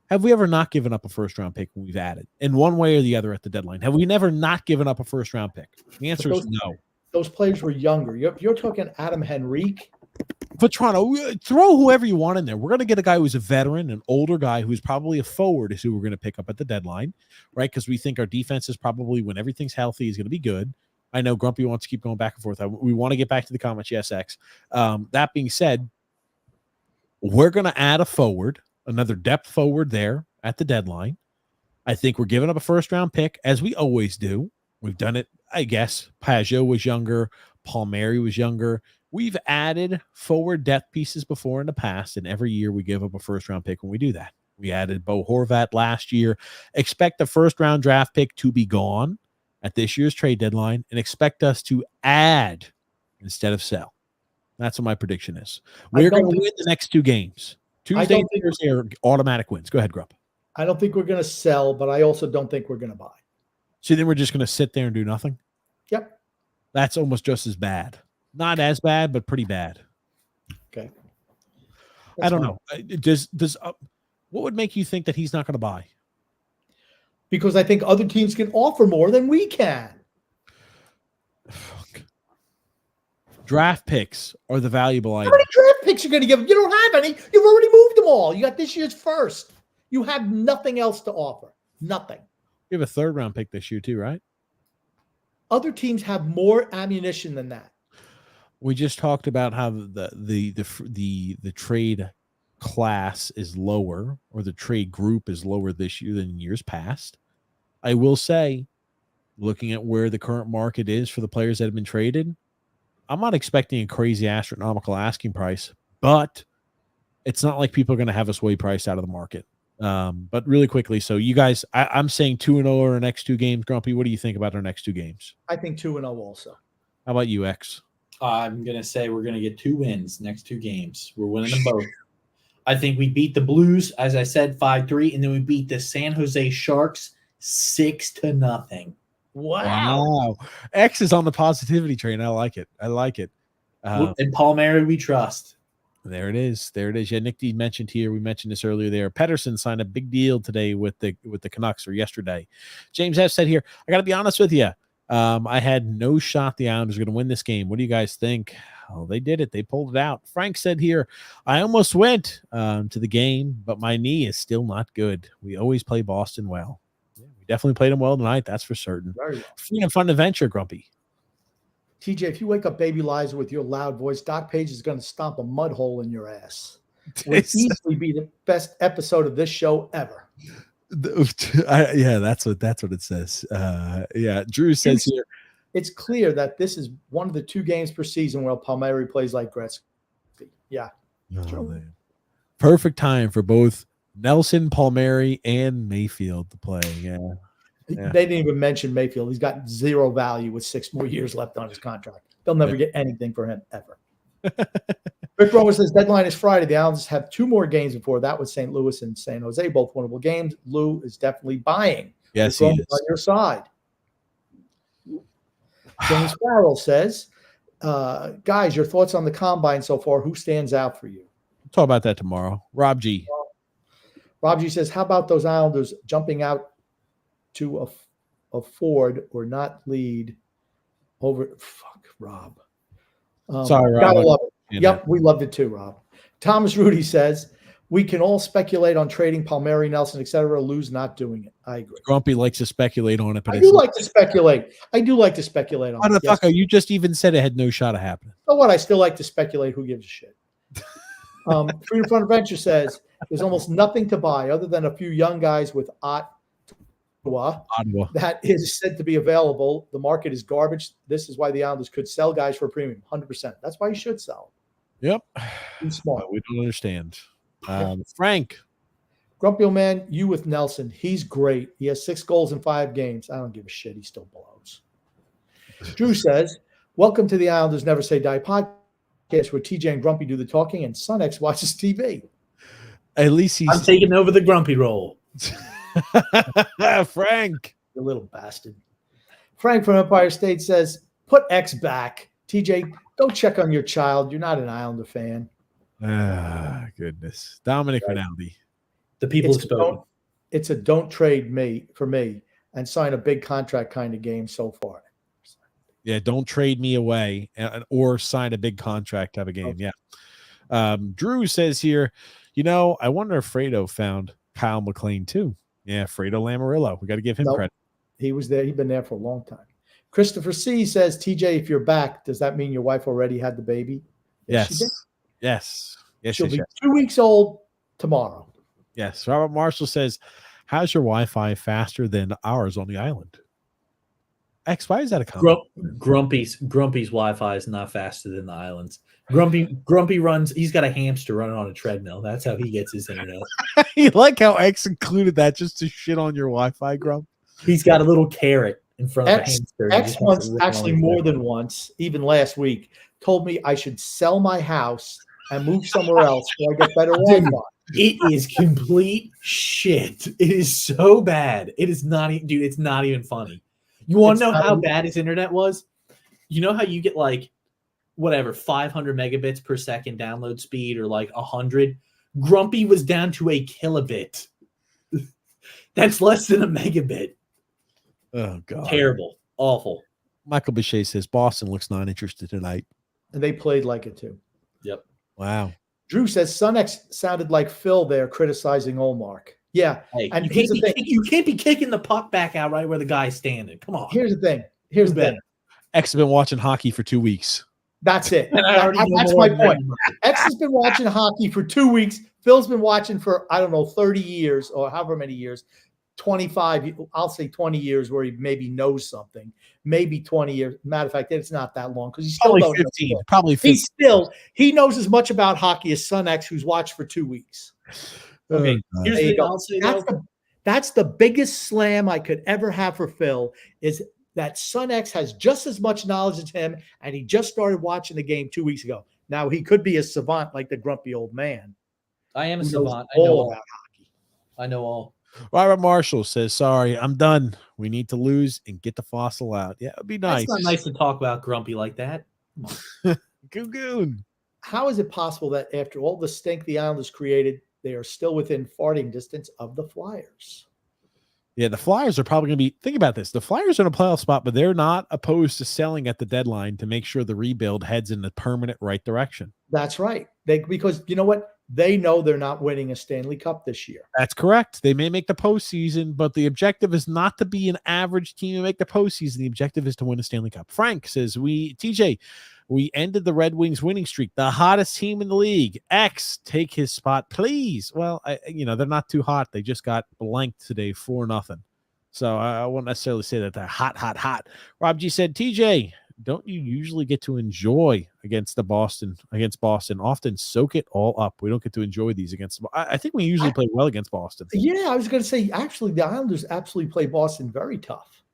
have we ever not given up a first-round pick when we've added? In one way or the other at the deadline. Have we never not given up a first-round pick? The answer is no. Those players were younger. You're talking Adam Henrique. Vetrano, throw whoever you want in there. We're going to get a guy who's a veteran, an older guy who's probably a forward is who we're going to pick up at the deadline, right? Because we think our defense is probably, when everything's healthy, is going to be good. I know Grumpy wants to keep going back and forth. We want to get back to the comments. Yes, X. That being said, we're going to add a forward, another depth forward there at the deadline. I think we're giving up a first-round pick, as we always do. We've done it, I guess. Pajot was younger. Palmieri was younger. We've added forward depth pieces before in the past, and every year we give up a first-round pick when we do that. We added Bo Horvat last year. Expect the first-round draft pick to be gone at this year's trade deadline, and expect us to add instead of sell. That's what my prediction is. We're going to win the next 2 games. Tuesday and Thursday are automatic wins. Go ahead, Grump. I don't think we're going to sell, but I also don't think we're going to buy. So then we're just going to sit there and do nothing? Yep. That's almost just as bad. Not as bad, but pretty bad. Okay. I don't know. Does what would make you think that he's not going to buy? Because I think other teams can offer more than we can. Draft picks are the valuable item. How many draft picks are you going to give them? You don't have any. You've already moved them all. You got this year's first. You have nothing else to offer. Nothing. You have a 3rd-round pick this year too, right? Other teams have more ammunition than that. We just talked about how the trade class is lower, or the trade group is lower this year than years past. I will say, looking at where the current market is for the players that have been traded, I'm not expecting a crazy astronomical asking price, but it's not like people are going to have us way priced out of the market. But really quickly, so you guys, I'm saying 2-0 in our next 2 games. Grumpy, what do you think about our next 2 games? I think 2-0 also. How about you, X? I'm going to say we're going to get 2 wins next 2 games. We're winning them both. I think we beat the Blues, as I said, 5-3, and then we beat the San Jose Sharks 6-0. Wow. X is on the positivity train. I like it. And Palmieri, we trust. There it is. Yeah, Nick D mentioned here. We mentioned this earlier there. Pedersen signed a big deal today with the Canucks, or yesterday. James F said here, I got to be honest with you. I had no shot the Islanders are going to win this game. What do you guys think? Oh, they did it. They pulled it out. Frank said here, I almost went to the game, but my knee is still not good. We always play Boston well. Yeah, we definitely played them well tonight. That's for certain. Very well. Free and fun adventure, Grumpy. TJ, if you wake up Baby Liza with your loud voice, Doc Page is going to stomp a mud hole in your ass. It would easily be the best episode of this show ever. Yeah, that's what it says. Yeah, Drew says here, it's clear that this is one of the 2 games per season where Palmieri plays like Gretzky. Yeah. Man. Perfect time for both Nelson, Palmieri, and Mayfield to play. Yeah. They didn't even mention Mayfield. He's got 0 value with 6 more years left on his contract. They'll never get anything for him ever. Rick Romer says deadline is Friday. The Islanders have 2 more games before that with St. Louis and San Jose, both winnable games. Lou is definitely buying. Yes, he is. On your side. James Farrell says, guys, your thoughts on the combine so far? Who stands out for you? We'll talk about that tomorrow. Rob G. Rob G says, how about those Islanders jumping out to afford or not lead over? Fuck, Rob. Sorry, Rob. Gotta love it. Yep, we loved it too, Rob. Thomas Rudy says, we can all speculate on trading Palmieri, Nelson, etc. Lou's not doing it. I agree. Grumpy likes to speculate on it, but I do like to speculate. I do like to speculate on it. Yes. You just even said it had no shot of happening. So what? I still like to speculate. Who gives a shit? Freedom Fund Adventure says there's almost nothing to buy other than a few young guys with Ottawa that is said to be available. The market is garbage. This is why the Islanders could sell guys for a premium, 100%. That's why you should sell. Yep. Be smart. We don't understand. Frank. Grumpy old man, you with Nelson. He's great. He has 6 goals in 5 games. I don't give a shit. He still blows. Drew says, welcome to the Islanders Never Say Die podcast where TJ and Grumpy do the talking and Son X watches TV. At least I'm taking over the Grumpy role. Frank. You little bastard. Frank from Empire State says, put X back. TJ, go check on your child. You're not an Islander fan. Goodness. Dominic Rinaldi. The people have spoken. It's a don't trade me for me and sign a big contract kind of game so far. Yeah, don't trade me away or sign a big contract to have a game. Okay. Yeah. Drew says here, I wonder if Fredo found Kyle McLean too. Yeah, Fredo Lamarillo. We got to give him Nope. credit. He was there. He'd been there for a long time. Christopher C says, TJ, if you're back, does that mean your wife already had the baby? Yes. She did. Yes. She'll be 2 weeks old tomorrow. Yes. Robert Marshall says, how's your Wi-Fi faster than ours on the island? X, why is that a comment? Grumpy's Wi-Fi is not faster than the islands. Grumpy runs. He's got a hamster running on a treadmill. That's how he gets his internet. You like how X included that just to shit on your Wi-Fi, Grump? He's got a little carrot in front of a hamster. X once, actually more than once, even last week, told me I should sell my house and move somewhere else so I get better Wi-Fi. It is complete shit. It is so bad. It is not, dude. It's not even funny. You want to know how bad his internet was? You know how you get like whatever 500 megabits per second download speed or like 100? Grumpy was down to a kilobit. That's less than a megabit. Oh god, terrible, awful. Michael Bichet says Boston looks not interested tonight, and they played like it too. Yep. Wow. Drew says Sunex sounded like Phil there criticizing Olmark. Yeah, hey, and here's the thing: you can't be kicking the puck back out right where the guy's standing. Come on. Here's the thing. Here's the thing. X has been watching hockey for 2 weeks. That's it. That's my point. X has been watching hockey for 2 weeks. Phil's been watching for, I don't know, 30 years or however many years, 25, I'll say 20 years where he maybe knows something, maybe 20 years. Matter of fact, it's not that long because he's still probably 15. Probably 15. He knows as much about hockey as Son X, who's watched for 2 weeks. Okay, here's the I'll say that's the biggest slam I could ever have for Phil is that Son X has just as much knowledge as him, and he just started watching the game 2 weeks ago. Now, he could be a savant like the grumpy old man. I am a savant. I know all about hockey. I know all. Robert Marshall says, sorry, I'm done. We need to lose and get the fossil out. Yeah, it'd be nice. It's not nice to talk about Grumpy like that. Goon. How is it possible that after all the stink the Islanders created, they are still within farting distance of the Flyers? Yeah, the Flyers are probably going to be – think about this. The Flyers are in a playoff spot, but they're not opposed to selling at the deadline to make sure the rebuild heads in the permanent right direction. That's right. Because you know what? They know they're not winning a Stanley Cup this year. That's correct. They may make the postseason, but the objective is not to be an average team and make the postseason. The objective is to win a Stanley Cup. Frank says, TJ, we ended the Red Wings winning streak, the hottest team in the league. X, take his spot, please. Well, they're not too hot. They just got blanked today 4-0. So I won't necessarily say that they're hot. Rob G said, TJ, don't you usually get to enjoy against Boston? Often soak it all up. We don't get to enjoy these against. I think we usually play well against Boston. Yeah, I was going to say, actually, the Islanders absolutely play Boston very tough.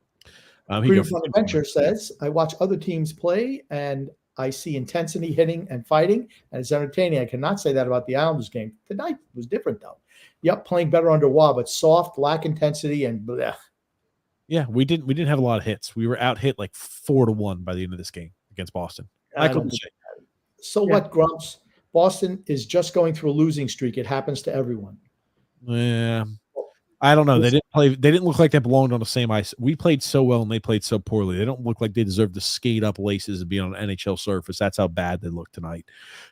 Adventure says, I watch other teams play, and I see intensity, hitting, and fighting, and it's entertaining. I cannot say that about the Islanders game. Tonight was different, though. Yep, playing better under Waugh, but soft, lack intensity, and bleh. Yeah, we didn't have a lot of hits. We were out hit like 4-1 by the end of this game against Boston. So what, Grumps? Boston is just going through a losing streak. It happens to everyone. Yeah. I don't know. They didn't look like they belonged on the same ice. We played so well and they played so poorly. They don't look like they deserve to skate up laces and be on an NHL surface. That's how bad they look tonight.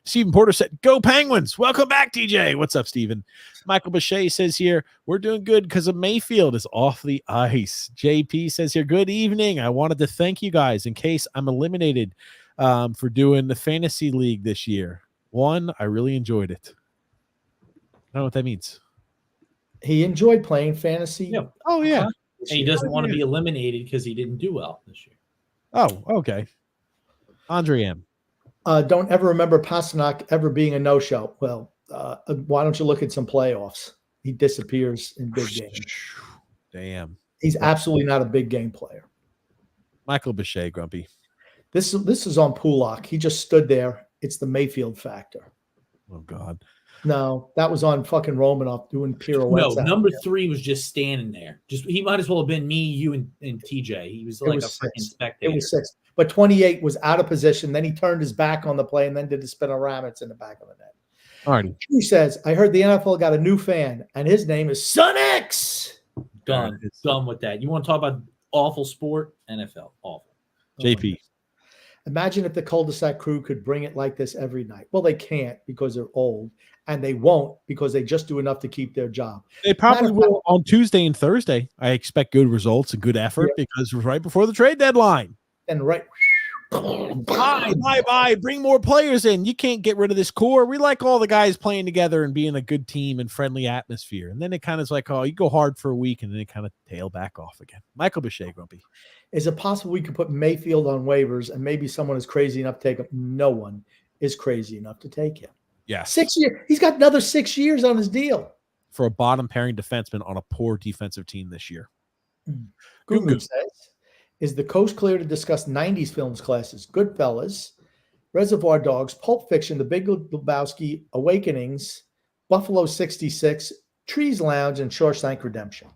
Stephen Porter said, go Penguins. Welcome back, TJ. What's up, Stephen? Michael Bichet says here, we're doing good because of Mayfield is off the ice. JP says here, good evening. I wanted to thank you guys in case I'm eliminated for doing the fantasy league this year. I really enjoyed it. I don't know what that means. He enjoyed playing fantasy. Yeah. Oh, yeah. And he doesn't want to be eliminated because he didn't do well this year. Oh, okay. Andre M. Don't ever remember Pasternak ever being a no-show. Well, why don't you look at some playoffs? He disappears in big games. Damn. He's absolutely not a big game player. Michael Bichet, Grumpy. This is on Pulak. He just stood there. It's the Mayfield factor. Oh, God. No, that was on fucking Romanoff doing pirouettes. No, number 3 was just standing there. He might as well have been me, you, and TJ. He was like a freaking spectator. It was 6. But 28 was out of position. Then he turned his back on the play and then did the spin-a-rabbits in the back of the net. All right. He says, I heard the NFL got a new fan, and his name is Son X. Done with that. You want to talk about awful sport? NFL. Awful. Oh my JP. goodness. Imagine if the cul-de-sac crew could bring it like this every night. Well, they can't because they're old, and they won't because they just do enough to keep their job. They probably will on Tuesday and Thursday. I expect good results and good effort because it was right before the trade deadline. And right. Bye. Bring more players in. You can't get rid of this core. We like all the guys playing together and being a good team and friendly atmosphere. And then it kind of is like, oh, you go hard for a week and then it kind of tail back off again. Michael Bichet, Grumpy. Is it possible we could put Mayfield on waivers and maybe someone is crazy enough to take him? No one is crazy enough to take him. Yeah. 6 years. He's got another 6 years on his deal. For a bottom pairing defenseman on a poor defensive team this year. Google says, is the coast clear to discuss 90s films classes? Goodfellas, Reservoir Dogs, Pulp Fiction, The Big Lebowski, Awakenings, Buffalo 66, Trees Lounge, and Shawshank Redemption.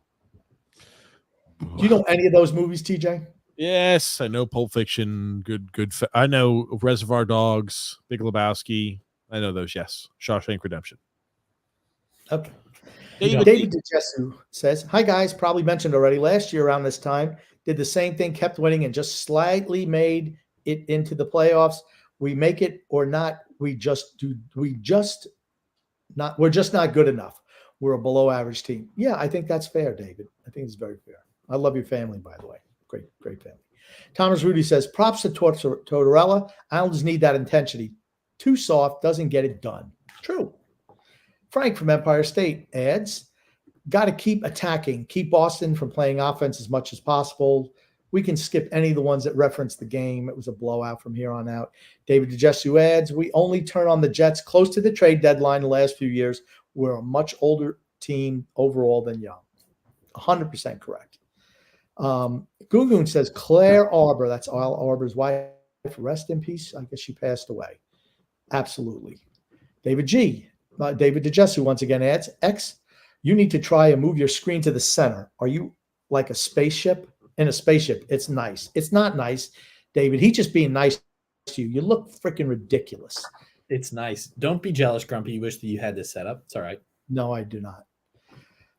Do you know any of those movies, TJ? Yes, I know Pulp Fiction. Good. I know Reservoir Dogs, Big Lebowski. I know those. Yes, Shawshank Redemption. Okay. David DeJesu says, hi, guys. Probably mentioned already. Last year around this time, did the same thing, kept winning, and just slightly made it into the playoffs. We make it or not, we're just not good enough. We're a below average team. Yeah, I think that's fair, David. I think it's very fair. I love your family, by the way. Great family. Thomas Rudy says, props to Tortorella. Islanders need that intensity. Too soft, doesn't get it done. True. Frank from Empire State adds, got to keep attacking. Keep Boston from playing offense as much as possible. We can skip any of the ones that reference the game. It was a blowout from here on out. David DeJesu adds, we only turn on the Jets close to the trade deadline the last few years. We're a much older team overall than young. 100% correct. Gungun says, Claire Arbor, that's Al Arbor's wife, rest in peace. I guess she passed away. Absolutely. David DeJesu once again adds, X, you need to try and move your screen to the center. Are you like a spaceship? In a spaceship, it's nice. It's not nice, David. He's just being nice to you. You look freaking ridiculous. It's nice. Don't be jealous, Grumpy. You wish that you had this set up. It's all right. No, I do not.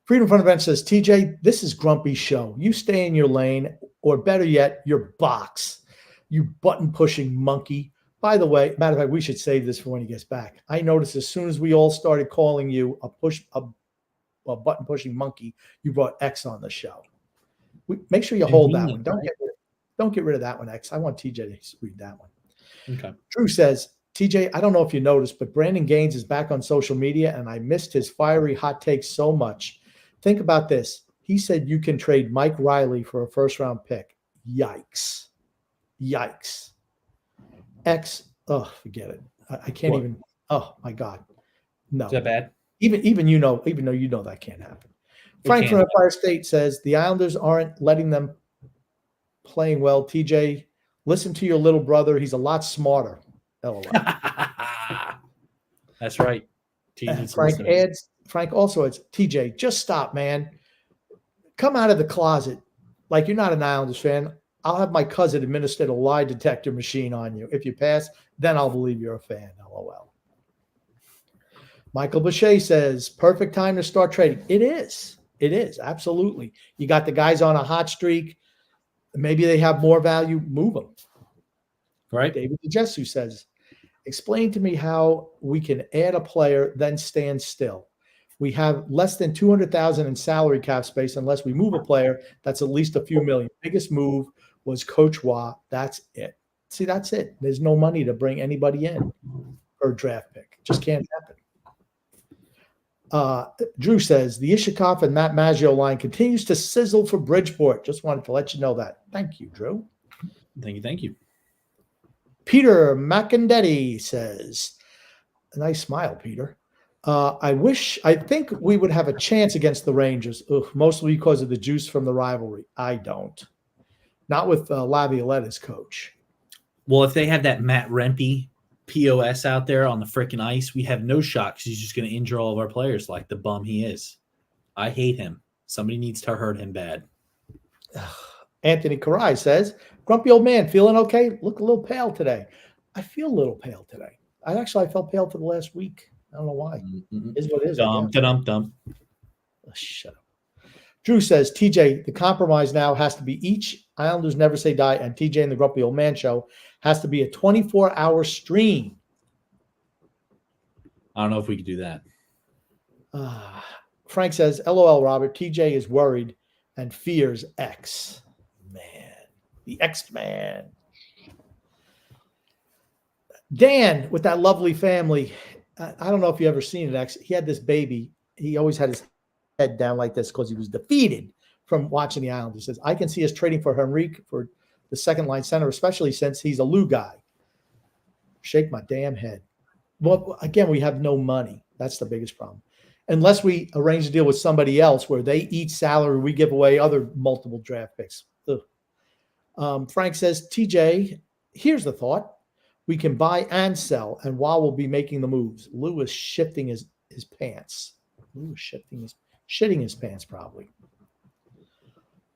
Freedom Front Event says, TJ, this is Grumpy's show. You stay in your lane, or better yet, your box. You button-pushing monkey. By the way, matter of fact, we should save this for when he gets back. I noticed as soon as we all started calling you a button-pushing monkey, you brought X on the show. Make sure you hold that one. Don't get rid of that one, X. I want TJ to read that one. Okay. Drew says, TJ, I don't know if you noticed, but Brandon Gaines is back on social media, and I missed his fiery hot takes so much. Think about this. He said you can trade Mike Riley for a first-round pick. Yikes. X, forget it. I can't even. Oh, my God. No. Is that bad? Even though you know that can't happen. Frank from Empire State says the Islanders aren't letting them playing well. TJ, listen to your little brother. He's a lot smarter. LOL. That's right. Frank also adds, TJ, just stop, man. Come out of the closet like you're not an Islanders fan. I'll have my cousin administer a lie detector machine on you. If you pass, then I'll believe you're a fan. LOL. Michael Bichet says, perfect time to start trading. It is. Absolutely. You got the guys on a hot streak. Maybe they have more value. Move them. Right. David DeJesu says, explain to me how we can add a player, then stand still. We have less than $200,000 in salary cap space unless we move a player that's at least a few million. Biggest move was Coach Waugh. That's it. See, that's it. There's no money to bring anybody in or draft pick. Just can't happen. Drew says the Ishikoff and Matt Maggio line continues to sizzle for Bridgeport. Just wanted to let you know that. Thank you, Drew. Thank you. Peter McIndetti says, a nice smile, Peter. I think we would have a chance against the Rangers, mostly because of the juice from the rivalry. I don't. Not with Laviolette as coach. Well, if they have that Matt Rempe POS out there on the freaking ice, we have no shot because he's just going to injure all of our players like the bum he is. I hate him. Somebody needs to hurt him bad. Anthony Karai says, grumpy old man, feeling okay? Look a little pale today. I feel a little pale today. I felt pale for the last week. I don't know why. Is what it is. Dumb. Shut up. Drew says, TJ, the compromise now has to be each Islanders Never Say Die and TJ and the Grumpy Old Man Show has to be a 24-hour stream. I don't know if we could do that. Frank says, LOL, Robert. TJ is worried and fears X. Man, the X-Man. Dan, with that lovely family, I don't know if you ever seen it, X. He had this baby. He always had his head down like this because he was defeated from watching the Islanders. He says, I can see us trading for Henrique for the second line center, especially since he's a Lou guy. Shake my damn head. Well, again, we have no money. That's the biggest problem. Unless we arrange a deal with somebody else where they eat salary, we give away other multiple draft picks. Frank says, TJ, here's the thought. We can buy and sell, and while we'll be making the moves, Lou is shifting his pants. Lou is shitting his pants, probably.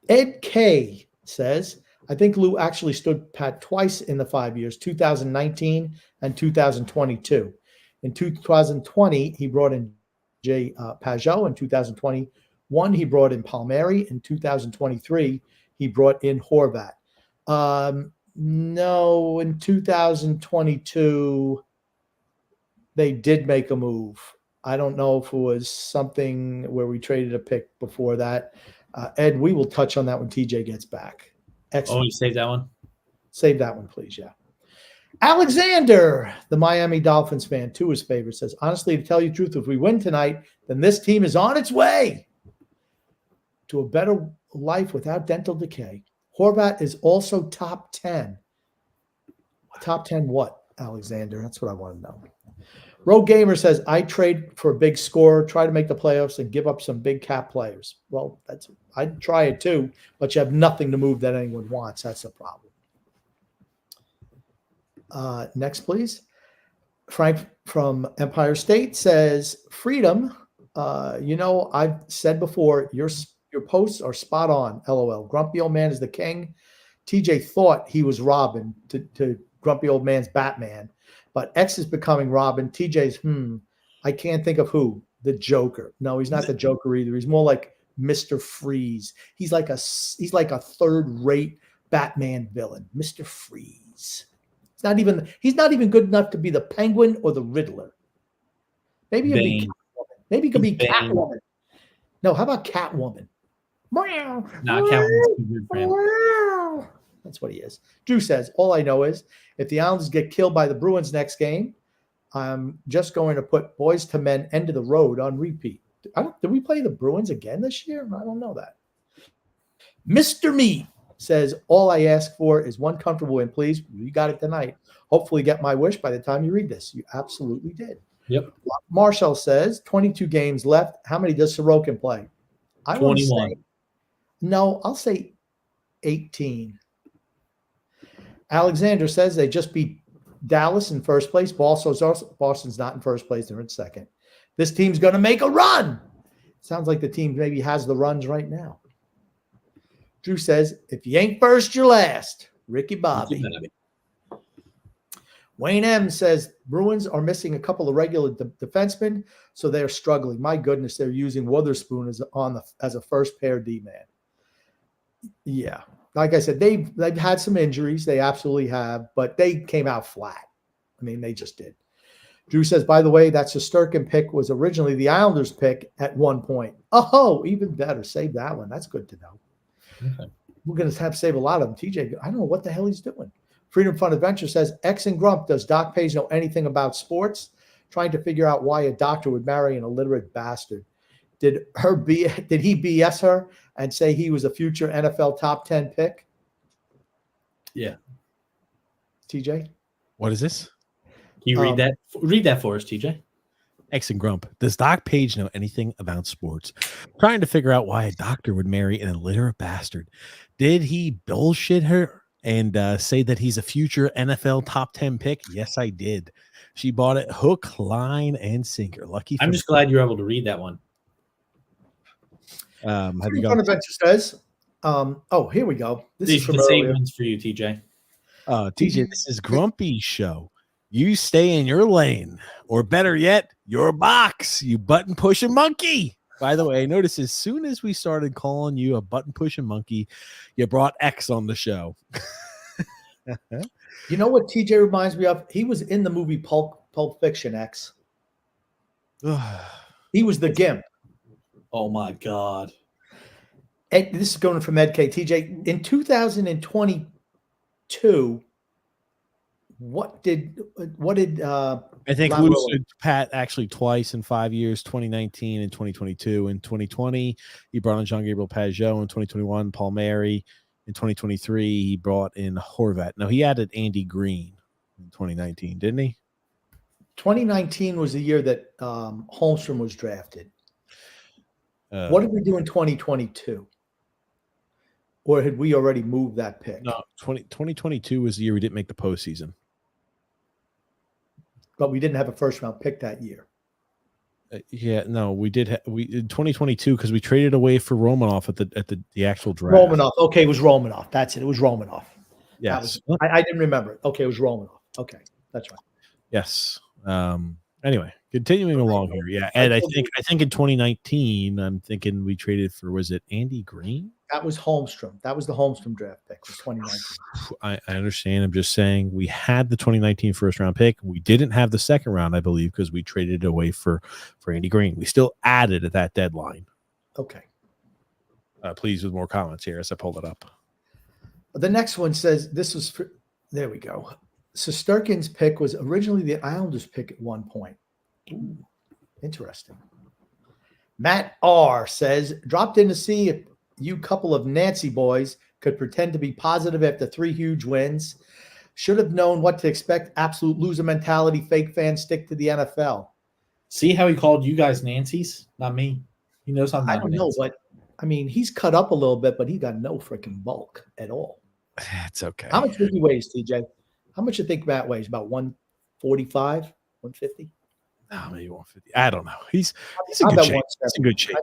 Ed K says, I think Lou actually stood pat twice in the 5 years, 2019 and 2022. In 2020, he brought in Jay Pajot. In 2021, he brought in Palmieri. In 2023, he brought in Horvat. No, in 2022, they did make a move. I don't know if it was something where we traded a pick before that. Ed, we will touch on that when TJ gets back. Excellent. Oh, you saved that one? Save that one, please. Yeah. Alexander, the Miami Dolphins fan, to his favorite, says, honestly, to tell you the truth, if we win tonight, then this team is on its way to a better life without dental decay. Horvat is also top 10. Top 10 what, Alexander? That's what I want to know. Rogue Gamer says, I trade for a big scorer, try to make the playoffs, and give up some big cap players. Well, I'd try it too, but you have nothing to move that anyone wants. That's the problem. Next, please. Frank from Empire State says, Freedom, I've said before, your posts are spot on, LOL. Grumpy Old Man is the king. TJ thought he was Robin to Grumpy Old Man's Batman, but X is becoming Robin. TJ's, I can't think of who. The Joker. No, he's not the Joker either. He's more like Mr. Freeze. He's like a third-rate Batman villain. Mr. Freeze. He's not even good enough to be the Penguin or the Riddler. Maybe he could be Catwoman. Maybe he could be Catwoman. No, how about Catwoman? No, Catwoman's too good for him. That's what he is. Drew says, all I know is if the Islanders get killed by the Bruins next game, I'm just going to put Boys to Men End of the Road on repeat. Did we play the Bruins again this year? I don't know that. Mr. Meat says, all I ask for is one comfortable win, please. You got it tonight. Hopefully get my wish by the time you read this. You absolutely did. Yep. Marshall says, 22 games left. How many does Sorokin play? 21. I'll say 18. Alexander says they just beat Dallas in first place. Boston's not in first place. They're in second. This team's going to make a run. Sounds like the team maybe has the runs right now. Drew says, if you ain't first, you're last. Ricky Bobby. Wayne M says, Bruins are missing a couple of regular defensemen, so they're struggling. My goodness, they're using Witherspoon as a first pair D-man. Yeah. Like I said, they've had some injuries. They absolutely have, but they came out flat. I mean, they just did. Drew says, by the way, that Shesterkin pick was originally the Islanders pick at one point. Oh, even better. Save that one. That's good to know. Okay. We're going to have to save a lot of them. TJ, I don't know what the hell he's doing. Freedom Fun Adventure says, X and Grump, does Doc Page know anything about sports? Trying to figure out why a doctor would marry an illiterate bastard. Did he BS her and say he was a future NFL top 10 pick? Yeah. TJ? What is this? Can you read that? Read that for us, TJ. X and Grump. Does Doc Page know anything about sports? Trying to figure out why a doctor would marry an illiterate bastard. Did he bullshit her and say that he's a future NFL top 10 pick? Yes, I did. She bought it hook, line, and sinker. Lucky. I'm just glad you're able to read that one. Have you Fun Adventure says, here we go. These are the same ones for you, TJ. TJ, this is Grumpy's show. You stay in your lane, or better yet, your box, you button pushing monkey. By the way, notice as soon as we started calling you a button pushing monkey, you brought X on the show. You know what TJ reminds me of? He was in the movie Pulp Fiction, X. He was the Gimp. Oh my God. Ed, this is going from Ed K. TJ, in 2022, what did I think Lambeau- lucid Pat actually twice in 5 years, 2019 and 2022. In 2020, he brought in Jean Gabriel Pageau. In 2021, Paul Mary. In 2023, he brought in Horvat. No, he added Andy Green in 2019, didn't he? 2019 was the year that Holmstrom was drafted. What did we do in 2022? Or had we already moved that pick? No, 2022 was the year we didn't make the postseason. But we didn't have a first round pick that year. Yeah, no, we did. We in 2022 because we traded away for Romanoff at the actual draft. Romanoff. Okay, it was Romanoff. That's it. It was Romanoff. Yes, I didn't remember it. Okay, it was Romanoff. Okay, that's right. Yes. Anyway, continuing along here. Yeah, Ed, I think in 2019, I'm thinking we traded for, was it Andy Green? That was Holmstrom. That was the Holmstrom draft pick. Was 2019. I understand. I'm just saying we had the 2019 first round pick. We didn't have the second round, I believe, because we traded it away for Andy Green. We still added at that deadline. Okay. Please with more comments here as I pulled it up. The next one says this was for, there we go. Shesterkin's pick was originally the Islanders pick at one point. Ooh, interesting. Matt R says, dropped in to see if you couple of Nancy boys could pretend to be positive after 3 huge wins. Should have known what to expect. Absolute loser mentality. Fake fans stick to the NFL. See how he called you guys Nancy's? Not me. He knows I'm not I don't know, but I mean, he's cut up a little bit, but he got no freaking bulk at all. It's okay. How much think he weighs, TJ? How much you think Matt weighs? About 145, 150? No, maybe 150. I don't know. He's in good shape. He's in good shape.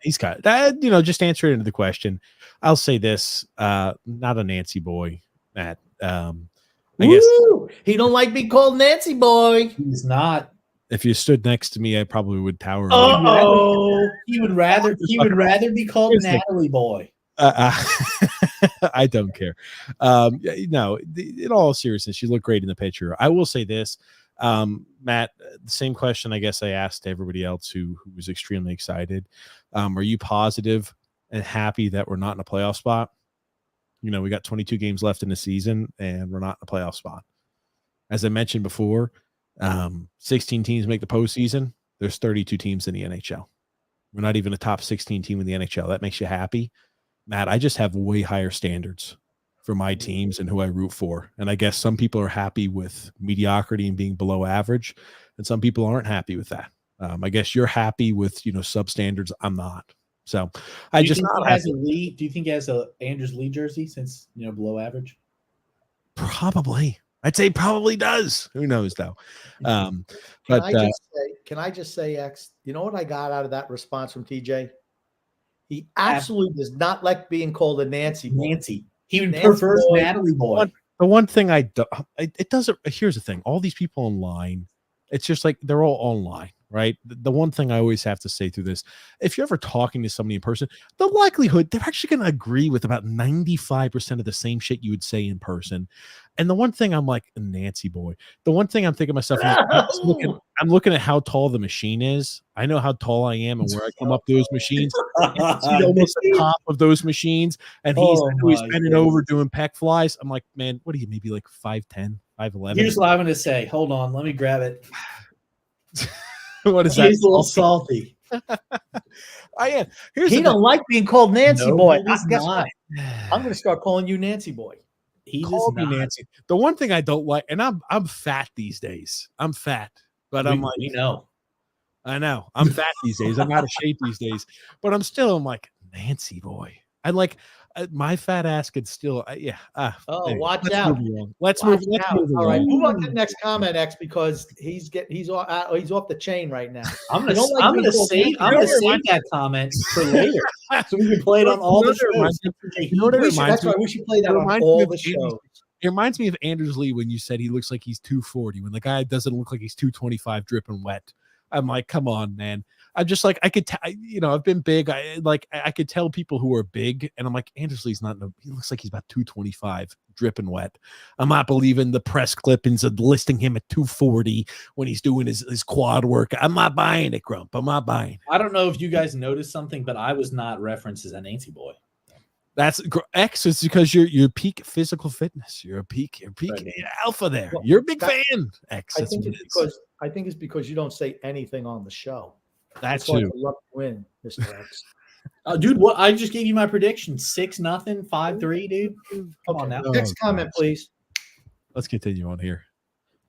He's got that. Just answer it into the question. I'll say this: not a Nancy boy, Matt. I guess he don't like being called Nancy boy. He's not. If you stood next to me, I probably would tower. Oh, he would rather be called Natalie boy. I don't care. No, in all seriousness, you look great in the picture. I will say this, Matt, the same question I guess I asked everybody else who was extremely excited. Are you positive and happy that we're not in a playoff spot? We got 22 games left in the season and we're not in a playoff spot. As I mentioned before, 16 teams make the postseason. There's 32 teams in the NHL. We're not even a top 16 team in the NHL. That makes you happy. Matt, I just have way higher standards for my teams and who I root for. And I guess some people are happy with mediocrity and being below average, and some people aren't happy with that. I guess you're happy with, substandards. I'm not. So I just not has a lead. Do you think he has a Andrews Lee jersey since, below average? Probably. I'd say probably does. Who knows though? Can I just say, X, you know what I got out of that response from TJ? He absolutely does not like being called a Nancy boy. Nancy. He would prefer Natalie boy. The one thing it doesn't. Here's the thing. All these people online, it's just like they're all online, right? The one thing I always have to say through this, if you're ever talking to somebody in person, the likelihood they're actually going to agree with about 95% of the same shit you would say in person. And the one thing I'm like, Nancy boy, the one thing I'm thinking to myself, I'm looking at how tall the machine is. I know how tall I am and where I come up those machines. He's almost the top of those machines. And he's bending over doing pec flies. I'm like, man, what are you, maybe like 5'10", 5'11"? Here's what I'm going to say. Hold on. Let me grab it. What is that? He's a little salty. I am. He don't like being called Nancy boy. Guess what? I'm going to start calling you Nancy boy. He called me Nancy. The one thing I don't like, and I'm fat these days. I'm fat, but I'm like, I know I'm fat these days. I'm out of shape these days, but I'm like Nancy boy. I like my fat ass could still, anyway, watch out. Let's move All right, move on to the next comment, X, because he's off the chain right now. I'm gonna save that comment for later, so we can play it on all the shows. That's why we should play that on all the shows. It reminds me of Andrews Lee when you said he looks like he's 240, when the guy doesn't look like he's 225 dripping wet. I'm like, come on, man. I'm just like, I've been big. I could tell people who are big, and I'm like, Anders Lee's not. He looks like he's about 225, dripping wet. I'm not believing the press clippings of listing him at 240 when he's doing his quad work. I'm not buying it, Grump. I'm not buying it. I don't know if you guys noticed something, but I was not referenced as a Nancy boy. That's X is because you're peak physical fitness. You're peak Right. alpha there. Well, you're a big fan. X. I think it's because you don't say anything on the show. That's why I true. love to win, Mr. X. Dude, what I just gave you my prediction: 6-0, 5-3, dude. Come on now. Next comment, please. Let's continue on here.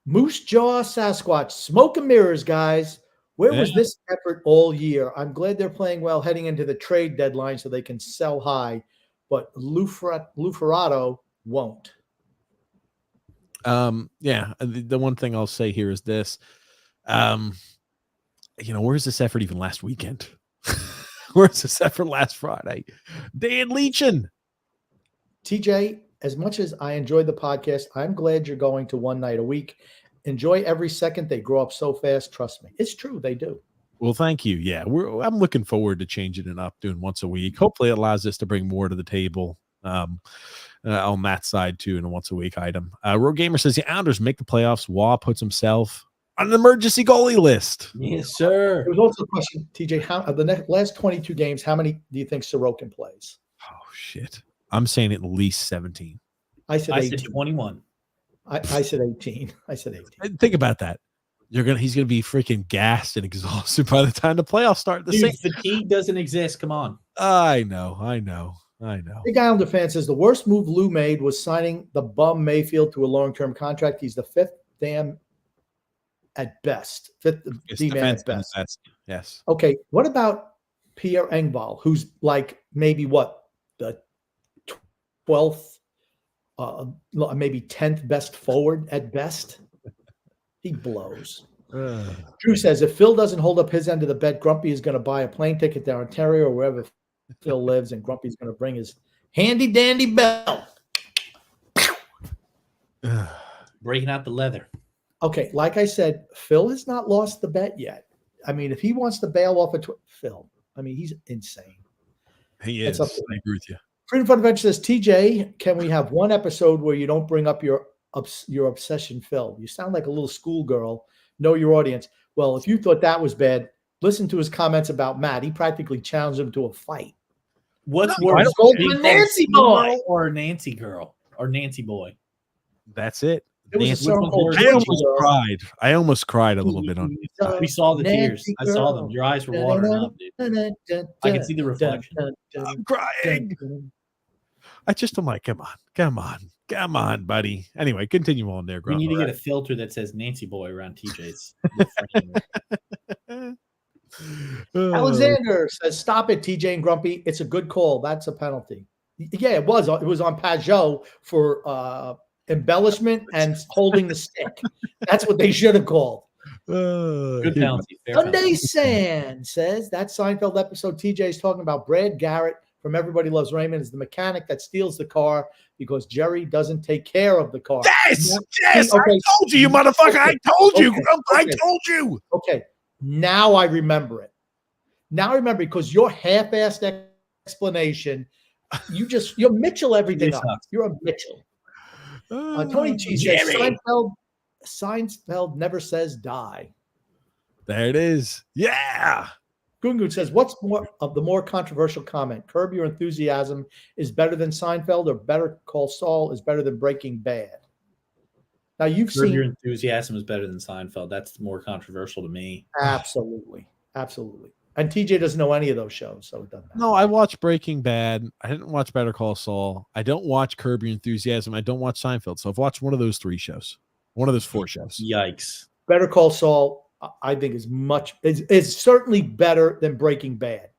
Moose Jaw Sasquatch, smoke and mirrors, guys. Where was this effort all year? I'm glad they're playing well heading into the trade deadline so they can sell high, but Luferado won't. Yeah. The one thing I'll say here is this. Where's this effort even last weekend? Where's this effort last Friday? Dan Leachin. TJ, as much as I enjoy the podcast, I'm glad you're going to one night a week. Enjoy every second. They grow up so fast. Trust me. It's true. They do. Well, thank you. Yeah, I'm looking forward to changing it up, doing once a week. Hopefully it allows us to bring more to the table on that side too, in a once a week item. Road Gamer says the Islanders make the playoffs. Waugh puts himself on an emergency goalie list. Yes, sir. There was also a question, TJ, how the last 22 games, how many do you think Sorokin plays? Oh, shit. I'm saying at least 17. I said 21. I said 18. I said 18. Think about that. He's gonna be freaking gassed and exhausted by the time the playoffs start. Dude, fatigue doesn't exist. Come on. I know. Big Islander fan says the worst move Lou made was signing the bum Mayfield to a long-term contract. He's the fifth D-man at best. Yes. Okay, what about Pierre Engvall, who's like maybe the 12th, maybe 10th best forward at best? He blows. Drew says if Phil doesn't hold up his end of the bet, Grumpy is going to buy a plane ticket to Ontario or wherever Phil lives, and Grumpy's going to bring his handy dandy bell. Breaking out the leather. Okay, like I said, Phil has not lost the bet yet. I mean, if he wants to bail off Phil, I mean, he's insane. He is. I agree with you. Freedom Fun Adventure says, TJ, can we have one episode where you don't bring up your obsession, Phil? You sound like a little schoolgirl. Know your audience. Well, if you thought that was bad, listen to his comments about Matt. He practically challenged him to a fight. What's worse, Nancy boy or Nancy girl or Nancy boy? That's it. I almost cried a little bit on it. We saw the tears. I saw them. Your eyes were watering up, dude. I can see the reflection. I'm crying. I'm like, come on, buddy. Anyway, continue on there, We need to get a filter that says Nancy boy around TJ's. Alexander says, stop it, TJ and Grumpy. It's a good call. That's a penalty. Yeah, it was. It was on Pajot for embellishment and holding the stick. That's what they should have called. Good penalty. Sunday Sand says that Seinfeld episode TJ is talking about Brad Garrett from Everybody Loves Raymond is the mechanic that steals the car because Jerry doesn't take care of the car. Yes, okay. I told you motherfucker. Okay. I told you. Okay. I told you. Okay, now I remember it. Now I remember because your half-assed explanation, you're Mitchell everything up. You're a Mitchell. Tony G says Seinfeld never says die. There it is. Yeah. Gungun says, what's more controversial comment? Curb Your Enthusiasm is better than Seinfeld, or Better Call Saul is better than Breaking Bad? Now you've seen Your Enthusiasm is better than Seinfeld. That's more controversial to me. Absolutely. And TJ doesn't know any of those shows, so it doesn't matter. No, I watched Breaking Bad. I didn't watch Better Call Saul. I don't watch Curb Your Enthusiasm. I don't watch Seinfeld. So I've watched one of those 3 shows. One of those 4 shows. Yikes. Better Call Saul, I think, is certainly better than Breaking Bad.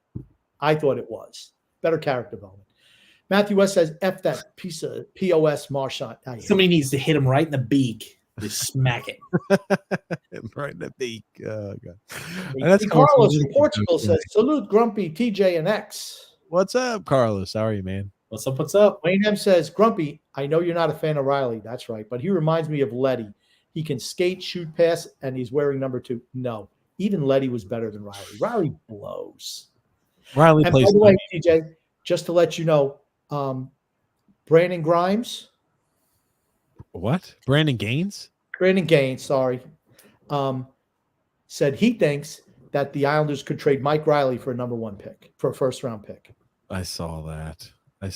I thought it was. Better character development. Matthew West says, F that piece of POS Marchand. Somebody needs to hit him right in the beak. Just smack it. Right in the beak. Oh, God. Hey, Carlos from Portugal says, salute Grumpy, TJ, and X. What's up, Carlos? How are you, man? What's up? Wayne M says, Grumpy, I know you're not a fan of Riley. That's right. But he reminds me of Letty. He can skate, shoot, pass, and he's wearing number 2. No. Even Letty was better than Riley. Riley blows. Riley And by plays. the way, TJ, just to let you know, Brandon Grimes. What? Brandon Gaines? Brandon Gaines, sorry, said he thinks that the Islanders could trade Mike Riley for a number 1 pick, for a first-round pick. I saw that. And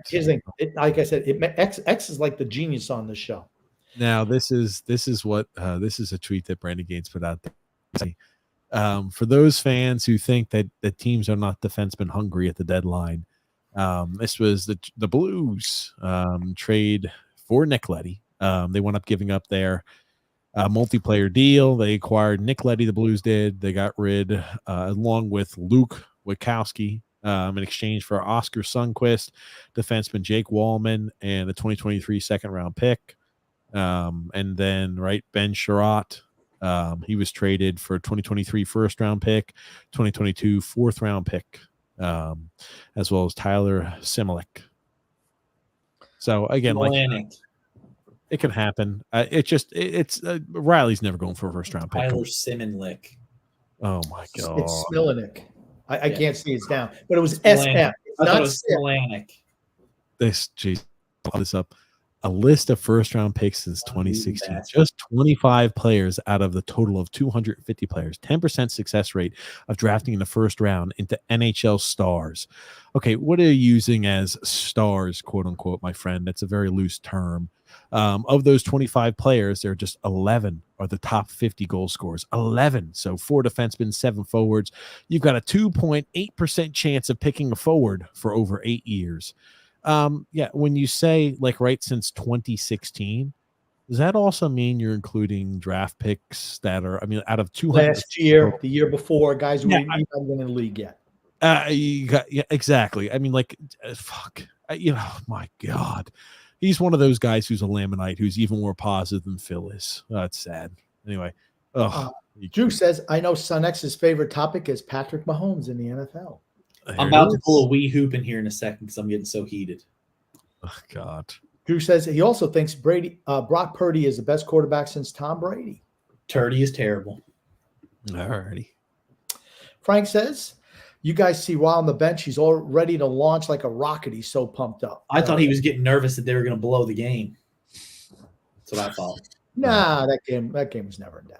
here's the thing, like I said, X is like the genius on this show. Now this is what this is a tweet that Brandon Gaines put out there. For those fans who think that the teams are not defenseman hungry at the deadline, this was the Blues trade for Nick Leddy. They wound up giving up their multiplayer deal. They acquired Nick Leddy, the Blues did. They got rid, along with Luke Witkowski, in exchange for Oscar Sundqvist, defenseman Jake Wallman, and a 2023 second-round pick. And then, Ben Sherratt. He was traded for a 2023 first-round pick, 2022 fourth-round pick, as well as Tyler Similik. So, again, it can happen. It's Riley's never going for a first-round pick. Tyler Similik. Oh, my God. It's Smilanic. I can't see it's down, but it was SM. It's I thought not it was Smilanic. Pull this up. A list of first-round picks since 2016. Just 25 players out of the total of 250 players. 10% success rate of drafting in the first round into NHL stars. Okay, what are you using as stars, quote unquote, my friend? That's a very loose term. Of those 25 players, there are just 11 are the top 50 goal scorers. 11. So 4 defensemen, 7 forwards. You've got a 2.8% chance of picking a forward for over 8 years. When you say since 2016, does that also mean you're including draft picks that are, out of 200 last year, the year before, guys who weren't even in the league yet? Exactly. My God, he's one of those guys who's a Laminite who's even more positive than Phil is. That's sad. Anyway, Drew says, I know Son X's favorite topic is Patrick Mahomes in the NFL. I'm about to pull a wee hoop in here in a second because I'm getting so heated. Oh, God. Drew says he also thinks Brock Purdy is the best quarterback since Tom Brady. Turdy is terrible. All righty. Frank says, you guys see while on the bench, he's all ready to launch like a rocket. He's so pumped up. I thought he was getting nervous that they were going to blow the game. That's what I thought. Nah, that game was never in doubt.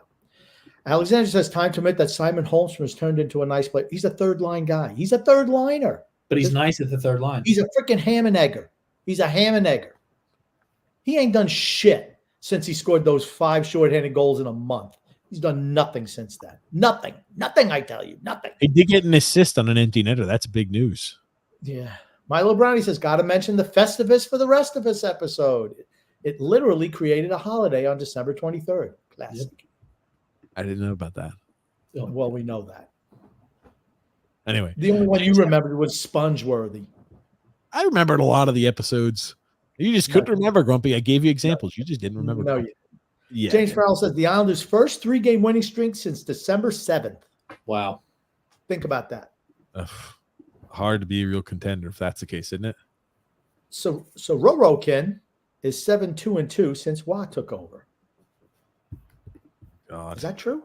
Alexander says, time to admit that Simon Holmstrom has turned into a nice player. He's a third-line guy. He's a third-liner. But he's nice at the third line. He's a freaking ham and egger. He's a ham and egger. He ain't done shit since he scored those 5 shorthanded goals in a month. He's done nothing since then. Nothing. Nothing, I tell you. Nothing. He did get an assist on an empty netter. That's big news. Yeah. Milo Brownie says, got to mention the Festivus for the rest of us episode. It literally created a holiday on December 23rd. Classic. Yep. I didn't know about that. Well, we know that. Anyway. The only one you remembered was Spongeworthy. I remembered a lot of the episodes. You just couldn't remember, Grumpy. I gave you examples. You just didn't remember. No, yeah. James Farrell says the Islanders' first 3-game winning streak since December 7th. Wow. Think about that. Hard to be a real contender if that's the case, isn't it? So Rorokin is 7-2-2 since Watt took over. God. Is that true?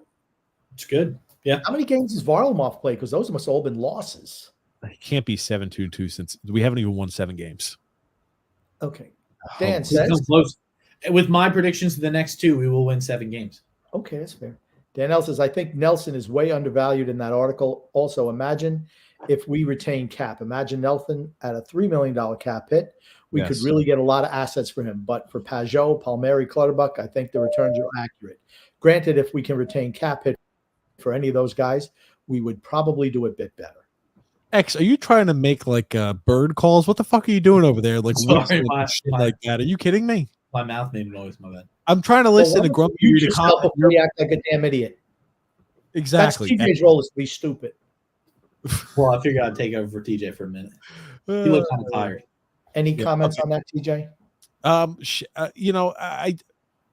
It's good. Yeah. How many games has Varlamov played? Because those must have all been losses. It can't be 7-2-2 since we haven't even won 7 games. Okay. Dan says, close. With my predictions for the next 2, we will win 7 games. Okay, that's fair. Dan says, I think Nelson is way undervalued in that article. Also, imagine if we retain cap. Imagine Nelson at a $3 million cap hit. We could really get a lot of assets for him. But for Pajot, Palmieri, Clutterbuck, I think the returns are accurate. Granted, if we can retain cap hit for any of those guys, we would probably do a bit better. X, are you trying to make bird calls? What the fuck are you doing over there? Sorry, like that? Are you kidding me? My mouth made noise. My bad. I'm trying to listen to Grumpy You read a just comment. you act like a damn idiot. Exactly. That's TJ's role is to be stupid. Well, I figured I'd take over for TJ for a minute. He looked kind of tired. Any comments on that, TJ?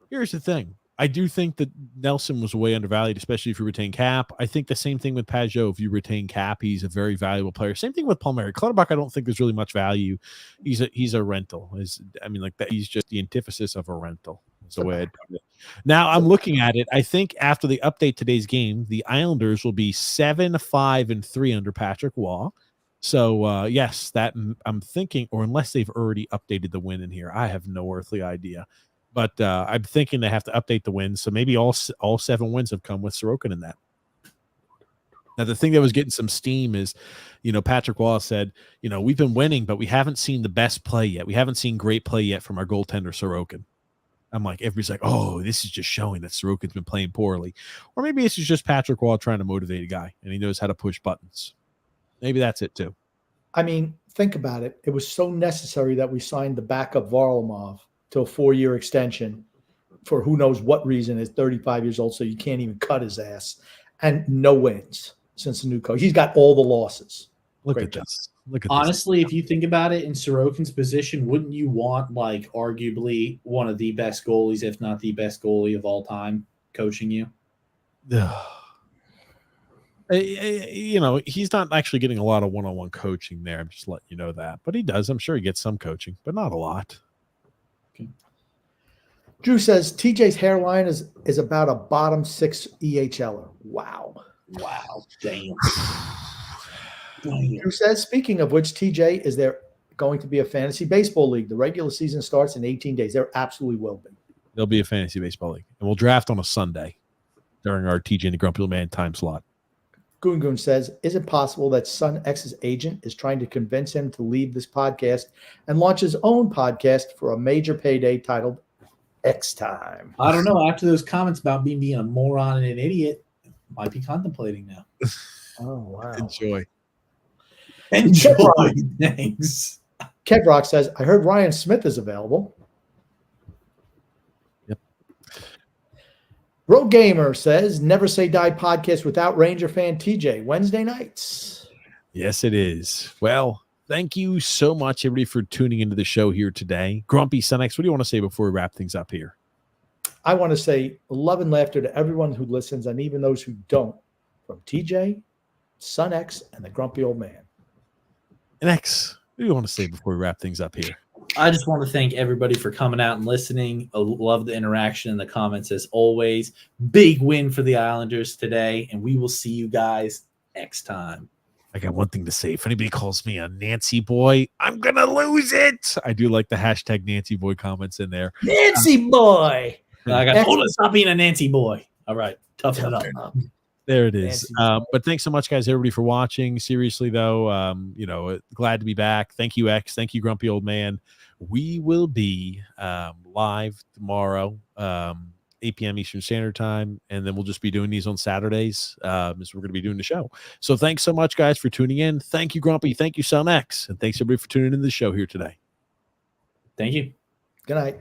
Here's the thing. I do think that Nelson was way undervalued, especially if you retain cap. I think the same thing with Pajot. If you retain cap, he's a very valuable player. Same thing with Palmieri. Clutterbuck, I don't think there's really much value. He's a rental. He's just the antithesis of a rental. That's the way I'd put it. Now I'm looking at it. I think after they update today's game, the Islanders will be 7-5-3 under Patrick Waugh. So yes, that I'm thinking, or unless they've already updated the win in here, I have no earthly idea. But I'm thinking they have to update the wins. So maybe all 7 wins have come with Sorokin in that. Now, the thing that was getting some steam is, Patrick Waugh said, we've been winning, but we haven't seen the best play yet. We haven't seen great play yet from our goaltender, Sorokin. I'm like, everybody's like, oh, this is just showing that Sorokin's been playing poorly. Or maybe this is just Patrick Waugh trying to motivate a guy, and he knows how to push buttons. Maybe that's it, too. I mean, think about it. It was so necessary that we signed the backup Varlamov to a 4-year extension for who knows what reason. Is 35 years old, so you can't even cut his ass. And no wins since the new coach. He's got all the losses. Look at this. Honestly, if you think about it, in Sorokin's position, wouldn't you want, like, arguably one of the best goalies, if not the best goalie of all time, coaching you? He's not actually getting a lot of one-on-one coaching there. I'm just letting you know that. But he does. I'm sure he gets some coaching, but not a lot. Okay. Drew says TJ's hairline is about a bottom 6 EHLer. Wow. Damn. Drew says, speaking of which, TJ, is there going to be a fantasy baseball league? The regular season starts in 18 days. There absolutely will be. There'll be a fantasy baseball league. And we'll draft on a Sunday during our TJ and the Grumpy Old Man time slot. Goon says, is it possible that Son X's agent is trying to convince him to leave this podcast and launch his own podcast for a major payday titled X Time? I don't know. After those comments about me being a moron and an idiot, might be contemplating now. Oh, wow. Enjoy. Thanks. Kedrock says, I heard Ryan Smith is available. Yep. Road Gamer says, never say die podcast without Ranger fan TJ. Wednesday nights. Yes, it is. Well, thank you so much, everybody, for tuning into the show here today. Grumpy Sunex, what do you want to say before we wrap things up here? I want to say love and laughter to everyone who listens and even those who don't, from TJ, Son X, and the Grumpy Old Man. And X, what do you want to say before we wrap things up here? I just want to thank everybody for coming out and listening. I love the interaction in the comments as always. Big win for the Islanders today, and we will see you guys next time. I got one thing to say. If anybody calls me a Nancy boy, I'm going to lose it. I do like the hashtag Nancy boy comments in there. Nancy boy. I got told to stop being a Nancy boy. All right. Toughen it up. There it is. But thanks so much, guys, everybody, for watching. Seriously, though, glad to be back. Thank you, X. Thank you, Grumpy Old Man. We will be live tomorrow, 8 p.m. Eastern Standard Time, and then we'll just be doing these on Saturdays as we're going to be doing the show. So thanks so much, guys, for tuning in. Thank you, Grumpy. Thank you, Son X. And thanks, everybody, for tuning in to the show here today. Thank you. Good night.